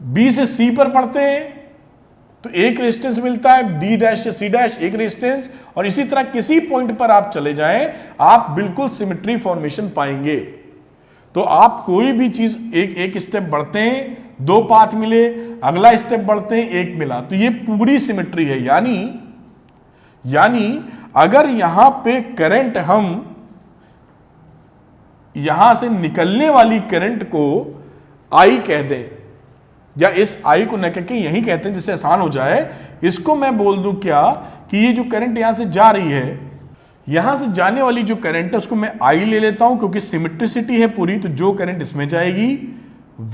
बी से सी पर पढ़ते हैं तो एक रेजिस्टेंस मिलता है, बी डैश से सी डैश एक रेजिस्टेंस, और इसी तरह किसी पॉइंट पर आप चले जाएं आप बिल्कुल सिमेट्री फॉर्मेशन पाएंगे। तो आप कोई भी चीज एक स्टेप बढ़ते हैं 2 पाथ मिले, अगला स्टेप बढ़ते हैं 1 मिला, तो ये पूरी सिमेट्री है। यानी अगर यहां पे करंट, हम यहां से निकलने वाली करंट को आई कह दें, या इस आई को न कहकर यही कहते हैं जिससे आसान हो जाए, इसको मैं बोल दूं क्या कि ये जो करंट यहां से जा रही है, यहां से जाने वाली जो करंट है उसको मैं आई ले लेता हूं, क्योंकि सिमेट्रिसिटी है पूरी। तो जो करंट इसमें जाएगी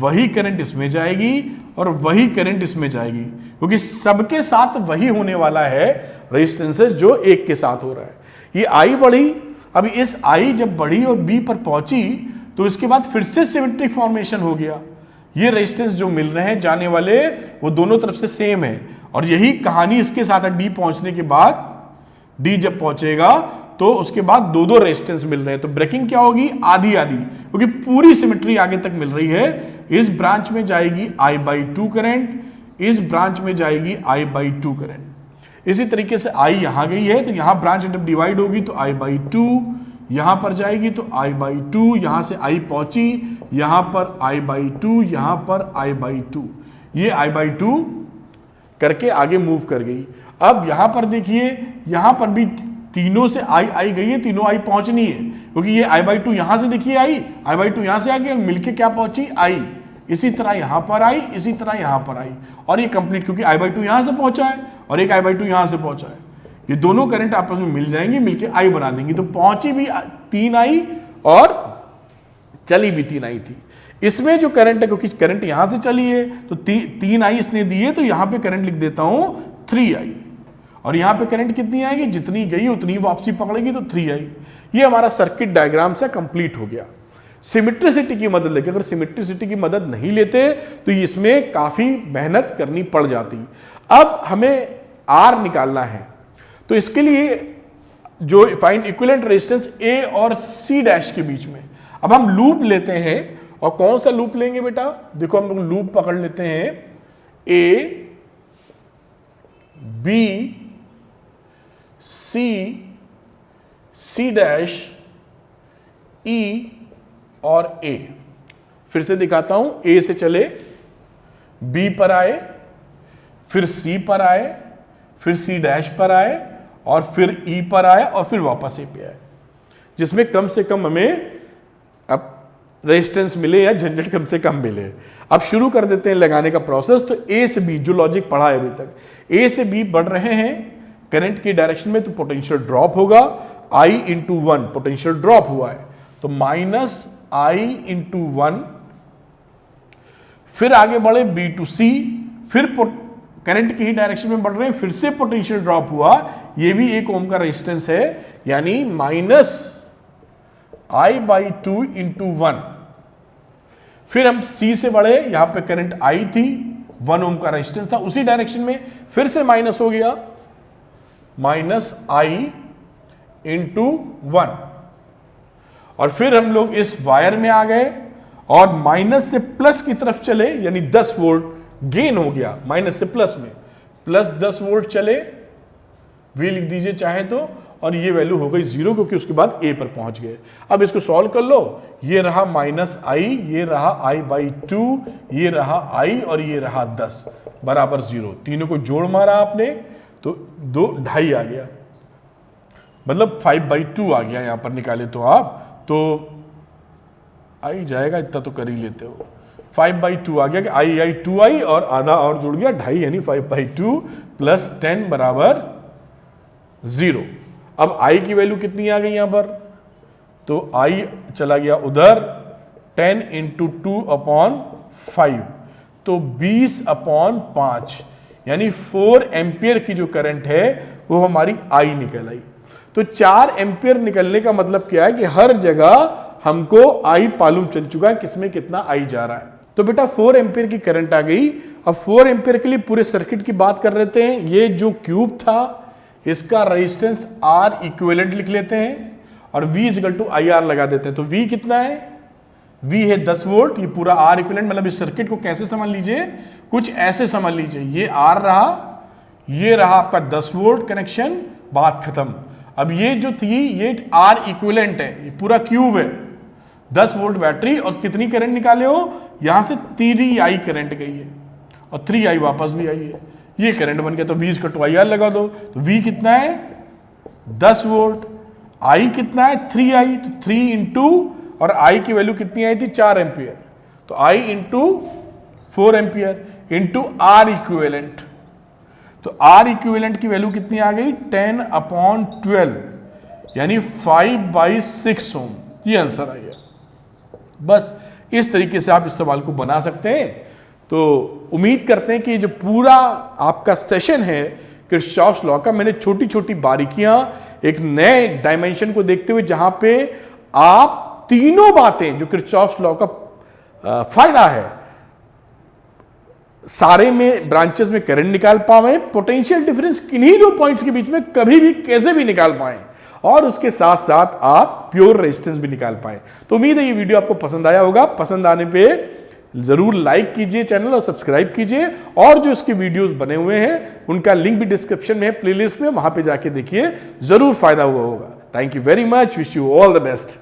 वही करंट इसमें जाएगी और वही करंट इसमें जाएगी, क्योंकि सबके साथ वही होने वाला है रेजिस्टेंसेस जो एक के साथ हो रहा है। ये आई बढ़ी, अभी इस आई जब बढ़ी और बी पर पहुंची तो इसके बाद फिर से सिमेट्रिक फॉर्मेशन हो गया। ये रेजिस्टेंस जो मिल रहे हैं जाने वाले वो दोनों तरफ से सेम है, और यही कहानी इसके साथ है। डी पहुंचने के बाद, डी जब पहुंचेगा तो उसके बाद दो दो रेजिस्टेंस मिल रहे हैं, तो ब्रेकिंग क्या होगी, आधी आधी, क्योंकि पूरी सिमेट्री आगे तक मिल रही है। इस ब्रांच में जाएगी I/2 करंट, इस ब्रांच में जाएगी I/2 करंट। इसी तरीके से I यहां गई है तो यहां ब्रांच जब डिवाइड होगी तो I/2, यहां पर जाएगी तो I/2, यहां से I पहुंची, यहां पर I/2, यहां पर I/2, ये I/2 करके आगे मूव कर गई। अब यहां पर देखिए, यहां पर भी तीनों से I गई है, तीनों I पहुंचनी है, क्योंकि ये I/2 यहां से देखिए I/2 यहां से आ गया, मिलके क्या पहुंची I, इसी तरह यहां पर I, इसी तरह यहां पर I, और ये कंप्लीट, क्योंकि I/2 यहां से पहुंचा है और एक I/2 यहां से पहुंचा है, ये दोनों करंट आपस में मिल जाएंगे, मिलके I बना देंगे, तो पहुंची भी 3I और चली भी 3I थी। इसमें जो करंट है, क्योंकि करंट यहां से चली है तो 3I इसने दी है, तो यहां पे करंट लिख देता हूं 3I, और यहां पे करंट कितनी आएगी, जितनी गई उतनी वापसी पकड़ेगी, तो 3I। ये हमारा सर्किट डायग्राम से कंप्लीट हो गया। सिमेट्रिसिटी की मदद लेके, अगर सिमेट्रिसिटी की मदद नहीं लेते तो इसमें काफी मेहनत करनी पड़ जाती। अब हमें R निकालना है, तो इसके लिए जो फाइंड इक्विवेलेंट रेजिस्टेंस A और C डैश के बीच में, अब हम लूप लेते हैं, और कौन सा लूप लेंगे बेटा, देखो हम लोग लूप पकड़ लेते हैं A, B, C, C dash, E और A। फिर से दिखाता हूं, A से चले, B पर आए, फिर C पर आए, फिर C डैश पर आए, और फिर E पर आए, और फिर वापस A पे आए, जिसमें कम से कम हमें अब रेजिस्टेंस मिले या झंझट कम से कम मिले। अब शुरू कर देते हैं लगाने का प्रोसेस। तो A से B जो लॉजिक पढ़ा है अभी तक, A से B बढ़ रहे हैं करंट की डायरेक्शन में, तो पोटेंशियल ड्रॉप होगा, I/1 पोटेंशियल ड्रॉप हुआ है, तो -I/1। फिर आगे बढ़े B to C, फिर करंट की ही डायरेक्शन में बढ़ रहे हैं, फिर से पोटेंशियल ड्रॉप हुआ, ये भी 1 ओम का रेजिस्टेंस है, यानी -I/2 × 1। फिर हम C से बढ़े, यहां पे करंट I थी, 1 ओम का रेजिस्टेंस था, उसी डायरेक्शन में फिर से माइनस हो गया, -I/1। और फिर हम लोग इस वायर में आ गए और माइनस से प्लस की तरफ चले, यानी 10 वोल्ट गेन हो गया, माइनस से प्लस में, प्लस 10 वोल्ट चले, V लिख दीजिए चाहे तो, और ये वैल्यू हो गई 0, क्योंकि उसके बाद A पर पहुंच गए। अब इसको सॉल्व कर लो, ये रहा -I, ये रहा I/2, ये रहा I, और ये रहा 10 बराबर 0। तीनों को जोड़ मारा आपने तो 2.5 आ गया, मतलब 5/2 आ गया, यहां पर निकाले तो आप, तो आई जाएगा, इतना तो कर ही लेते हो, 5/2 आ गया कि I 2I, और आधा और जुड़ गया 2.5, यानी 5/2 + 10 बराबर 0। अब I की वैल्यू कितनी आ गई यहां पर, तो I चला गया उधर, 10 × 2/5, तो 20/5, यानी 4 एम्पियर की जो करंट है वो हमारी I निकल आई। तो 4 एम्पियर निकलने का मतलब क्या है कि हर जगह हमको I मालूम चल चुका है किसमें कितना I जा रहा है। तो बेटा 4 एम्पियर की करंट आ गई। अब 4 एम्पियर के लिए पूरे सर्किट की बात कर लेते हैं। ये जो क्यूब था इसका रेजिस्टेंस R इक्विवेलेंट लिख लेते हैं और V = IR लगा देते हैं। तो V कितना है, V है 10 वोल्ट, ये पूरा R इक्विवेलेंट, मतलब इस सर्किट को कैसे समझ लीजिए, कुछ ऐसे समझ लीजिए, ये R रहा, ये रहा आपका 10 वोल्ट कनेक्शन, बात खत्म। अब ये जो थी ये R इक्विवेलेंट है, ये पूरा क्यूब है, 10 वोल्ट बैटरी, और कितनी करंट निकाले हो, यहां से 3I करंट गई है और 3I वापस भी आई है, ये करंट बन गया। तो V = IR लगा दो, तो V कितना है 10 वोल्ट, I कितना है 3I, तो 3 × और I की वैल्यू कितनी आई थी 4 एम्पियर, तो I × 4 एम्पियर × R इक्विवेलेंट, तो R इक्विवेलेंट की वैल्यू कितनी आ गई 10/12, यानी 5/6 ओम, ये आंसर आ गया। बस इस तरीके से आप इस सवाल को बना सकते हैं। तो उम्मीद करते हैं कि जो पूरा आपका सेशन है किरचॉफ्स लॉ का, मैंने छोटी छोटी बारीकियां एक नए डायमेंशन को देखते हुए, जहां पे आप तीनों बातें जो किरचॉफ्स लॉ का फायदा है, सारे में ब्रांचेस में करंट निकाल पाए, पोटेंशियल डिफरेंस किन्हीं दो पॉइंट्स के बीच में कभी भी कैसे भी निकाल पाए, और उसके साथ साथ आप प्योर रेजिस्टेंस भी निकाल पाए। तो उम्मीद है ये वीडियो आपको पसंद आया होगा। पसंद आने पे जरूर लाइक कीजिए चैनल और सब्सक्राइब कीजिए, और जो इसके वीडियोस बने हुए हैं उनका लिंक भी डिस्क्रिप्शन में है, प्लेलिस्ट में, वहां पे जाके देखिए, जरूर फायदा हुआ होगा। Thank you very much, wish you all the best.